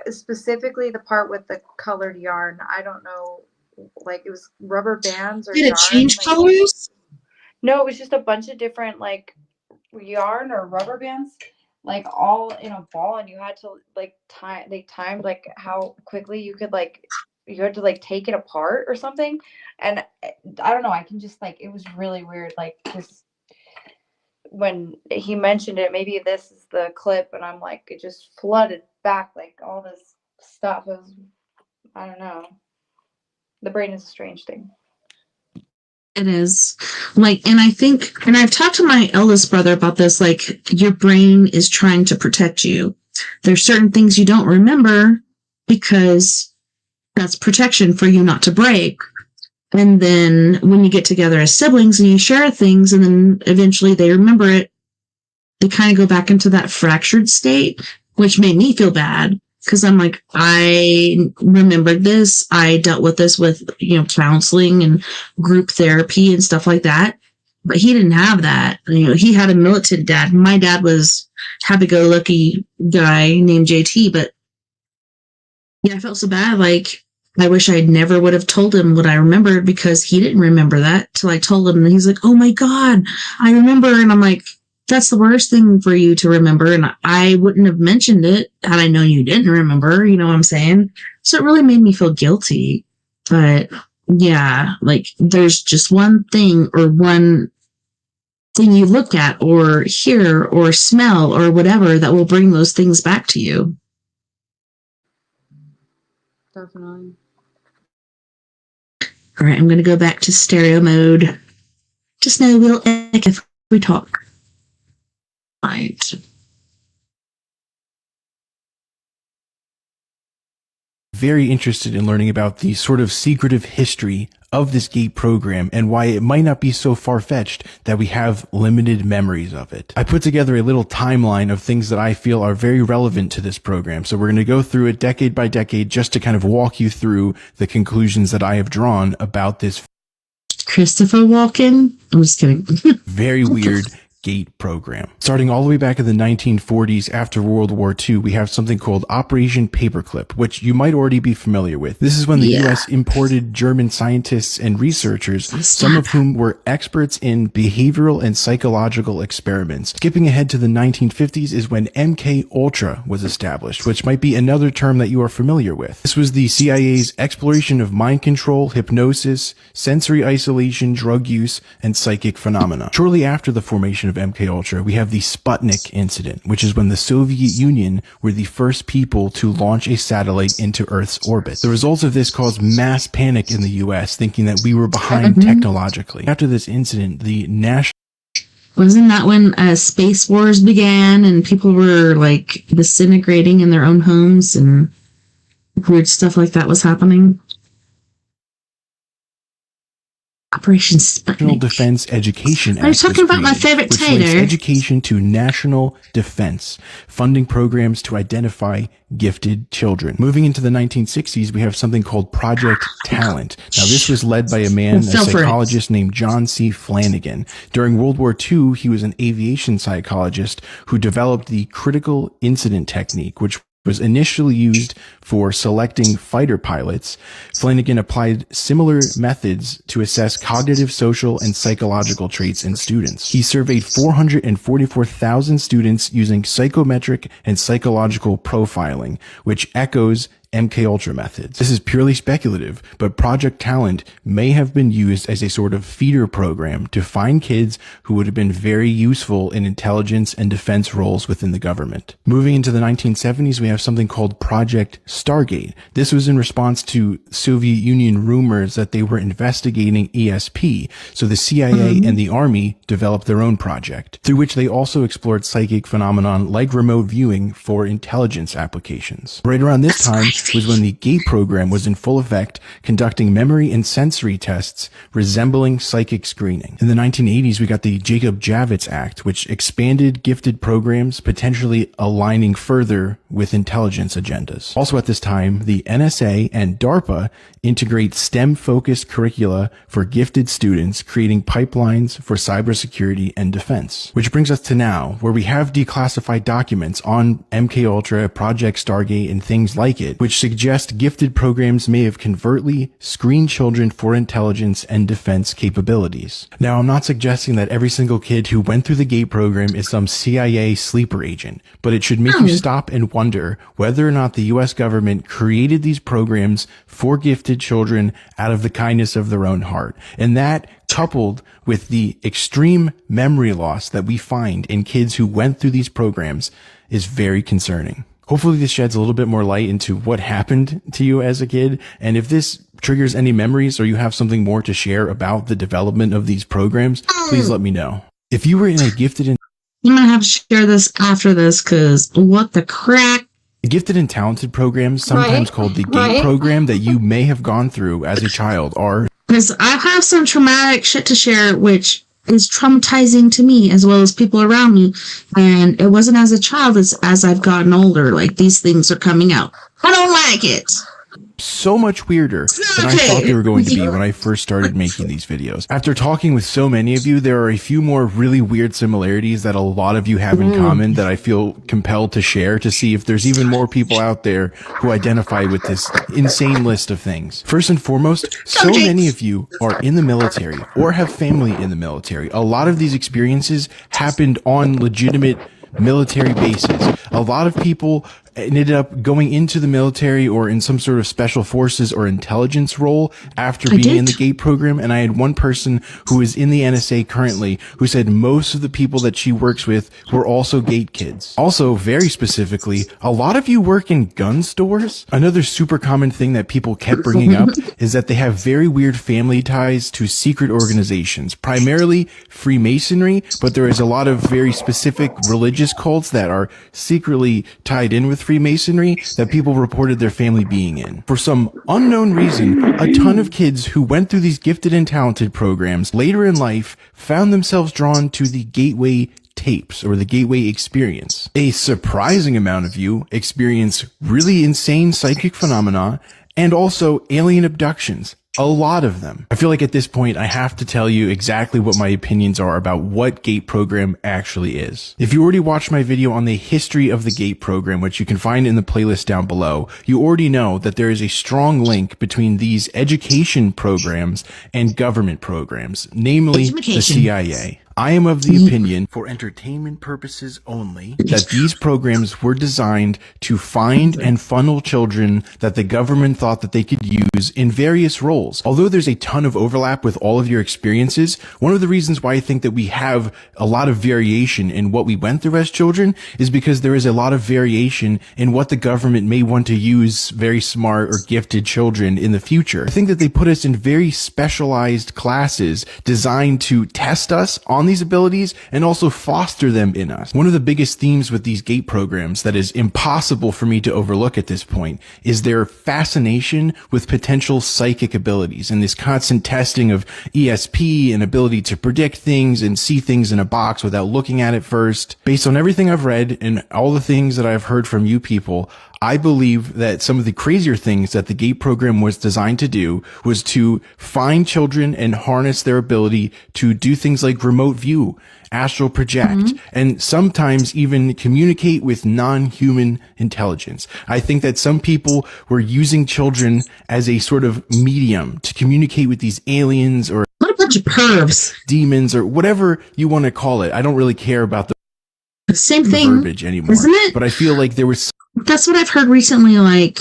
Specifically the part with the colored yarn. I don't know, like, it was rubber bands or Did yarn. it change like, colors? No, it was just a bunch of different like yarn or rubber bands, like all in a ball, and you had to like time. They timed like how quickly you could like, you had to like take it apart or something. And I don't know. I can just like, it was really weird. Like, this, when he mentioned it, maybe this is the clip, and I'm like, it just flooded back, like all this stuff. It was, I don't know. The brain is a strange thing. It is. Like, and I think, and I've talked to my eldest brother about this, like, your brain is trying to protect you. There's certain things you don't remember because that's protection for you not to break. And then when you get together as siblings and you share things, and then eventually they remember it, they kind of go back into that fractured state, which made me feel bad. Because I'm like, I remembered this. I dealt with this with, counseling and group therapy and stuff like that. But he didn't have that. He had a militant dad. My dad was happy-go-lucky guy named JT. But yeah, I felt so bad. Like, I wish I never would have told him what I remembered, because he didn't remember that till I told him. And he's like, oh my God, I remember. And I'm like, that's the worst thing for you to remember. And I wouldn't have mentioned it had I known you didn't remember. You know what I'm saying? So it really made me feel guilty. But yeah, like, there's just one thing or one thing you look at or hear or smell or whatever that will bring those things back to you. Definitely. All right, I'm going to go back to stereo mode. Just know we'll echo if we talk. Right. very interested in learning about the sort of secretive history of this GATE program and why it might not be so far-fetched that we have limited memories of it. I put together a little timeline of things that I feel are very relevant to this program. So we're going to go through it decade by decade just to kind of walk you through the conclusions that I have drawn about this Christopher Walken? I'm just kidding. very weird GATE program. Starting all the way back in the 1940s after World War II, we have something called Operation Paperclip, which you might already be familiar with. This is when the U.S. imported German scientists and researchers, some of whom were experts in behavioral and psychological experiments. Skipping ahead to the 1950s is when MK Ultra was established, which might be another term that you are familiar with. This was the CIA's exploration of mind control, hypnosis, sensory isolation, drug use, and psychic phenomena. Shortly after the formation of MK Ultra, we have the Sputnik incident, which is when the Soviet Union were the first people to launch a satellite into Earth's orbit. The results of this caused mass panic in the US, thinking that we were behind technologically. After this incident, the national Wasn't that when space wars began and people were like disintegrating in their own homes and weird stuff like that was happening? Operation National Sputnik. Defense Education Act. Are you talking was about my created, favorite which links tater? education to national defense, funding programs to identify gifted children. Moving into the 1960s, we have something called Project Talent. Now, this was led by a man, a psychologist named John C. Flanagan. During World War II, he was an aviation psychologist who developed the critical incident technique, which was initially used for selecting fighter pilots. Flanagan applied similar methods to assess cognitive, social, and psychological traits in students. He surveyed 444,000 students using psychometric and psychological profiling, which echoes MKUltra methods. This is purely speculative, but Project Talent may have been used as a sort of feeder program to find kids who would have been very useful in intelligence and defense roles within the government. Moving into the 1970s, we have something called Project Stargate. This was in response to Soviet Union rumors that they were investigating ESP, so the CIA and the Army developed their own project, through which they also explored psychic phenomenon like remote viewing for intelligence applications. Right around this time was when the GATE program was in full effect, conducting memory and sensory tests resembling psychic screening. In the 1980s, we got the Jacob Javits Act, which expanded gifted programs, potentially aligning further with intelligence agendas. Also at this time, the NSA and DARPA integrate STEM-focused curricula for gifted students, creating pipelines for cybersecurity and defense. Which brings us to now, where we have declassified documents on MKUltra, Project Stargate, and things like it, which suggest gifted programs may have covertly screened children for intelligence and defense capabilities. Now, I'm not suggesting that every single kid who went through the GATE program is some CIA sleeper agent, but it should make you stop and wonder whether or not the US government created these programs for gifted children out of the kindness of their own heart. And that, coupled with the extreme memory loss that we find in kids who went through these programs, is very concerning. Hopefully this sheds a little bit more light into what happened to you as a kid. And if this triggers any memories or you have something more to share about the development of these programs, please let me know. If you were in a gifted and I'm going to have to share this after this because what the crack? Gifted and talented programs, sometimes called the GATE program, that you may have gone through as a child are... Because I have some traumatic shit to share, which is traumatizing to me as well as people around me. And it wasn't as a child, it's as I've gotten older. Like, these things are coming out. I don't like it. So much weirder than I thought they were going to be when I first started making these videos. After talking with so many of you, there are a few more really weird similarities that a lot of you have in common that I feel compelled to share to see if there's even more people out there who identify with this insane list of things. First and foremost, so many of you are in the military or have family in the military. A lot of these experiences happened on legitimate military bases. A lot of people ended up going into the military or in some sort of special forces or intelligence role after being in the GATE program. And I had one person who is in the NSA currently who said most of the people that she works with were also GATE kids. Also, very specifically, a lot of you work in gun stores. Another super common thing that people kept bringing up is that they have very weird family ties to secret organizations, primarily Freemasonry, but there is a lot of very specific religious cults that are secretly tied in with Freemasonry that people reported their family being in. For some unknown reason, a ton of kids who went through these gifted and talented programs later in life found themselves drawn to the gateway tapes or the gateway experience. A surprising amount of you experience really insane psychic phenomena and also alien abductions. A lot of them. I feel like at this point, I have to tell you exactly what my opinions are about what GATE program actually is. If you already watched my video on the history of the GATE program, which you can find in the playlist down below, you already know that there is a strong link between these education programs and government programs, namely the CIA. I am of the opinion, for entertainment purposes only, that these programs were designed to find and funnel children that the government thought that they could use in various roles. Although there's a ton of overlap with all of your experiences, one of the reasons why I think that we have a lot of variation in what we went through as children is because there is a lot of variation in what the government may want to use very smart or gifted children in the future. I think that they put us in very specialized classes designed to test us on these abilities and also foster them in us. One of the biggest themes with these GATE programs that is impossible for me to overlook at this point is their fascination with potential psychic abilities and this constant testing of ESP and ability to predict things and see things in a box without looking at it first. Based on everything I've read and all the things that I've heard from you people, I believe that some of the crazier things that the GATE program was designed to do was to find children and harness their ability to do things like remote view, astral project, and sometimes even communicate with non-human intelligence. I think that some people were using children as a sort of medium to communicate with these aliens or what a bunch of pervs, demons, or whatever you want to call it. I don't really care about the same thing, verbiage anymore, isn't it? But I feel like there was. That's what I've heard recently, like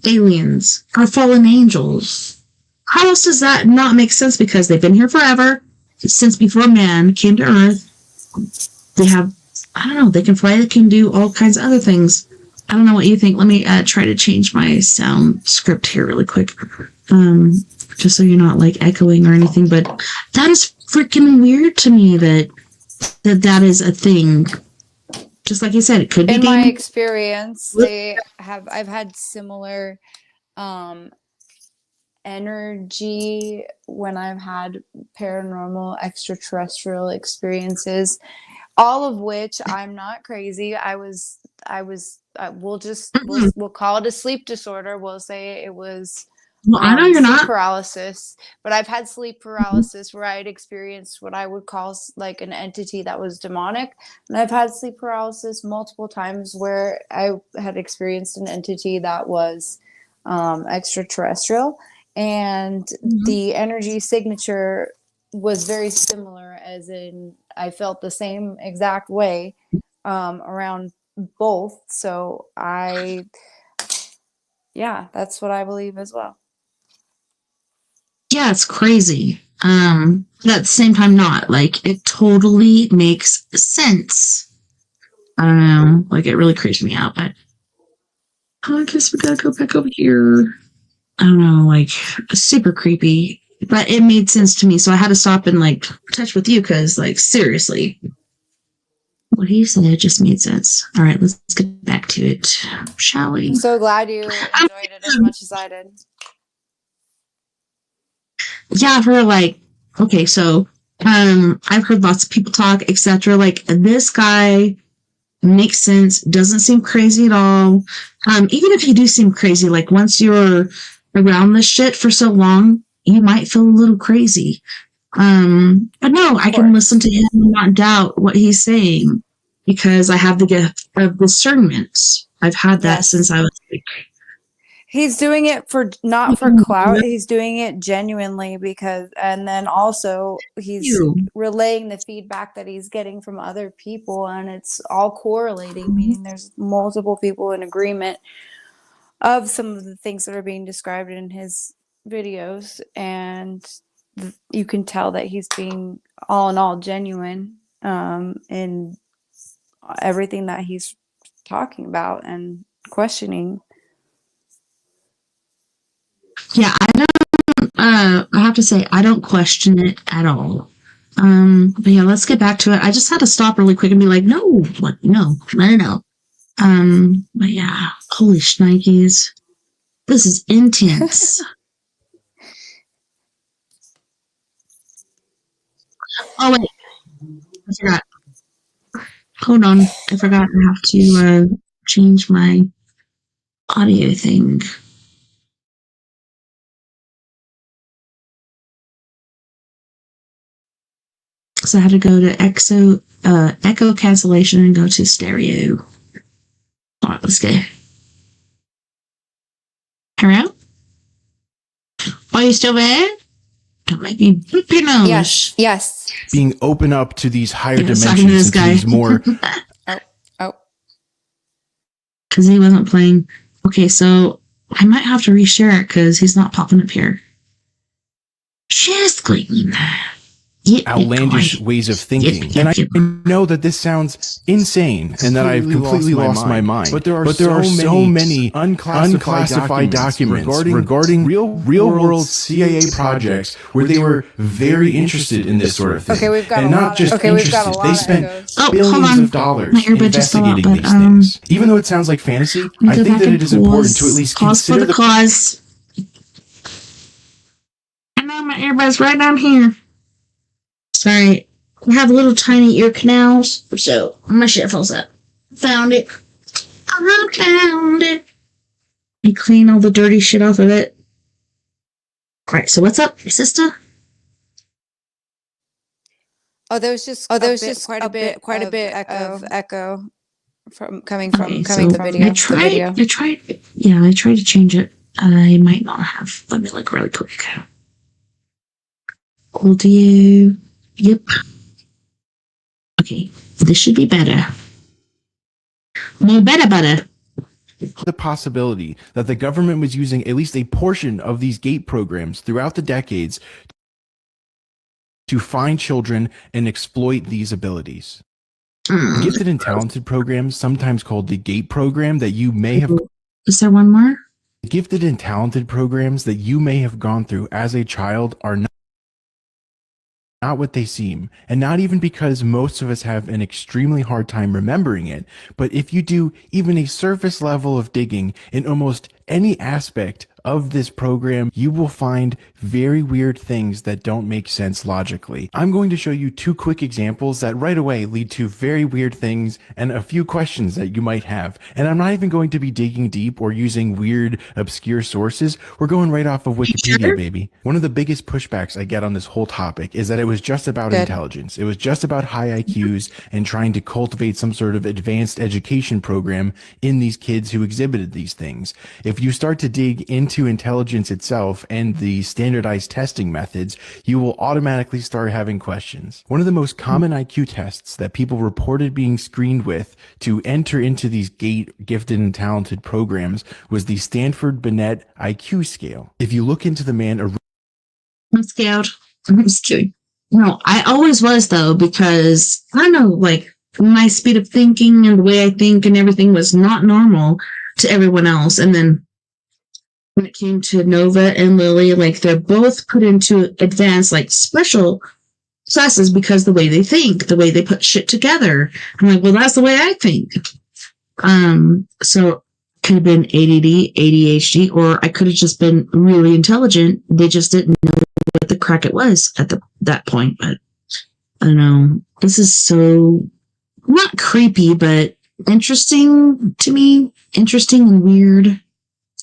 aliens or fallen angels. How else does that not make sense? Because they've been here forever, since before man came to Earth. They have, I don't know, they can fly, they can do all kinds of other things. I don't know what you think. Let me try to change my sound script here really quick. Just so you're not like echoing or anything, but that is freaking weird to me that is a thing. Just like you said, it could be. In my experience, I've had similar energy when I've had paranormal extraterrestrial experiences, all of which I'm not crazy. We'll call it a sleep disorder. We'll say it was I know you're sleep not. paralysis, but I've had sleep paralysis where I had experienced what I would call like an entity that was demonic. And I've had sleep paralysis multiple times where I had experienced an entity that was extraterrestrial. And the energy signature was very similar, as in I felt the same exact way around both. So that's what I believe as well. Yeah, it's crazy. But at the same time, not. Like, it totally makes sense. I don't know. Like, it really creeps me out, but I guess we gotta go back over here. I don't know, like, super creepy. But it made sense to me, so I had to stop and, like, touch with you, because, like, seriously. What he said just made sense. All right, let's get back to it, shall we? I'm so glad you enjoyed it as much as I did. Yeah, for like, okay, so I've heard lots of people talk, etc. Like, this guy makes sense, doesn't seem crazy at all. Even if you do seem crazy, like, once you're around this shit for so long, you might feel a little crazy. But no, I can listen to him and not doubt what he's saying, because I have the gift of discernment. I've had that since I was like, he's doing it not for clout. He's doing it genuinely and then also he's relaying the feedback that he's getting from other people, and it's all correlating, meaning there's multiple people in agreement of some of the things that are being described in his videos, and you can tell that he's being all in all genuine in everything that he's talking about and questioning. Yeah, I have to say, I don't question it at all. But yeah, let's get back to it. I just had to stop really quick and be like, no, what? No. But yeah, holy shnikes. This is intense. Oh, wait. I forgot. Hold on. I forgot I have to change my audio thing. So I had to go to echo cancellation and go to stereo. All right, let's go. Hello? Are you still there? Don't make me boop your nose. Yes. Yes. Being open up to these higher Yeah, dimensions, talking to this into guy. these more Oh. Because he wasn't playing. Okay, so I might have to reshare it because he's not popping up here. Just clean that. outlandish ways of thinking. And I know that this sounds insane and that I've completely lost my mind. But there are so many unclassified documents regarding real world CIA projects where they were very interested in this sort of thing. Okay, we've got and a not lot. just Okay, we've got a interested. lot. They spent billions hold on. of dollars My earbud just fell out, investigating but, these things. Even though it sounds like fantasy, I think that it is important to at least pause for consider the cause. I know my earbud's right down here. Sorry, I have little tiny ear canals, so my shit falls up. Found it. I found it. You clean all the dirty shit off of it. Alright, so what's up, sister? Oh, there was just quite a bit of echo from coming from the video. I tried to change it. I might not have. Let me look really quick. Audio. Yep. Okay, this should be better. More better. The possibility that the government was using at least a portion of these GATE programs throughout the decades to find children and exploit these abilities. Gifted and talented programs, sometimes called the GATE program, that you may have... Is there one more? Gifted and talented programs that you may have gone through as a child are not what they seem, and not even because most of us have an extremely hard time remembering it, but if you do even a surface level of digging in almost any aspect of this program, you will find very weird things that don't make sense logically. I'm going to show you two quick examples that right away lead to very weird things and a few questions that you might have. And I'm not even going to be digging deep or using weird, obscure sources. We're going right off of Wikipedia, baby. One of the biggest pushbacks I get on this whole topic is that it was just about intelligence. It was just about high IQs and trying to cultivate some sort of advanced education program in these kids who exhibited these things. If you start to dig into intelligence itself and the standardized testing methods, you will automatically start having questions. One of the most common IQ tests that people reported being screened with to enter into these GATE gifted and talented programs was the Stanford Binet IQ scale. If you look into the man... I'm scared. I'm just kidding. No, I always was, though, because I don't know, like, my speed of thinking and the way I think and everything was not normal to everyone else. And then when it came to Nova and Lily, like, they're both put into advanced, like, special classes because the way they think, the way they put shit together. I'm like, well, that's the way I think. So could have been ADD, ADHD, or I could have just been really intelligent. They just didn't know what the crack it was at that point. But I don't know. This is so not creepy, but interesting to me. Interesting and weird.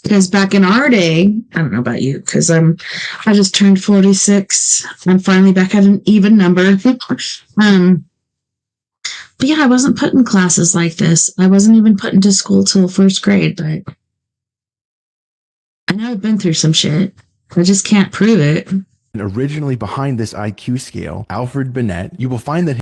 Because back in our day, I don't know about you, because I just turned 46. I'm finally back at an even number. But yeah, I wasn't put in classes like this. I wasn't even put into school till first grade, but I know I've been through some shit. I just can't prove it. Originally behind this IQ scale, Alfred Binet, you will find that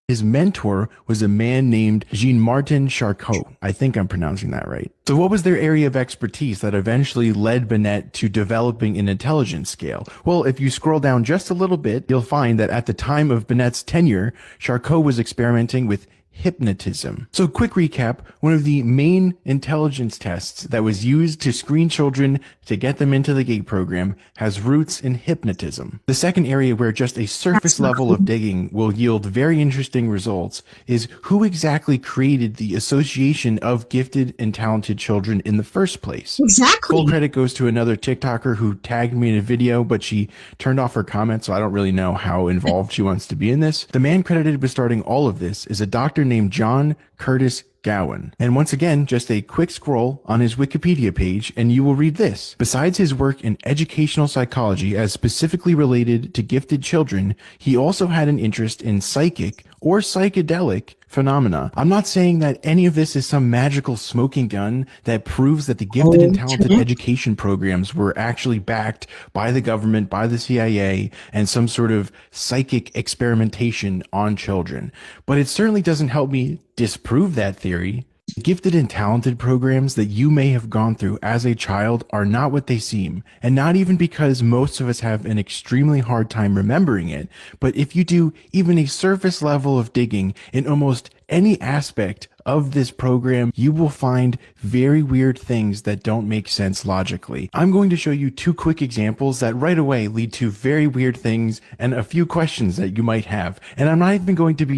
his mentor was a man named Jean-Martin Charcot. I think I'm pronouncing that right. So what was their area of expertise that eventually led Binet to developing an intelligence scale? Well, if you scroll down just a little bit, you'll find that at the time of Binet's tenure, Charcot was experimenting with hypnotism. So quick recap, one of the main intelligence tests that was used to screen children to get them into the GATE program has roots in hypnotism. The second area where just a surface level of digging will yield very interesting results is who exactly created the association of gifted and talented children in the first place. Exactly. Full credit goes to another TikToker who tagged me in a video, but she turned off her comment, so I don't really know how involved she wants to be in this. The man credited with starting all of this is a doctor named John Curtis Gowan. And once again, just a quick scroll on his Wikipedia page and you will read this. Besides his work in educational psychology as specifically related to gifted children, he also had an interest in psychic or psychedelic phenomena. I'm not saying that any of this is some magical smoking gun that proves that the gifted and talented education programs were actually backed by the government, by the CIA, and some sort of psychic experimentation on children. But it certainly doesn't help me disprove that theory. The gifted and talented programs that you may have gone through as a child are not what they seem, and not even because most of us have an extremely hard time remembering it, but if you do even a surface level of digging in almost any aspect of this program, you will find very weird things that don't make sense logically. I'm going to show you 2 quick examples that right away lead to very weird things and a few questions that you might have, and I'm not even going to be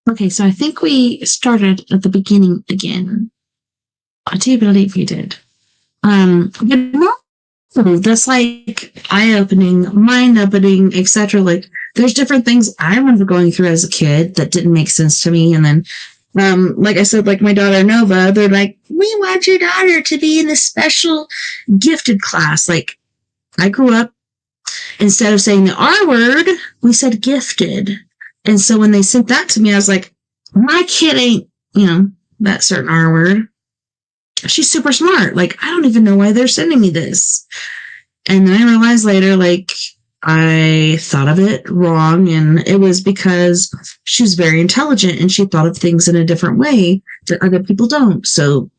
Okay, so I think we started at the beginning again. I do believe we did. But no, that's like eye-opening, mind-opening, etc. Like, there's different things I remember going through as a kid that didn't make sense to me. And then, like I said, like my daughter Nova, they're like, we want your daughter to be in this special gifted class. Like, I grew up, instead of saying the R word, we said gifted. And so when they sent that to me, I was like, my kid ain't, that certain R word. She's super smart. Like, I don't even know why they're sending me this. And then I realized later, like, I thought of it wrong. And it was because she's very intelligent and she thought of things in a different way that other people don't. So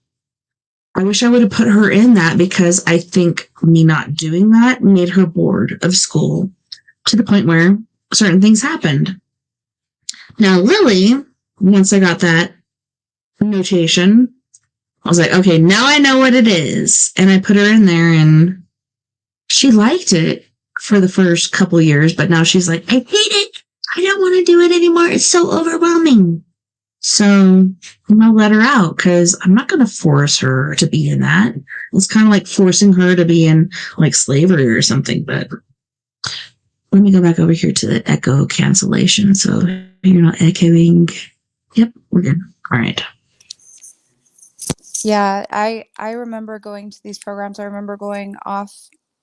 I wish I would have put her in that, because I think me not doing that made her bored of school to the point where certain things happened. Now, Lily, once I got that notation, I was like, okay, now I know what it is. And I put her in there and she liked it for the first couple years, but now she's like, I hate it. I don't want to do it anymore. It's so overwhelming. So I'm going to let her out, because I'm not going to force her to be in that. It's kind of like forcing her to be in like slavery or something. But let me go back over here to the echo cancellation. So you're not echoing. Yep, we're good. All right. Yeah, I remember going to these programs. I remember going off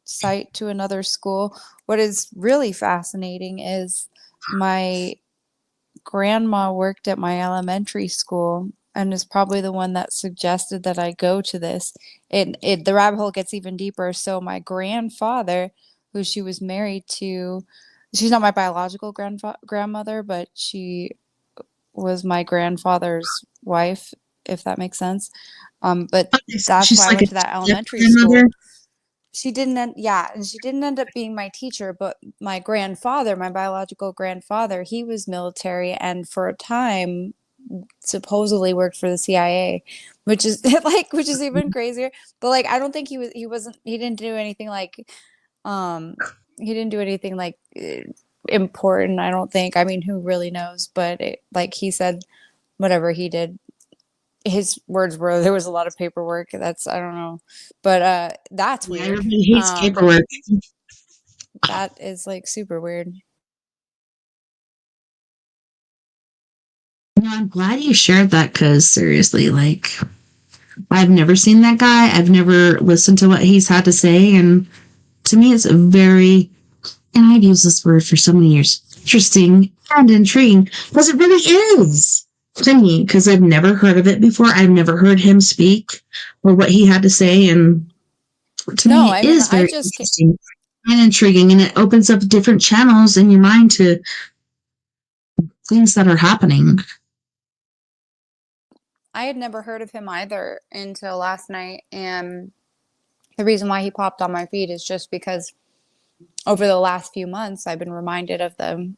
site to another school. What is really fascinating is my grandma worked at my elementary school and is probably the one that suggested that I go to this. The rabbit hole gets even deeper. So my grandfather, who she was married to, she's not my biological grandmother, but she was my grandfather's wife, if that makes sense. But that's She's why I like went to that elementary school. She didn't end up being my teacher, but my grandfather, my biological grandfather, he was military and for a time supposedly worked for the CIA, which is even crazier. But like, I don't think he didn't do anything like important, I don't think. I mean, who really knows? But like he said, whatever he did, his words were, there was a lot of paperwork. I don't know. But that's weird. Everybody hates paperwork. That is like super weird. No, I'm glad you shared that, because seriously, like, I've never seen that guy. I've never listened to what he's had to say. And to me, it's and I've used this word for so many years, interesting and intriguing, because it really is to me, because I've never heard of it before. I've never heard him speak or what he had to say. And to me, it is very interesting and intriguing. And it opens up different channels in your mind to things that are happening. I had never heard of him either until last night. And the reason why he popped on my feed is just because over the last few months, I've been reminded of the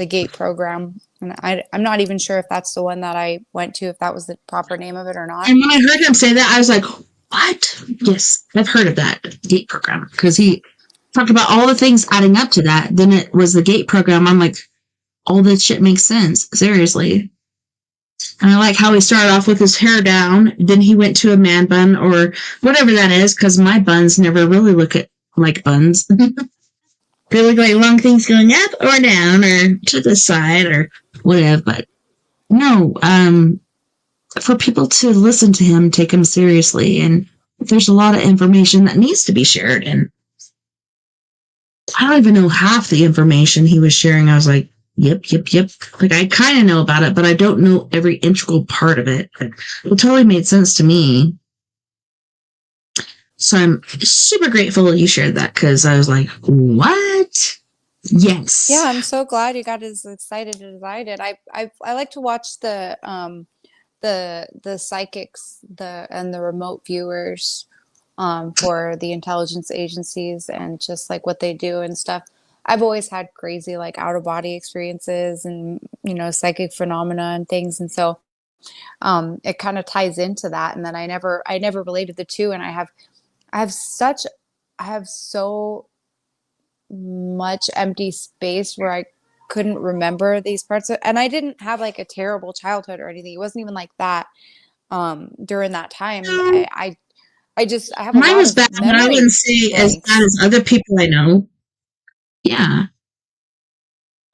GATE program. And I'm not even sure if that's the one that I went to, if that was the proper name of it or not. And when I heard him say that, I was like, what? Yes, I've heard of that GATE program, because he talked about all the things adding up to that. Then it was the GATE program. I'm like, all this shit makes sense. Seriously. And I like how he started off with his hair down. Then he went to a man bun or whatever that is, because my buns never really look like buns. They look like long things going up or down or to the side or whatever. But no, for people to listen to him, take him seriously. And there's a lot of information that needs to be shared. And I don't even know half the information he was sharing. I was like, yep. Like, I kind of know about it, but I don't know every integral part of it. But it totally made sense to me. So I'm super grateful that you shared that, because I was like, what? Yes. Yeah, I'm so glad you got as excited as I did. I like to watch the psychics, and the remote viewers for the intelligence agencies, and just like what they do and stuff. I've always had crazy like out of body experiences and psychic phenomena and things, and so it kind of ties into that. And then I never related the two, and I have so much empty space where I couldn't remember these parts and I didn't have like a terrible childhood or anything. It wasn't even like that during that time. I have a Mine lot was of bad, but I wouldn't say as bad as other people I know. Yeah.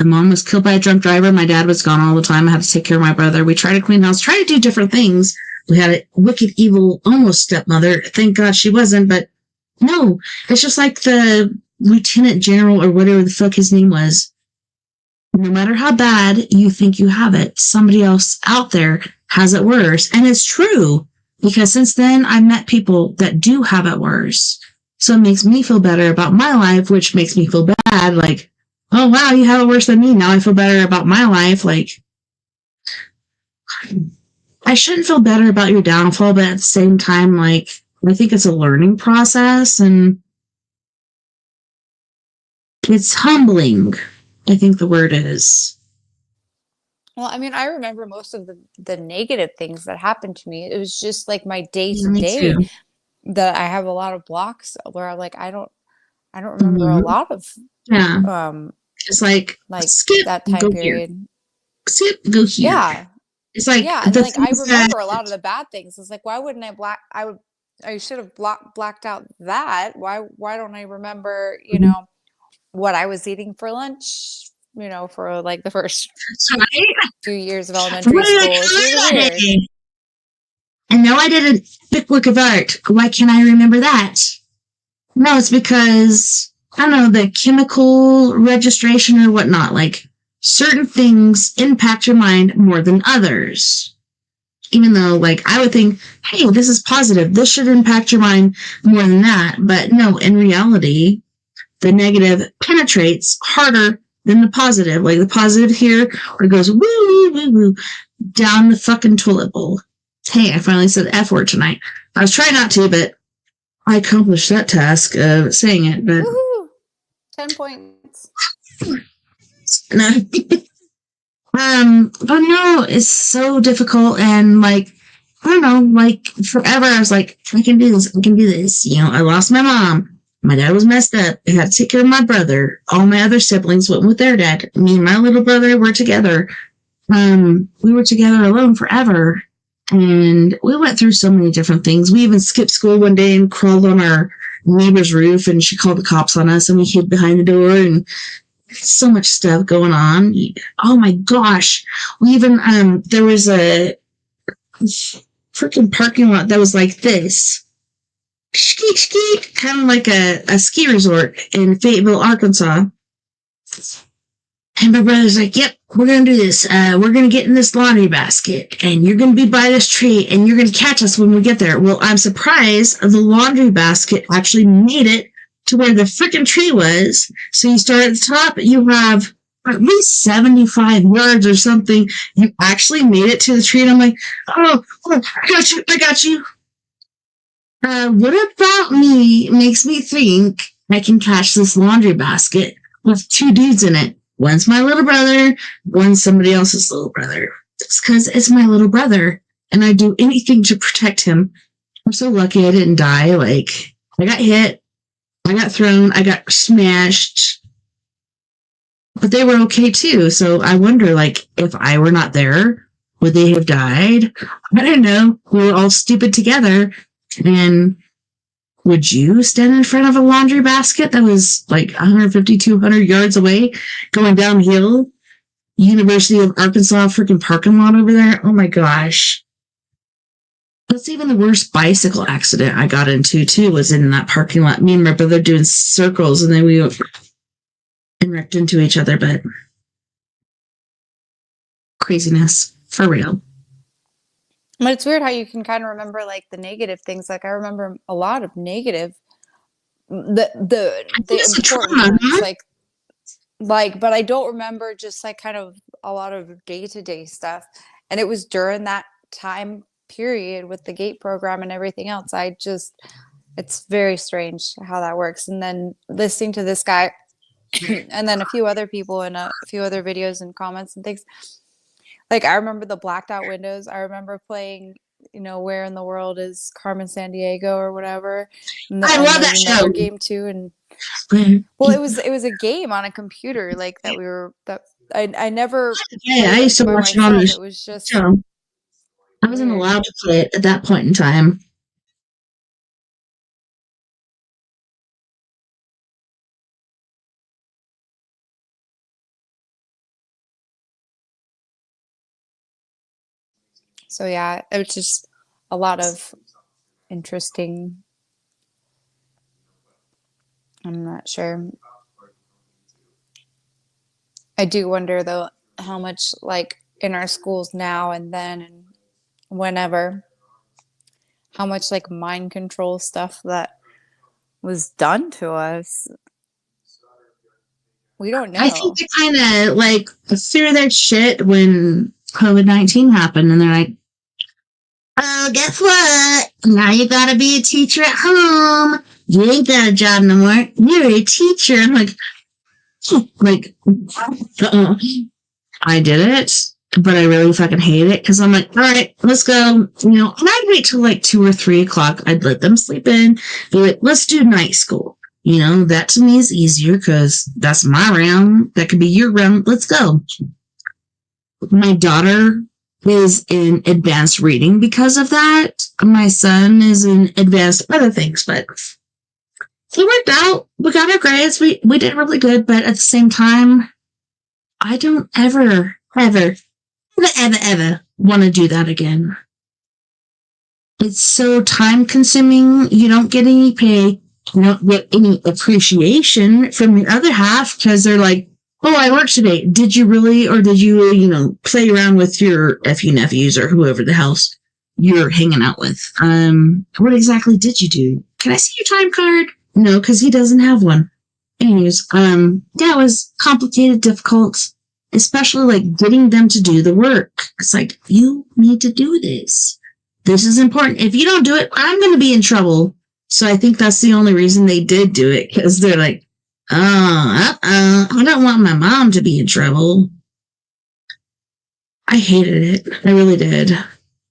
My mom was killed by a drunk driver. My dad was gone all the time. I had to take care of my brother. We tried to clean house, try to do different things. We had a wicked, evil, almost stepmother. Thank God she wasn't, but no, it's just like the lieutenant general or whatever the fuck his name was. No matter how bad you think you have it, somebody else out there has it worse. And it's true, because since then I met people that do have it worse. So it makes me feel better about my life, which makes me feel bad. Like, oh wow, you have it worse than me. Now I feel better about my life. Like, I shouldn't feel better about your downfall, but at the same time, like, I think it's a learning process, and it's humbling, I think the word is. Well, I mean, I remember most of the negative things that happened to me. It was just like my day to Me day too. that I have a lot of blocks where I'm like, I don't remember a lot of Yeah. It's like skip, that time go period. here. Skip, go here. Yeah. It's like Yeah, and the like I things remember that, a lot of the bad things. It's like, why wouldn't I should have blacked out that. Why don't I remember, what I was eating for lunch, for like the first few years of elementary school. It's really weird. And now I did a big work of art. Why can't I remember that? No, it's because, I don't know, the chemical registration or whatnot. Like, certain things impact your mind more than others. Even though, like, I would think, hey, this is positive. This should impact your mind more than that. But no, in reality, the negative penetrates harder than the positive. Like, the positive here, where it goes woo, woo, woo, woo, down the fucking toilet bowl. Hey, I finally said the F word tonight. I was trying not to, but I accomplished that task of saying it. But Woohoo! 10 points. no. But no, it's so difficult, and like, I don't know, like forever I was like, I can do this, I can do this. I lost my mom. My dad was messed up. I had to take care of my brother. All my other siblings went with their dad. Me and my little brother were together. We were together alone forever. And we went through so many different things. We even skipped school one day and crawled on our neighbor's roof, and she called the cops on us, and we hid behind the door, and so much stuff going on. Oh my gosh. We even, there was a freaking parking lot that was like this. Skeet, skeet, kind of like a ski resort in Fayetteville, Arkansas. And my brother's like, yep, we're going to do this. We're going to get in this laundry basket, and you're going to be by this tree, and you're going to catch us when we get there. Well, I'm surprised the laundry basket actually made it to where the freaking tree was. So you start at the top, you have at least 75 yards or something. You actually made it to the tree, and I'm like, oh, I got you. What about me makes me think I can catch this laundry basket with two dudes in it? One's my little brother, one's somebody else's little brother. It's because it's my little brother, and I'd do anything to protect him. I'm so lucky I didn't die. Like, I got hit, I got thrown, I got smashed, but they were okay too. So I wonder, like, if I were not there, would they have died? I don't know. We were all stupid together. And would you stand in front of a laundry basket that was like 150, 200 yards away, going downhill? University of Arkansas freaking parking lot over there. Oh my gosh. That's even the worst bicycle accident I got into, too, was in that parking lot. Me and my brother doing circles, and then we wrecked into each other, but craziness, for real. But it's weird how you can kind of remember like the negative things. Like I remember a lot of negative, the important ones, like, but I don't remember just like kind of a lot of day-to-day stuff. And it was during that time period with the GATE program and everything else. It's very strange how that works. And then listening to this guy and then a few other people and a few other videos and comments and things. Like I remember the blacked out windows. I remember playing, Where in the World is Carmen Sandiego or whatever. I love that show. Another game too, and well, it was a game on a computer like that I never. Yeah, I used to watch it on the It was just. show. I wasn't allowed to play it at that point in time. So yeah, it was just a lot of interesting. I'm not sure. I do wonder though how much like in our schools now and then and whenever, how much like mind control stuff that was done to us. We don't know. I think they kind of like threw their shit when COVID-19 happened, and they're like, "Oh, guess what? Now you gotta be a teacher at home. You ain't got a job no more. You're a teacher." I'm like, I did it, but I really fucking hate it because I'm like, all right, let's go. And I'd wait till like 2 or 3 o'clock. I'd let them sleep in. Be like, let's do night school. That to me is easier because that's my round. That could be your round. Let's go. My daughter is in advanced reading because of that. My son is in advanced other things, but it worked out. We got our grades. We did really good, but at the same time, I don't ever want to do that again. It's so time consuming. You don't get any pay. You don't get any appreciation from your other half because they're like, "Oh, I worked today. Did you really? Or did you, play around with your nephews or whoever the hell you're hanging out with? What exactly did you do? Can I see your time card?" No, because he doesn't have one. Anyways, it was complicated, difficult, especially like getting them to do the work. It's like, you need to do this. This is important. If you don't do it, I'm going to be in trouble. So I think that's the only reason they did do it, because they're like, I don't want my mom to be in trouble. I hated it. I really did.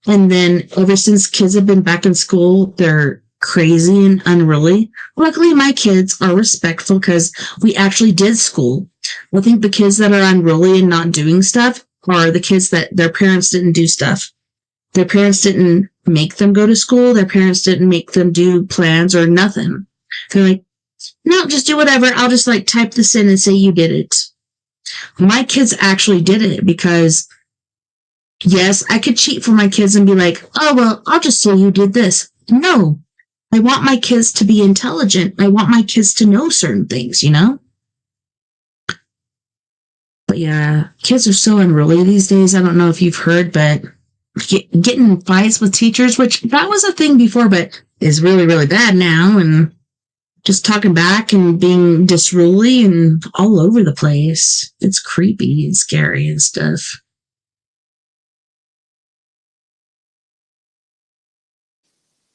And then ever since kids have been back in school, they're crazy and unruly. Luckily, my kids are respectful because we actually did school. I think the kids that are unruly and not doing stuff are the kids that their parents didn't do stuff. Their parents didn't make them go to school. Their parents didn't make them do plans or nothing. They're like, no, just do whatever. I'll just like type this in and say you did it. My kids actually did it because, yes, I could cheat for my kids and be like, oh, well, I'll just say you did this. No, I want my kids to be intelligent. I want my kids to know certain things, But yeah, kids are so unruly these days. I don't know if you've heard, but getting in fights with teachers, which that was a thing before, but is really, really bad now. And just talking back and being disruly and all over the place. It's creepy and scary and stuff.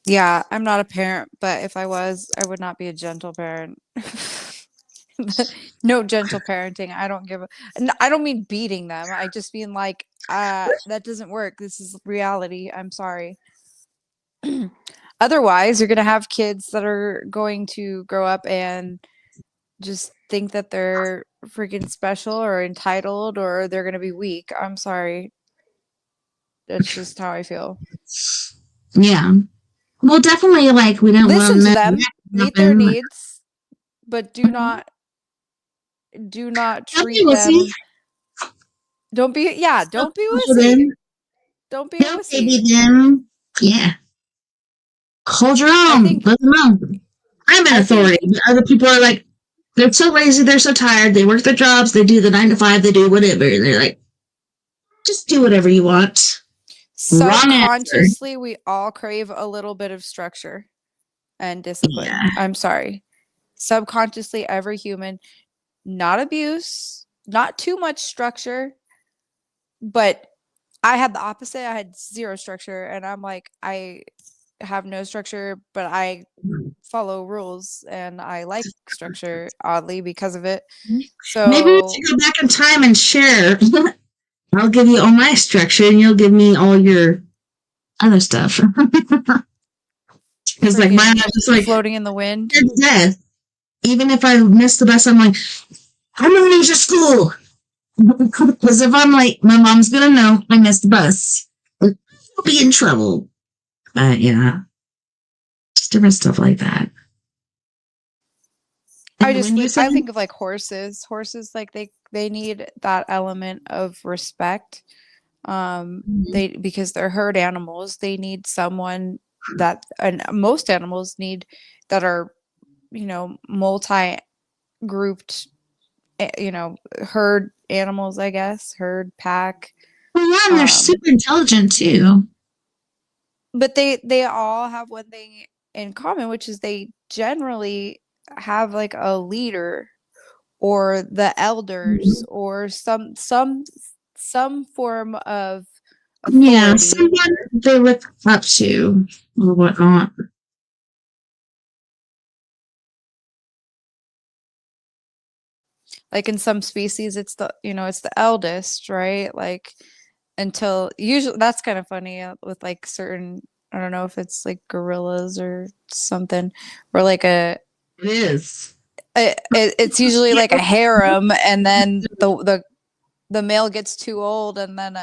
Yeah, I'm not a parent, but if I was, I would not be a gentle parent. No gentle parenting. I don't mean beating them. I just mean like, that doesn't work. This is reality. I'm sorry. Otherwise, you're going to have kids that are going to grow up and just think that they're freaking special or entitled or they're going to be weak. I'm sorry. That's just how I feel. Yeah. Well, definitely, like, we don't Listen want to them, meet their needs, but do not treat them. Don't be a wussy. Don't be a wussy. Them. Yeah. Hold your own. Let them know. I'm an authority. Other people are like, they're so lazy, they're so tired, they work their jobs, they do the 9 to 5, they do whatever. They're like, just do whatever you want. Wrong answer. Subconsciously, we all crave a little bit of structure and discipline. Yeah. I'm sorry. Subconsciously, every human, not abuse, not too much structure, but I had the opposite. I had zero structure, and I'm like, I have no structure, but I follow rules, and I like structure, oddly, because of it. So maybe we should go back in time and share. I'll give you all my structure, and you'll give me all your other stuff. Because like mine, I'm just like floating in the wind. Death. Even if I miss the bus, I'm like, I'm gonna lose your school. Because if I'm late, my mom's gonna know I missed the bus. I'll be in trouble. But yeah, just different stuff like that. I think of like horses. Horses, like they need that element of respect. Because they're herd animals. They need someone that, and most animals need, that are, multi-grouped, herd animals, I guess, herd pack. Well, yeah, and they're super intelligent too. But they all have one thing in common, which is they generally have like a leader or the elders or some form of authority. Yeah, someone they look up to or whatnot. Like in some species, it's the eldest, right? Like until usually that's kind of funny with like certain, I don't know if it's like gorillas or something, or like it is. It's usually like a harem, and then the male gets too old, and then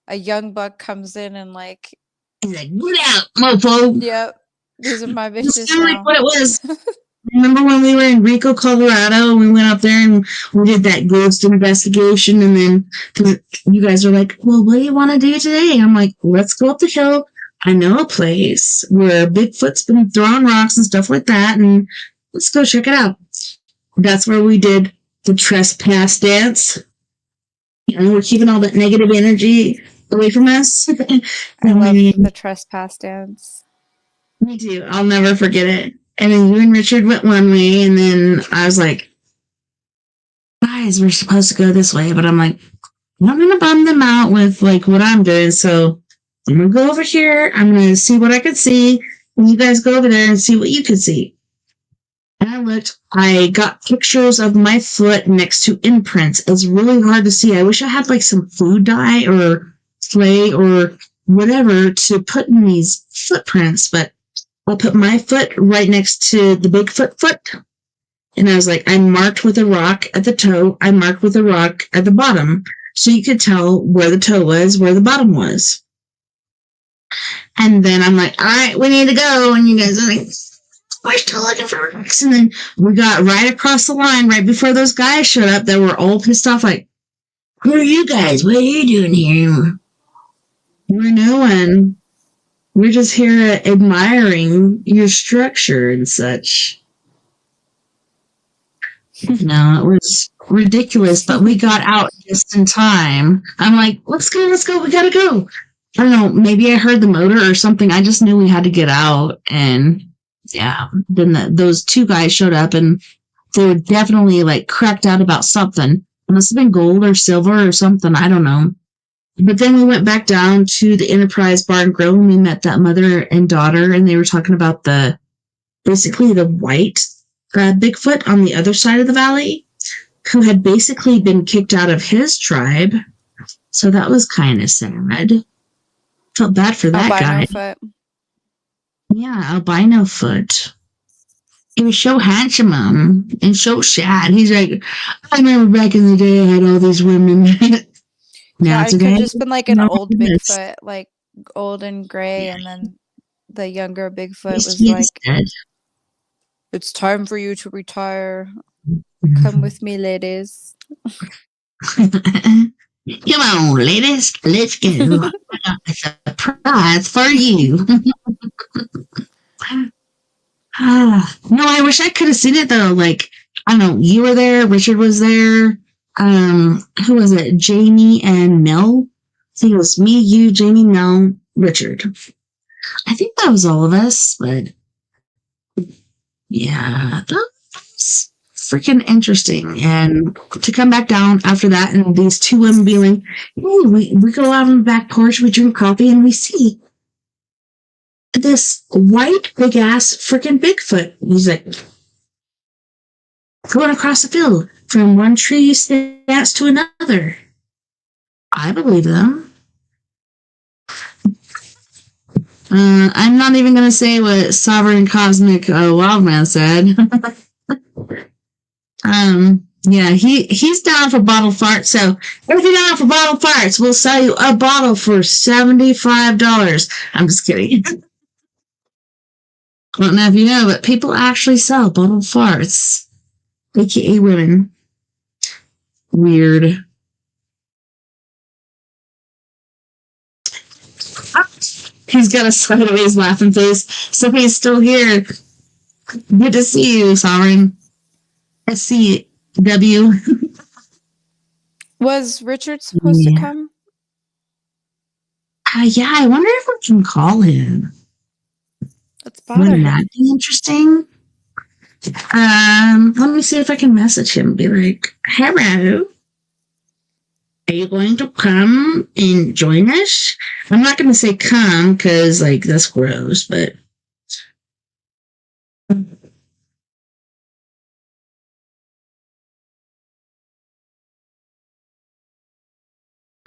a young buck comes in and like, he's like, "Get out, mofo!" Yep, these are my bitches. It's kind of like what it was. Remember when we were in Rico, Colorado, and we went up there and we did that ghost investigation, and then you guys were like, "Well, what do you want to do today?" I'm like, "Let's go up the hill. I know a place where Bigfoot's been throwing rocks and stuff like that, and let's go check it out." That's where we did the trespass dance. And we're keeping all that negative energy away from us. I love the trespass dance. Me too. I'll never forget it. And then you and Richard went one way, and then I was like, guys, we're supposed to go this way. But I'm like, I'm going to bum them out with like what I'm doing. So I'm going to go over here. I'm going to see what I could see. And you guys go over there and see what you could see. And I looked, I got pictures of my foot next to imprints. It's really hard to see. I wish I had like some food dye or clay or whatever to put in these footprints, but I'll put my foot right next to the Bigfoot foot. And I was like, I marked with a rock at the toe. I marked with a rock at the bottom. So you could tell where the toe was, where the bottom was. And then I'm like, all right, we need to go. And you guys are like, we're still looking for rocks. And then we got right across the line right before those guys showed up that were all pissed off. Like, who are you guys? What are you doing here? We're no one. We're just here admiring your structure and such. No, it was ridiculous, but we got out just in time. I'm like, let's go, we gotta go. I don't know, maybe I heard the motor or something. I just knew we had to get out. And yeah, then those two guys showed up, and they were definitely like cracked out about something. It must have been gold or silver or something. I don't know. But then we went back down to the Enterprise Bar and Grill, and we met that mother and daughter, and they were talking about basically the white Bigfoot on the other side of the valley, who had basically been kicked out of his tribe. So that was kind of sad. Felt bad for that guy. Foot. Yeah, albino foot. He was so handsome and so sad. He's like, I remember back in the day I had all these women. Yeah, it could have just been like an old Bigfoot, like old and gray, and then the younger Bigfoot was like, it's time for you to retire. Come with me, ladies. Come on, ladies, let's go. I got a surprise for you. No, I wish I could have seen it though. Like, I don't know, you were there, Richard was there. Who was it? Jamie and Mel. I think it was me, you, Jamie, Mel, Richard. I think that was all of us, but yeah, that was freaking interesting. And to come back down after that, and these two women being like, hey, we go out on the back porch, we drink coffee, and we see this white, big ass freaking Bigfoot. He's like going across the field from one tree stance to another. I believe them. I'm not even going to say what Sovereign Cosmic Wildman said. Yeah, he's down for bottle farts. So if you're down for bottle farts, we'll sell you a bottle for $75. I'm just kidding. I don't know if you know, but people actually sell bottle farts, aka women. Weird. He's got a sideways laughing face, so he's still here. Good to see you, Sovereign. SCW. Was Richard supposed to come? Yeah, I wonder if we can call him. Let's bother Wouldn't him. that be interesting? Let me see if I can message him and be like, hello. Are you going to come and join us? I'm not going to say come because, like, that's gross, but. I'm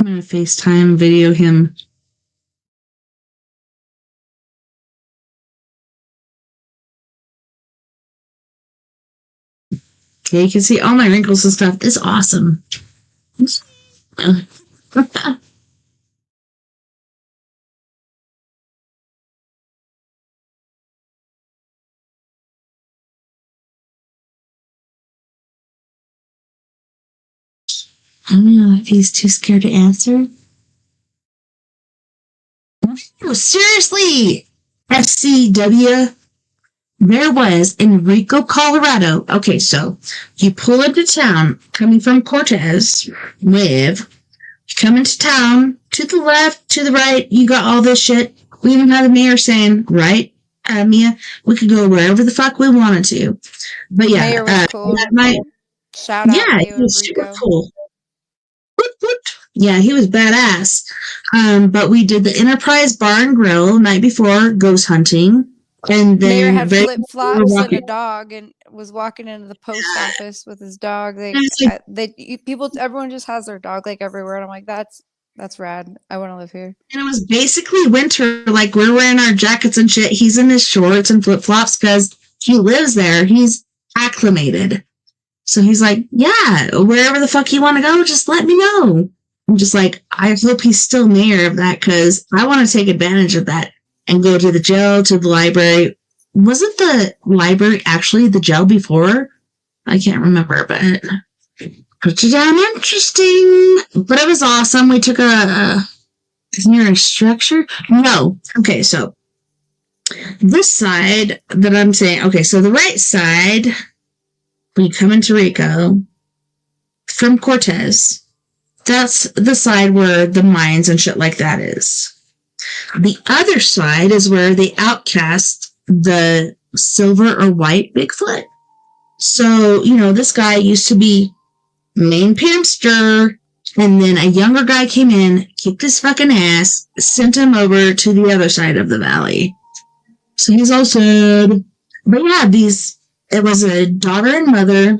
going to FaceTime video him. Okay, you can see all my wrinkles and stuff. It's awesome. I don't know if he's too scared to answer. No, seriously, FCW. There was in Rico, Colorado. Okay, so you pull into town coming from Cortez, you come into town to the left, to the right. You got all this shit. We even had the mayor saying, right, Mia, we could go wherever the fuck we wanted to. But yeah, Mayor was cool. Shout out, yeah, he was super cool. Yeah, he was badass. But we did the Enterprise Bar and Grill night before ghost hunting. And then Mayor had flip flops and a dog, and was walking into the post office with his dog. Everyone just has their dog like everywhere. And I'm like, that's rad. I want to live here. And it was basically winter. Like, we're wearing our jackets and shit. He's in his shorts and flip flops because he lives there. He's acclimated. So he's like, yeah, wherever the fuck you want to go, just let me know. I'm just like, I hope he's still mayor of that because I want to take advantage of that and go to the jail, to the library. Wasn't the library actually the jail before? I can't remember, but pretty damn interesting. But it was awesome. We took isn't there a structure? No. Okay, so this side that I'm saying, okay, so the right side, when you come into Rico from Cortez, that's the side where the mines and shit like that is. The other side is where they outcast the silver or white Bigfoot. So, this guy used to be main pimpster, and then a younger guy came in, kicked his fucking ass, sent him over to the other side of the valley. So he's all sad. But yeah, it was a daughter and mother.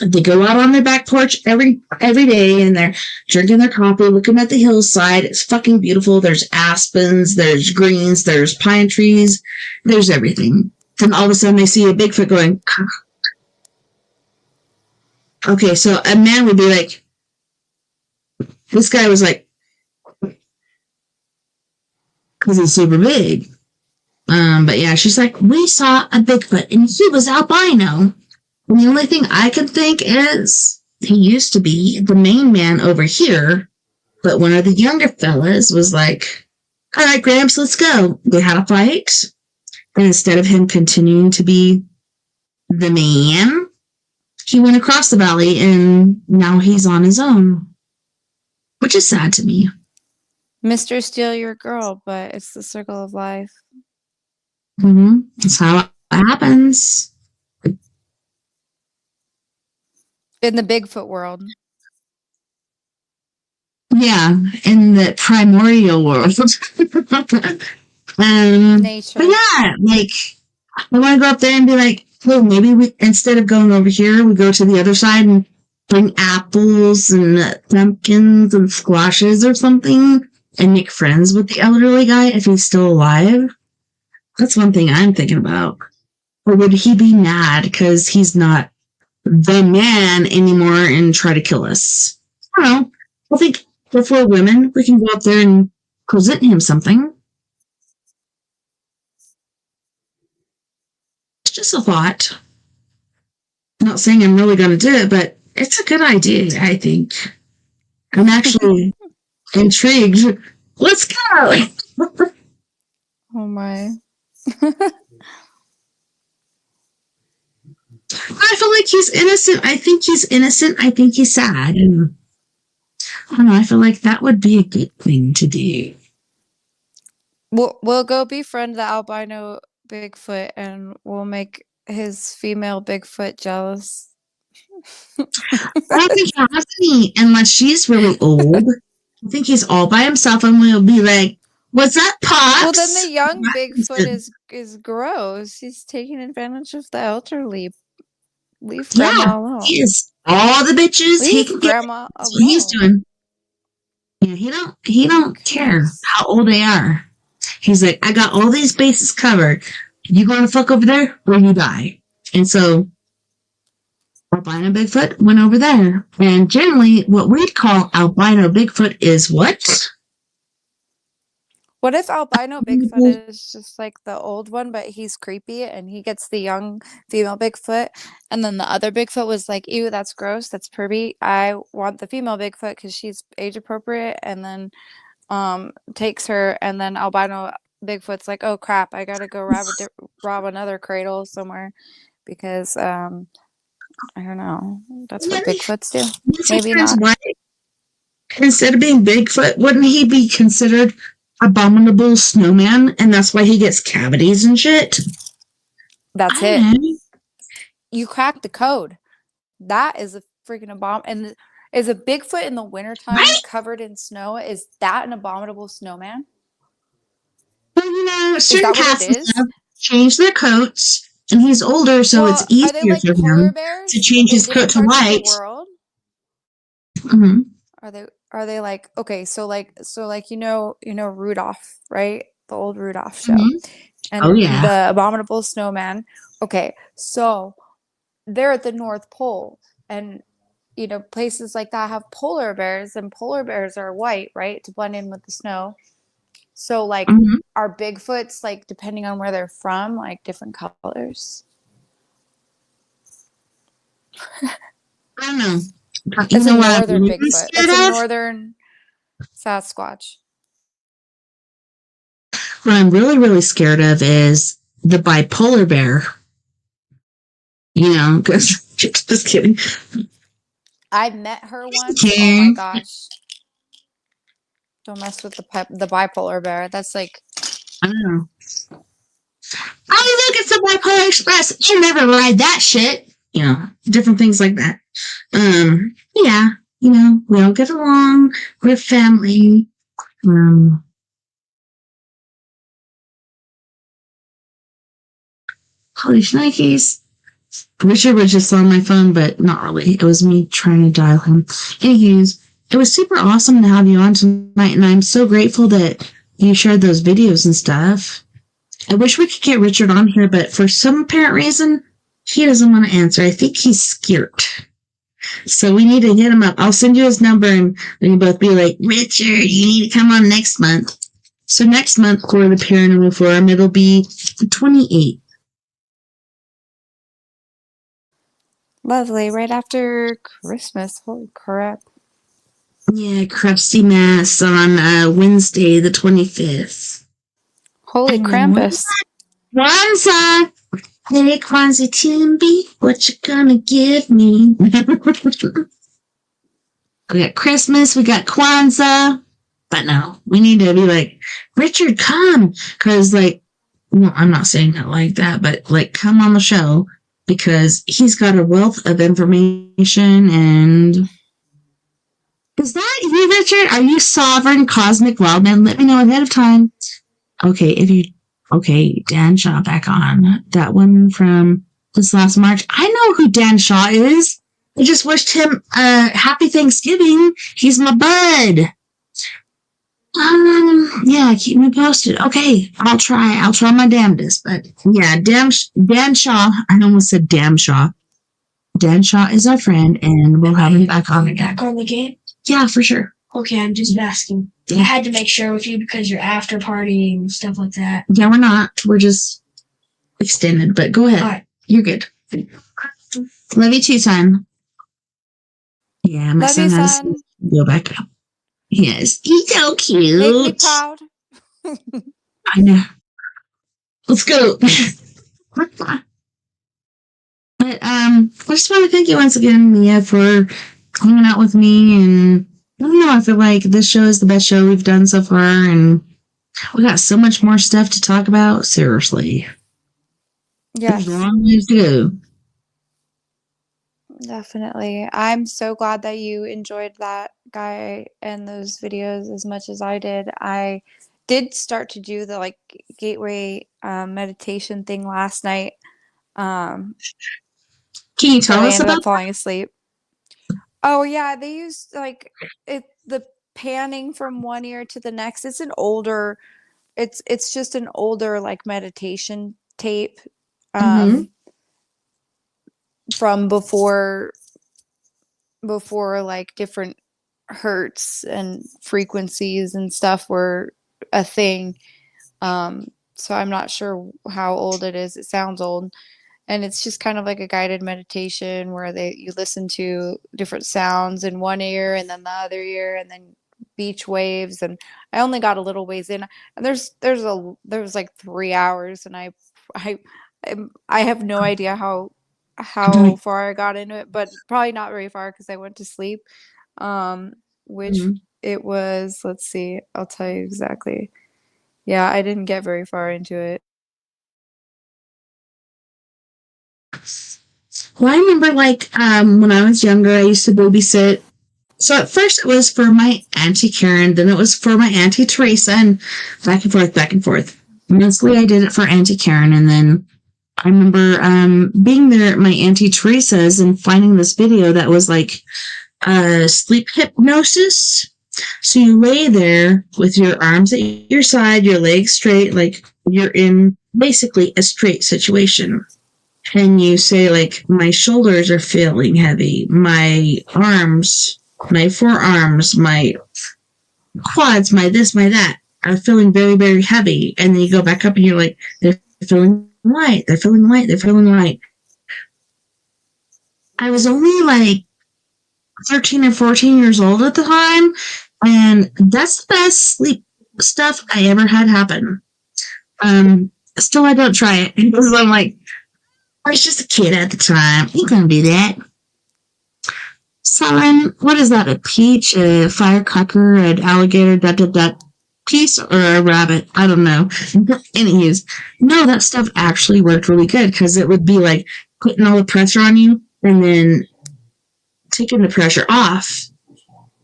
They go out on their back porch every day, and they're drinking their coffee, looking at the hillside. It's fucking beautiful. There's aspens, there's greens, there's pine trees, there's everything. Then all of a sudden they see a Bigfoot going. Okay, so a man would be like, this guy was like, because he's super big. But yeah, she's like, we saw a Bigfoot, and he was albino. And the only thing I can think is he used to be the main man over here, But one of the younger fellas was like, all right, Gramps, let's go. They had a fight. And instead of him continuing to be the man, he went across the valley and now he's on his own, which is sad to me. Mr. Steal Your Girl, but it's the circle of life. That's how it happens. In the Bigfoot world. Yeah, in the primordial world. Nature. But yeah, like, I want to go up there and be like, hey, maybe we, instead of going over here, we go to the other side and bring apples and pumpkins and squashes or something and make friends with the elderly guy if he's still alive. That's one thing I'm thinking about. Or would he be mad because he's not the man anymore and try to kill us? I don't know. I think if we're women, we can go up there and present him something. It's just a thought. I'm not saying I'm really going to do it, but it's a good idea, I think. I'm actually intrigued. Let's go! Oh my. I feel like he's innocent. I think he's innocent. I think he's sad. And I don't know. I feel like that would be a good thing to do. We'll go befriend the albino Bigfoot and we'll make his female Bigfoot jealous. I don't think he has any unless she's really old. I think he's all by himself and we'll be like, what's that, Pops? Well, then the young Bigfoot is gross. He's taking advantage of the elderly. Leave Grandma alone. He is all the bitches. Leave Grandma alone. That's what he's doing. Yeah, he don't care how old they are. He's like, I got all these bases covered. You going to fuck over there or you die. And so albino Bigfoot went over there. And generally what we'd call albino Bigfoot is what? What if albino Bigfoot is just like the old one, but he's creepy and he gets the young female Bigfoot, and then the other Bigfoot was like, ew, that's gross, that's pervy. I want the female Bigfoot because she's age appropriate, and then takes her, and then albino Bigfoot's like, oh crap, I gotta go rob another cradle somewhere because I don't know. That's what Bigfoots do. Maybe not. Instead of being Bigfoot, wouldn't he be considered abominable snowman, and that's why he gets cavities and shit? That's it. You cracked the code. That is a freaking and is a Bigfoot in the wintertime covered in snow? Is that an abominable snowman? Well, you know, certain cats change their coats, and he's older, so it's easier for him to change his coat to white. Mm-hmm. Are they like, okay, so like you know Rudolph, right? The old Rudolph show. And the abominable snowman. Okay, so they're at the North Pole, and you know, places like that have polar bears, and polar bears are white, right? To blend in with the snow. So like are Bigfoots, like, depending on where they're from, like different colors? I don't know. It's a northern Bigfoot. It's a northern Sasquatch. What I'm really, really scared of is the bipolar bear. You know, just kidding. I met her once. Oh my gosh. Don't mess with the bipolar bear. That's like, I don't know. Oh, look, it's the Bipolar Express. You never ride that shit. You know, different things like that. Yeah, you know, we all get along. We're family. Holy shnikes. Richard was just on my phone, but not really. It was me trying to dial him. Anyways, it was super awesome to have you on tonight, and I'm so grateful that you shared those videos and stuff. I wish we could get Richard on here, but for some apparent reason, he doesn't want to answer. I think he's scared. So we need to hit him up. I'll send you his number, and then you both be like, Richard, you need to come on next month. So next month for the Paranormal Forum, it'll be the 28th. Lovely. Right after Christmas. Holy crap. Yeah, crusty mass on Wednesday, the 25th. Holy Krampus. Kwanzaa! Hey, Kwanzaa Timby, what you gonna give me? We got Christmas, we got Kwanzaa. But no, we need to be like, Richard, come. Because, like, well, I'm not saying it like that, but, like, come on the show. Because he's got a wealth of information and... Is that you, Richard? Are you sovereign cosmic wildman? Let me know ahead of time. Okay, if you... Okay, Dan Shaw back on. That one from this last March. I know who Dan Shaw is. I just wished him happy Thanksgiving. He's my bud. Yeah, keep me posted. Okay, I'll try my damnedest. But yeah, Dan Shaw. I almost said Damn Shaw. Dan Shaw is our friend, and we'll have him back on again. Back on the game? Yeah, for sure. Okay, I'm just asking. I had to make sure with you because you're after partying and stuff like that. Yeah, we're not. We're just extended, but go ahead. All right. You're good. Love you too, son. Yeah, my Love you, son has son. to go back up. Yes, he's so cute. Make me proud. I know. Let's go. But I just want to thank you once again, Mia, for hanging out with me. And I don't know, I feel like this show is the best show we've done so far, and we got so much more stuff to talk about. Seriously. Yes. There's a long ways to go. Definitely. I'm so glad that you enjoyed that guy and those videos as much as I did. I did start to do the like gateway meditation thing last night. Can you tell but I us ended about up falling asleep. Oh yeah, they used like the panning from one ear to the next. It's just an older like meditation tape from before like different hertz and frequencies and stuff were a thing. So I'm not sure how old it is. It sounds old. And it's just kind of like a guided meditation where you listen to different sounds in one ear and then the other ear and then beach waves. And I only got a little ways in. And there was like 3 hours, and I have no idea how far I got into it, but probably not very far because I went to sleep. Which it was, let's see, I'll tell you exactly. Yeah, I didn't get very far into it. Well, I remember like when I was younger, I used to babysit. So at first it was for my Auntie Karen, then it was for my Auntie Teresa, and back and forth, back and forth. Mostly I did it for Auntie Karen, and then I remember being there at my Auntie Teresa's and finding this video that was like sleep hypnosis. So you lay there with your arms at your side, your legs straight, like you're in basically a straight situation. And you say, like, my shoulders are feeling heavy, my arms, my forearms, my quads, my this, my that are feeling very, very heavy. And then you go back up and you're like, they're feeling light, they're feeling light, they're feeling light. I was only like 13 or 14 years old at the time, and that's the best sleep stuff I ever had happen. Still, I don't try it because I'm like, I was just a kid at the time. You can't do that. Son, what is that? A peach, a firecracker, an alligator, piece, or a rabbit? I don't know. Anyways, no, that stuff actually worked really good because it would be like putting all the pressure on you and then taking the pressure off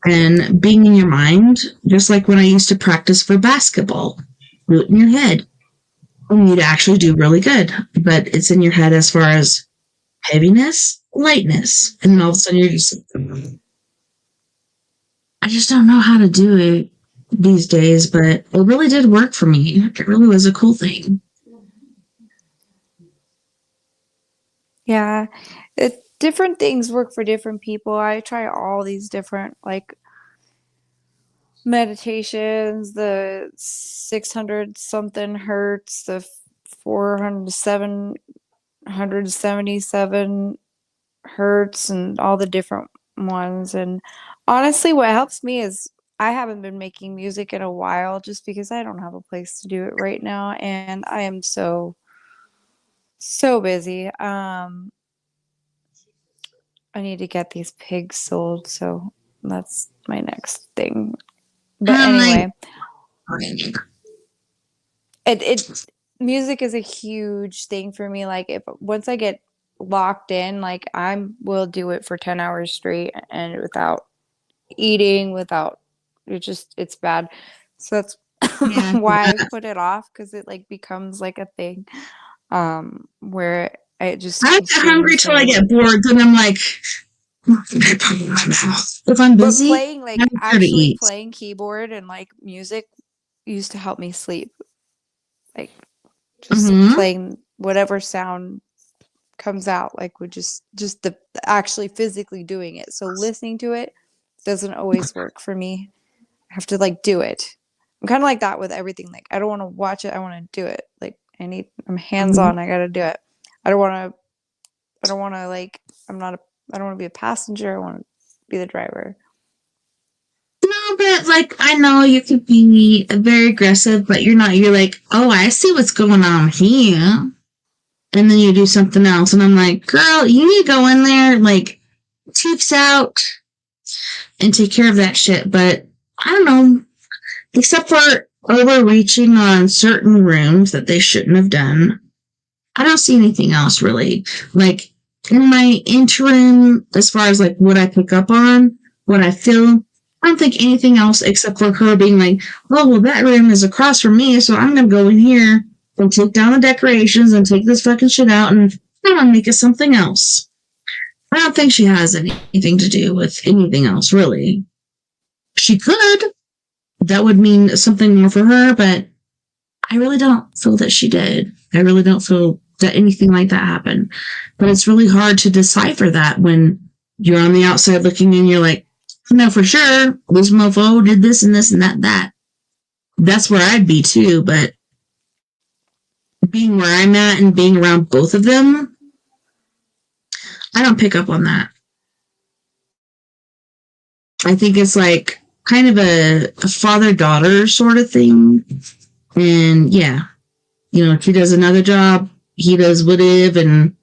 and being in your mind, just like when I used to practice for basketball. Do it in your head. And you'd actually do really good, but it's in your head as far as heaviness, lightness, and then all of a sudden you're just, I just don't know how to do it these days, but it really did work for me. It really was a cool thing. Yeah, different things work for different people. I try all these different like meditations, the 600 something hertz, the 777 hertz, and all the different ones. And Honestly, what helps me is I haven't been making music in a while just because I don't have a place to do it right now, and I am so busy. I need to get these pigs sold, so that's my next thing. But anyway, it music is a huge thing for me. Like if once I get locked in, like I will do it for 10 hours straight and without eating, without it's bad. So that's why I put it off because it like becomes like a thing where it just I get hungry till I get bored, then I'm like, if I'm busy, but playing like I'm here to actually eat. playing keyboard and like music used to help me sleep. Like just playing whatever sound comes out, like with just the actually physically doing it. So listening to it doesn't always work for me. I have to like do it. I'm kind of like that with everything. Like I don't want to watch it. I want to do it. Like I'm hands on. I got to do it. I don't want to like, I don't want to be a passenger. I want to be the driver. No, but like I know you could be very aggressive, but you're not. You're like, oh, I see what's going on here, and then you do something else, and I'm like, girl, you need to go in there, like, toots out, and take care of that shit. But I don't know, except for overreaching on certain rooms that they shouldn't have done. I don't see anything else really. Like in my interim, as far as like what I pick up on, what I feel, I don't think anything else except for her being like, oh, well, that room is across from me, so I'm going to go in here and take down the decorations and take this fucking shit out and I'm going to make it something else. I don't think she has anything to do with anything else, really. She could. That would mean something more for her, but I really don't feel that she did. I really don't feel that anything like that happened. But it's really hard to decipher that when you're on the outside looking in, you're like, no, for sure, this mofo did this and this and that. That's where I'd be too, but being where I'm at and being around both of them, I don't pick up on that. I think it's like kind of a father-daughter sort of thing. And yeah, you know, she does another job, he does whatever, and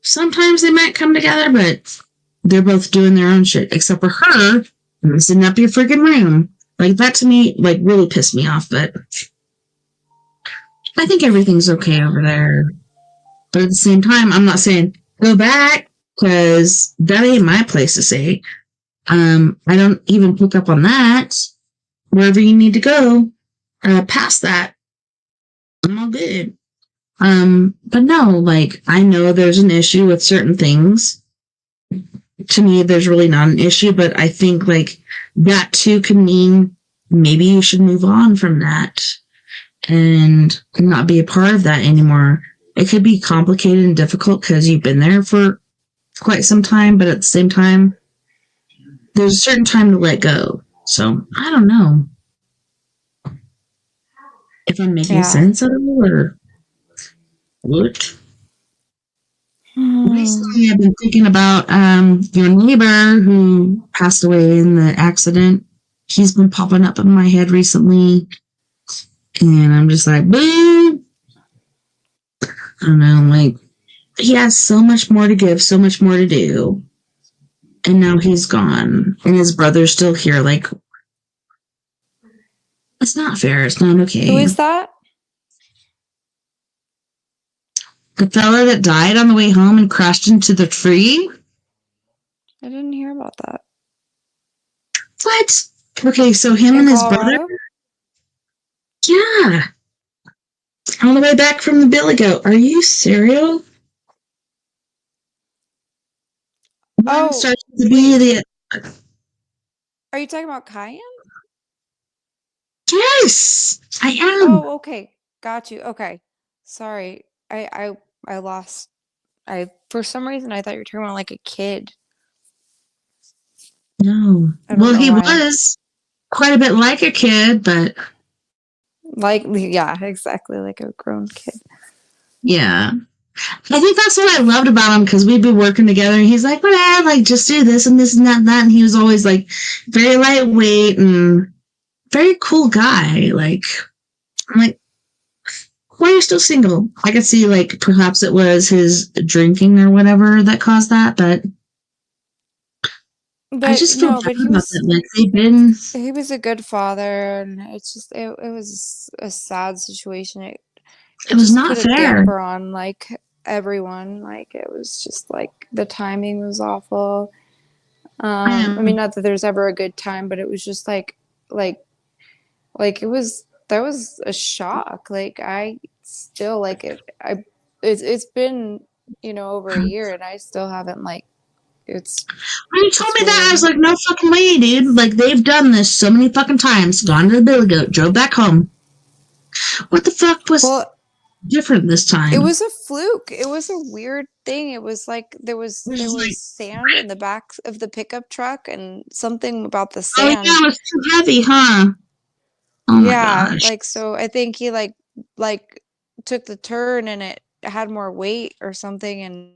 sometimes they might come together, but they're both doing their own shit, except for her messing up your freaking room. Like, that to me, like, really pissed me off, but I think everything's okay over there. But at the same time, I'm not saying go back, because that ain't my place to say. I don't even pick up on that. Wherever you need to go, past that, I'm all good. But no, like, I know there's an issue with certain things. To me, there's really not an issue, but I think, like, that too can mean maybe you should move on from that and not be a part of that anymore. It could be complicated and difficult because you've been there for quite some time, but at the same time, there's a certain time to let go. So, I don't know if I'm making sense at all or what. Recently, I've been thinking about your neighbor who passed away in the accident. He's been popping up in my head recently, and I'm just like, boo. I don't know, like, he has so much more to give, so much more to do, and now he's gone, and his brother's still here. Like, it's not fair. It's not okay. Who is that? The fella that died on the way home and crashed into the tree? I didn't hear about that. What? Okay, so him and his brother? Yeah. On the way back from the Billy Goat. Are you serial? Oh, starts to be the. Are you talking about Cayenne? Yes, I am. Oh, okay. Got you. Okay. Sorry. I lost. For some reason I thought you were talking about like a kid. No. Well, he was quite a bit like a kid, but like, yeah, exactly, like a grown kid. Yeah. I think that's what I loved about him because we'd be working together and he's like, whatever, like just do this and this and that and that. And he was always like very lightweight and very cool guy. Like, I'm like, why are you still single? I could see like perhaps it was his drinking or whatever that caused that, but I just feel bad about that. Like he was a good father, and it's just it was a sad situation. It was just not put a fair. damper on like everyone. Like it was just like the timing was awful. I mean, not that there's ever a good time, but it was just like it was that was a shock. Like I still like it. It's been over a year, and I still haven't like it's. When you told me that, I was like, no fucking way, dude. Like, they've done this so many fucking times. Gone to the Billy Goat, drove back home. What the fuck was different this time? It was a fluke. It was a weird thing. It was like there was sand in the back of the pickup truck and something about the sand. Oh, yeah, it was too heavy, huh? Oh, my gosh. Like, so I think he like took the turn and it had more weight or something, and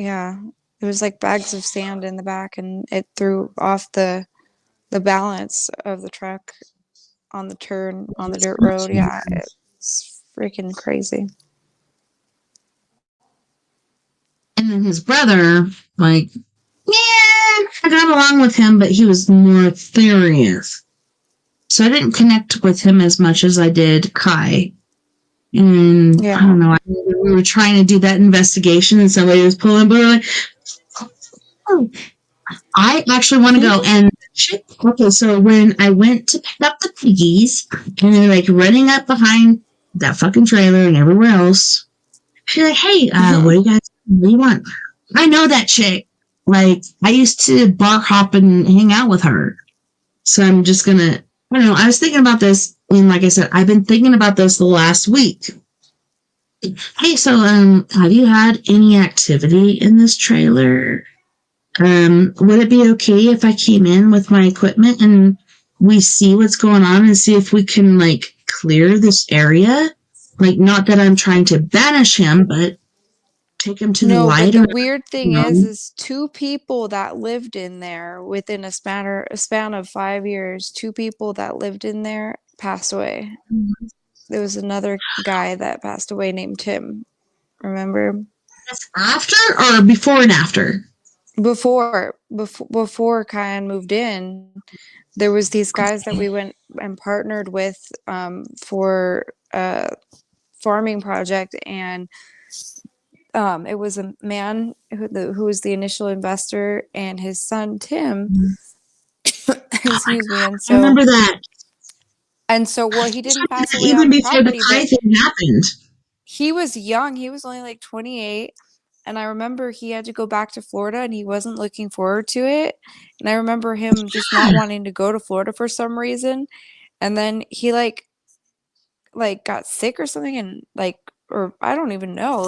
it was like bags of sand in the back, and it threw off the balance of the truck on the turn on the dirt road. Yeah, it's freaking crazy. And then his brother, like, yeah, I got along with him, but he was more serious. So I didn't connect with him as much as I did Kai. And I don't know, we were trying to do that investigation and somebody was pulling, but like, oh, I actually want to go and okay, so when I went to pick up the piggies and they're like running up behind that fucking trailer and everywhere else, she's like, hey, what do you want? I know that chick. Like, I used to bar hop and hang out with her. So I'm just gonna, I don't know, I was thinking about this, and like I said, I've been thinking about this the last week. Hey, so have you had any activity in this trailer? Would it be okay if I came in with my equipment and we see what's going on and see if we can like clear this area? Like, not that I'm trying to banish him, but take him to the light. But the weird thing is 2 people that lived in there within a span of 5 years, 2 people that lived in there passed away. Mm-hmm. There was another guy that passed away named Tim. Remember? After or before and after? Before Kyan moved in, there was these guys that we went and partnered with for a farming project, and it was a man who was the initial investor and his son Tim. Excuse me. And so I remember that. And so, well, he didn't pass away even on the before property, the Kai but thing happened. he was young. He was only like 28. And I remember he had to go back to Florida and he wasn't looking forward to it. And I remember him just not wanting to go to Florida for some reason. And then he like got sick or something, and or I don't even know,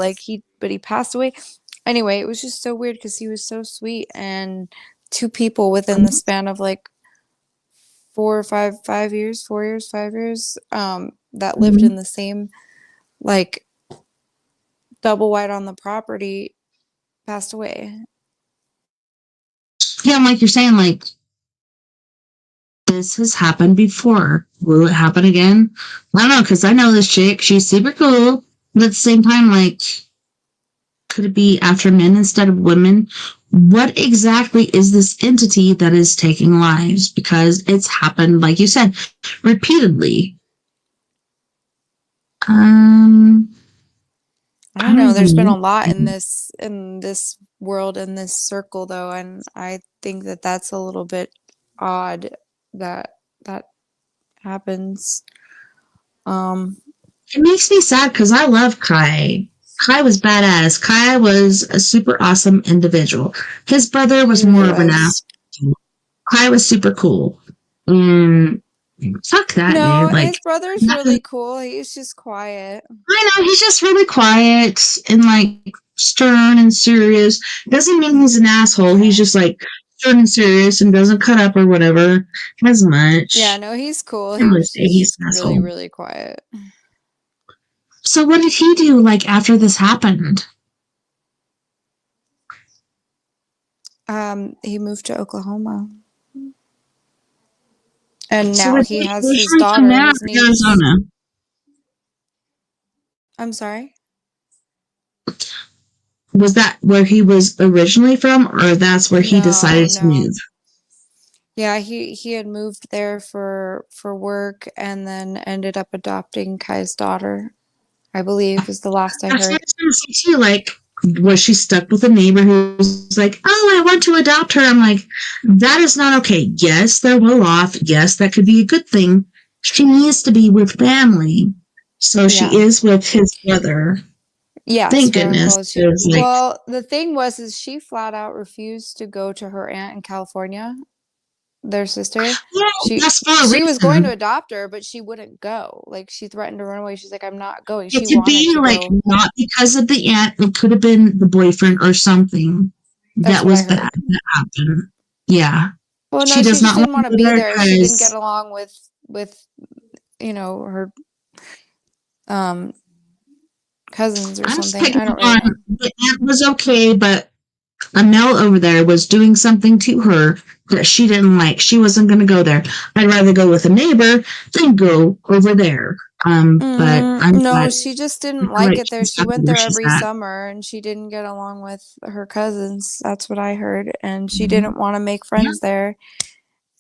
but he passed away. Anyway, it was just so weird because he was so sweet, and 2 people within the span of like 4 or 5 years, 4 years, 5 years, that lived in the same like double wide on the property passed away. Yeah, like you're saying, like, this has happened before. Will it happen again? I don't know, because I know this chick. She's super cool. But at the same time, like, could it be after men instead of women? What exactly is this entity that is taking lives? Because it's happened, like you said, repeatedly. I don't know. There's been a lot in this world, in this circle, though, and I think that that's a little bit odd that happens. It makes me sad because I love Kai. Kai was badass. Kai was a super awesome individual. His brother was more of an ass. Kai was super cool. Fuck that, No, dude. Like, his brother's really cool. He's just quiet. I know, he's just really quiet and like stern and serious. Doesn't mean he's an asshole. He's just like stern and serious and doesn't cut up or whatever as much. Yeah, no, he's cool. He's He's really, asshole. really quiet. So what did he do, like, after this happened? He moved to Oklahoma. And So now was he has originally his from daughter there and or his niece. Arizona? I'm sorry? Was that where he was originally from, or that's where he decided to move? Yeah, he had moved there for work and then ended up adopting Kai's daughter, I believe, is the last I That's what I heard. was going to say too. Like, was she stuck with a neighbor who's like, "Oh, I want to adopt her"? I'm like, that is not okay. Yes, they're well off. Yes, that could be a good thing. She needs to be with family, so she is with his brother. Yes, Thank her goodness. uncle. It was like, Well, the thing is she flat out refused to go to her aunt in California, their sister. yeah, that's for a She was going to reason. adopt her, but she wouldn't go. Like, she threatened to run away. She's like, I'm not going. It She could wanted be to like go. not because of the aunt. It could have been the boyfriend or something That's that what I was heard. bad that happened. Yeah. Well, She no, she does just not didn't want want to to be be there there. She didn't get because along with her cousins or I'm just something. picking I up don't really on know. the aunt was okay, but Amel over there was doing something to her that she didn't like. She wasn't going to go there. I'd rather go with a neighbor than go over there. But I'm No, glad, she just I didn't feel like like it there. she's She happy went where there she's every at. summer and she didn't get along with her cousins. That's what I heard. And she Mhm. didn't want to make Yeah, friends there.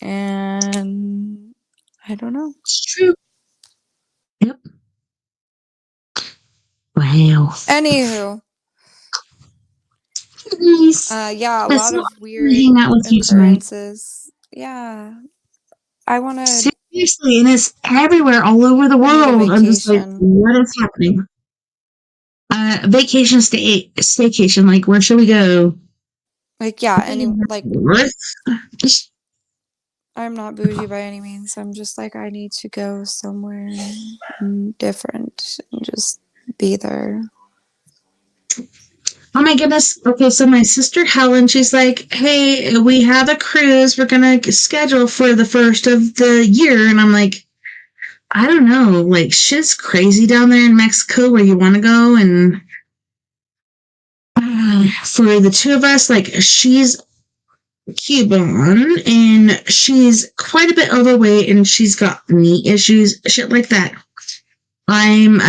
And I don't know. it's true. Yep. Wow. Anywho, Please. yeah, a It's lot so of awesome to weird hang out with you tonight. occurrences. Yeah, I want to. Seriously, and it's everywhere, all over the I need a world. I'm just like, vacation. what is happening? Vacation, staycation. Like, where should we go? Like, yeah, like, Just I'm not bougie by any means. I'm just like, I need to go somewhere different and just be there. oh my goodness. Okay, so my sister Helen, she's like, hey, we have a cruise we're gonna schedule for the first of the year, and I'm like, I don't know, like shit's crazy down there in Mexico where you want to go, and for the two of us, like she's Cuban and she's quite a bit overweight and she's got knee issues, shit like that. I'm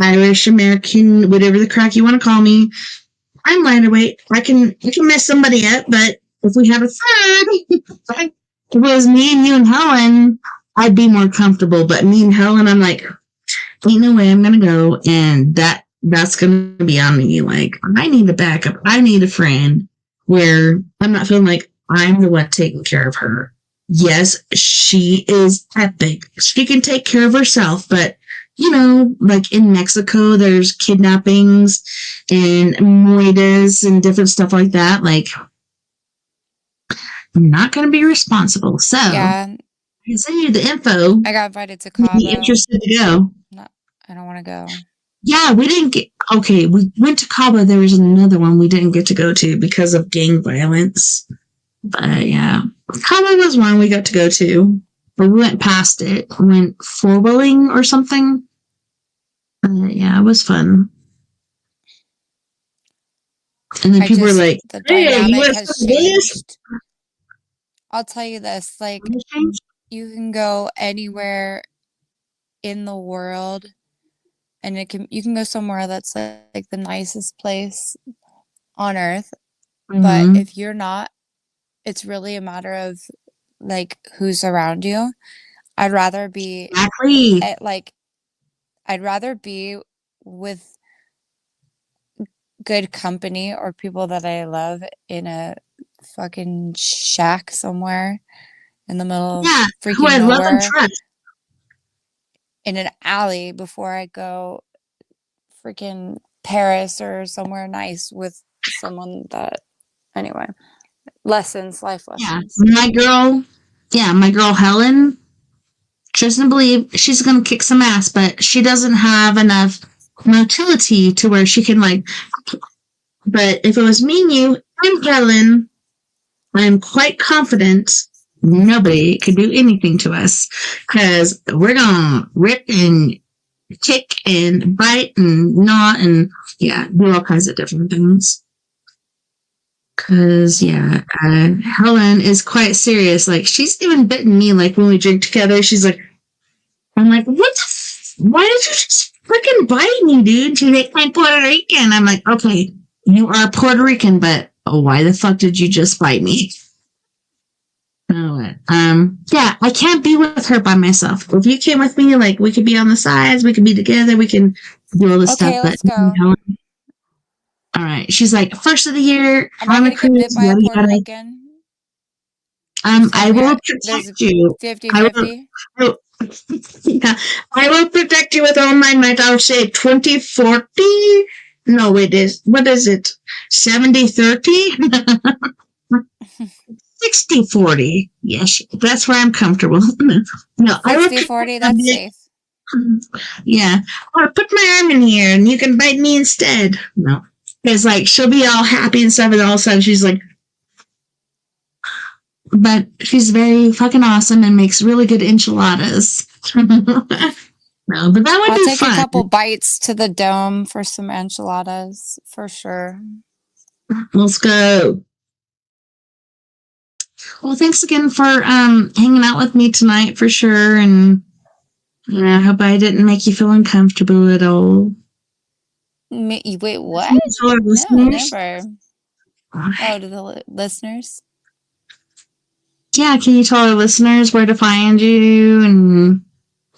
Irish American, whatever the crack you want to call me. I'm lighter weight. I can mess somebody up, but if we have a third, if it was me and you and Helen, I'd be more comfortable. But me and Helen, I'm like, ain't no way I'm gonna go, and that's gonna be on me. Like, I need a backup. I need a friend where I'm not feeling like I'm the one taking care of her. Yes, she is epic. She can take care of herself, but you know, like in Mexico, there's kidnappings and muertes and different stuff like that. Like, I'm not going to be responsible. So, Yeah, I can send you the info. I got invited to You'd be Cabo. interested to go. No, I don't want to go. Yeah, we didn't get. Okay, we went to Cabo. There was another one we didn't get to go to because of gang violence. But yeah, Cabo was one we got to go to. But we went past it. We went four-wheeling or something. Yeah, it was fun. And then people were like, the hey, dynamic you has changed. I'll tell you this, like, you can go anywhere in the world and you can go somewhere that's like the nicest place on earth. But if you're not, it's really a matter of like who's around you. I'd rather be I'd rather be with good company or people that I love in a fucking shack somewhere in the middle of who freaking I love and nowhere trust. in an alley before I go freaking Paris or somewhere nice with someone that, anyway, life lessons. My girl Helen, she doesn't believe she's gonna kick some ass, but she doesn't have enough motility to where she can like. But if it was me and you and Helen, I'm quite confident nobody could do anything to us because we're gonna rip and kick and bite and gnaw and do all kinds of different things. Cause Helen is quite serious. Like she's even bitten me. Like when we drink together, she's like, I'm like, why did you just freaking bite me, dude? She's like, I'm Puerto Rican. I'm like, okay, you are Puerto Rican, but why the fuck did you just bite me? I can't be with her by myself. If you came with me, like we could be on the sides, we could be together, we can do all this stuff. Okay, let's go. All right. She's like, first of the year, Am I gonna get bit by a Puerto Rican? I will protect you. 50-50. I will protect you with all my might. I'll say 20-40. No, it is. What is it? 70-30? 60-40. Yes, that's where I'm comfortable. No, 60-40, that's safe. Yeah. Or put my arm in here and you can bite me instead. No. Because, like, she'll be all happy and stuff, and all of a sudden she's like, but she's very fucking awesome and makes really good enchiladas. No, but that would I'll be take fun. a couple bites to the dome for some enchiladas, for sure. Let's go. Well, thanks again for hanging out with me tonight, for sure, and I hope I didn't make you feel uncomfortable at all. Wait, what? No, never. Oh, to the listeners? Yeah, can you tell our listeners where to find you and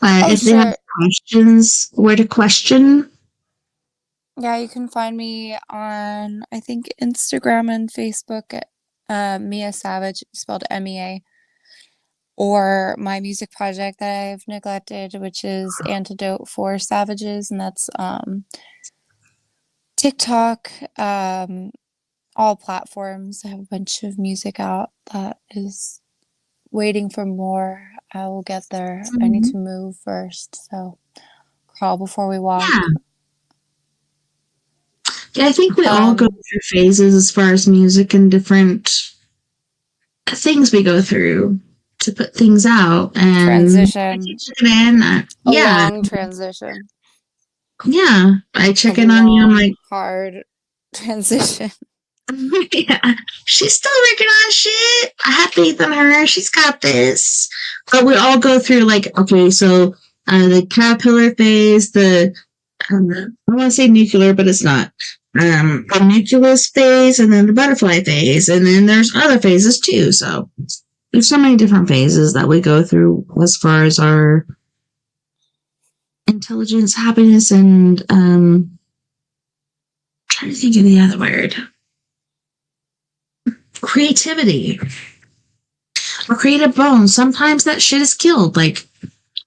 if they have questions, where to question? Yeah, you can find me on, I think, Instagram and Facebook at Mea Savage, spelled MEA, or my music project that I've neglected, which is Antidote for Savages, and that's TikTok, all platforms. I have a bunch of music out that is waiting for more. I will get there. I need to move first, so crawl before we walk. Yeah, I think we all go through phases as far as music and different things we go through to put things out and transition. Long transition. Yeah, I check in on you. I'm like, hard transition. Yeah, she's still working on shit. I have faith in her. She's got this. But we all go through like, okay, so the caterpillar phase, I want to say nuclear, but it's not. The nucleus phase, and then the butterfly phase, and then there's other phases too. So there's so many different phases that we go through as far as our intelligence, happiness, and trying to think of the other word. Creativity. Or creative bones. Sometimes that shit is killed. Like,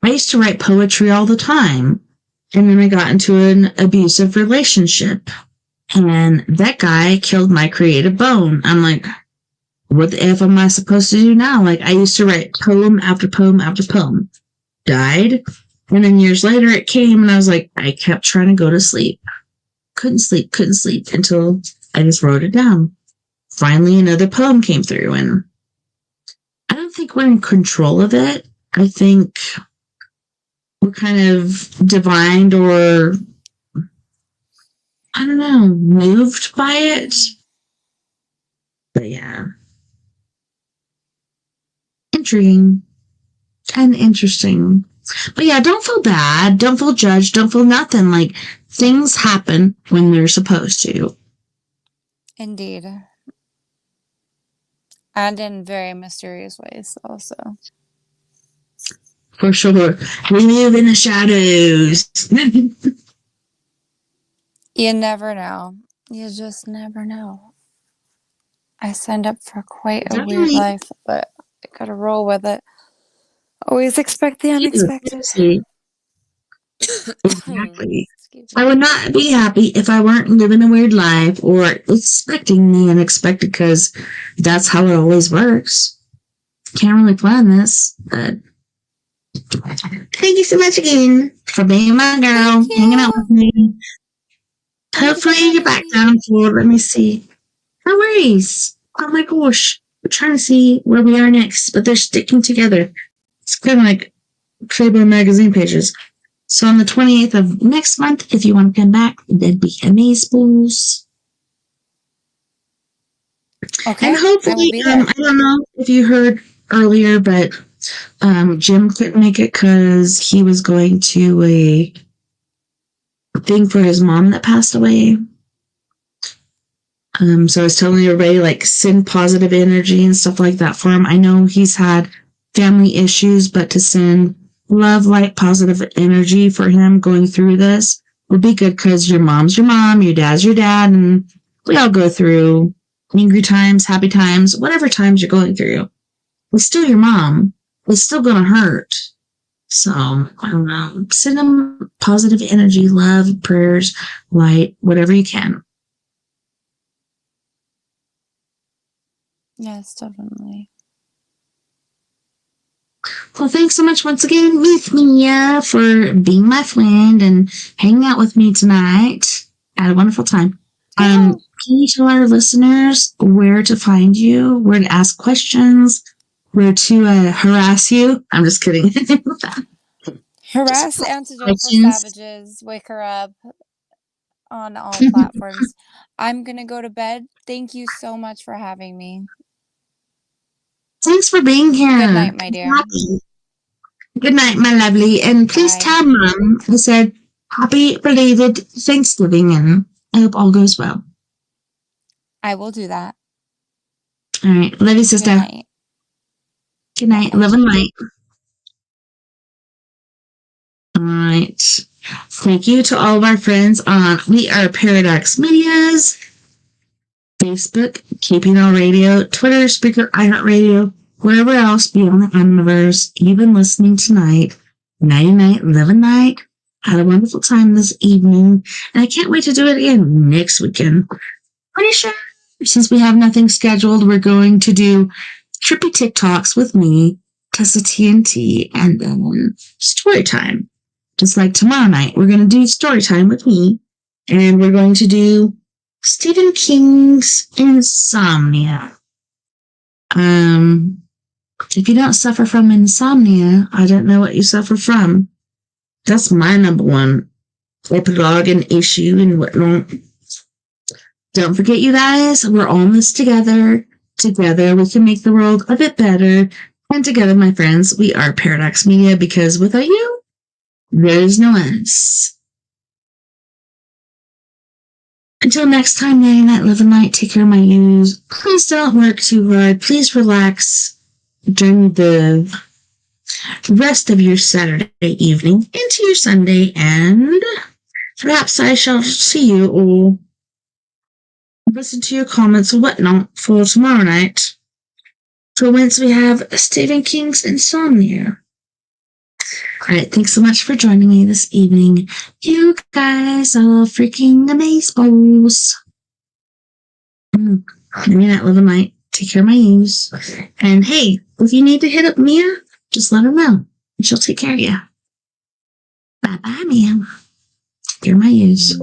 I used to write poetry all the time. And then I got into an abusive relationship. And that guy killed my creative bone. I'm like, what the F am I supposed to do now? Like, I used to write poem after poem after poem. Died. And then years later it came and I was like, I kept trying to go to sleep. Couldn't sleep until I just wrote it down. Finally, another poem came through, and I don't think we're in control of it. I think we're kind of divined or, I don't know, moved by it. But yeah. Intriguing. Kind of interesting. But yeah, don't feel bad. Don't feel judged. Don't feel nothing. Like, things happen when they're supposed to. Indeed. And in very mysterious ways, also. For sure. We live in the shadows. You never know. You just never know. I signed up for quite a weird life, but I gotta roll with it. Always expect the unexpected. Exactly. I would not be happy if I weren't living a weird life or expecting the unexpected, because that's how it always works. Can't really plan this, but thank you so much again for being my girl, hanging out with me. Hopefully you get back down for, let me see. No worries. Oh my gosh. We're trying to see where we are next, but they're sticking together. It's kind of like Playboy magazine pages. So on the 28th of next month, if you want to come back, that'd be amazing. Okay, And I will hopefully, be there. I don't know if you heard earlier, but Jim couldn't make it because he was going to a thing for his mom that passed away. So I was telling everybody, like, send positive energy and stuff like that for him. I know he's had family issues, but to send love, light, positive energy for him going through this would be good because your mom's your mom, your dad's your dad, and we all go through angry times, happy times, whatever times you're going through. It's still your mom. It's still going to hurt. So, I don't know. Send them positive energy, love, prayers, light, whatever you can. Yes, definitely. Well, thanks so much once again, Miss Mia, for being my friend and hanging out with me tonight. I had a wonderful time. Can you tell our listeners where to find you, where to ask questions, where to harass you? I'm just kidding. Harass Antidote for questions. Savages. Wake her up on all platforms. I'm going to go to bed. Thank you so much for having me. Thanks for being here. Good night, my dear. Good night, my lovely. And please tell Mom I said happy belated Thanksgiving and I hope all goes well. I will do that. All right. Love you, sister. Good night. Good night. Love and light. All right. Thank you to all of our friends on We Are Paradox Media's Facebook, Keeping Our Radio, Twitter, Speaker, iHeartRadio, wherever else beyond the Omniverse, even listening tonight. Nighty night, live a night. Had a wonderful time this evening, and I can't wait to do it again next weekend. Pretty sure, since we have nothing scheduled, we're going to do trippy TikToks with me, Tessa TNT, and then story time. Just like tomorrow night, we're going to do story time with me, and we're going to do Stephen King's Insomnia. If you don't suffer from insomnia, I don't know what you suffer from. That's my number one epilogue and issue and whatnot. Don't forget, you guys, we're all in this together. Together, we can make the world a bit better. And together, my friends, we are Paradox Media because without you, there is no us. Until next time, night night, live a night, take care of my use. Please don't work too hard. Please relax during the rest of your Saturday evening into your Sunday, and perhaps I shall see you or listen to your comments or whatnot for tomorrow night. For once we have Stephen King's Insomnia. Alright, thanks so much for joining me this evening. You guys are freaking amazeballs. Maybe not live a night. Take care of my use. And hey, if you need to hit up Mia, just let her know. And she'll take care of you. Bye-bye, ma'am. Take care of my use.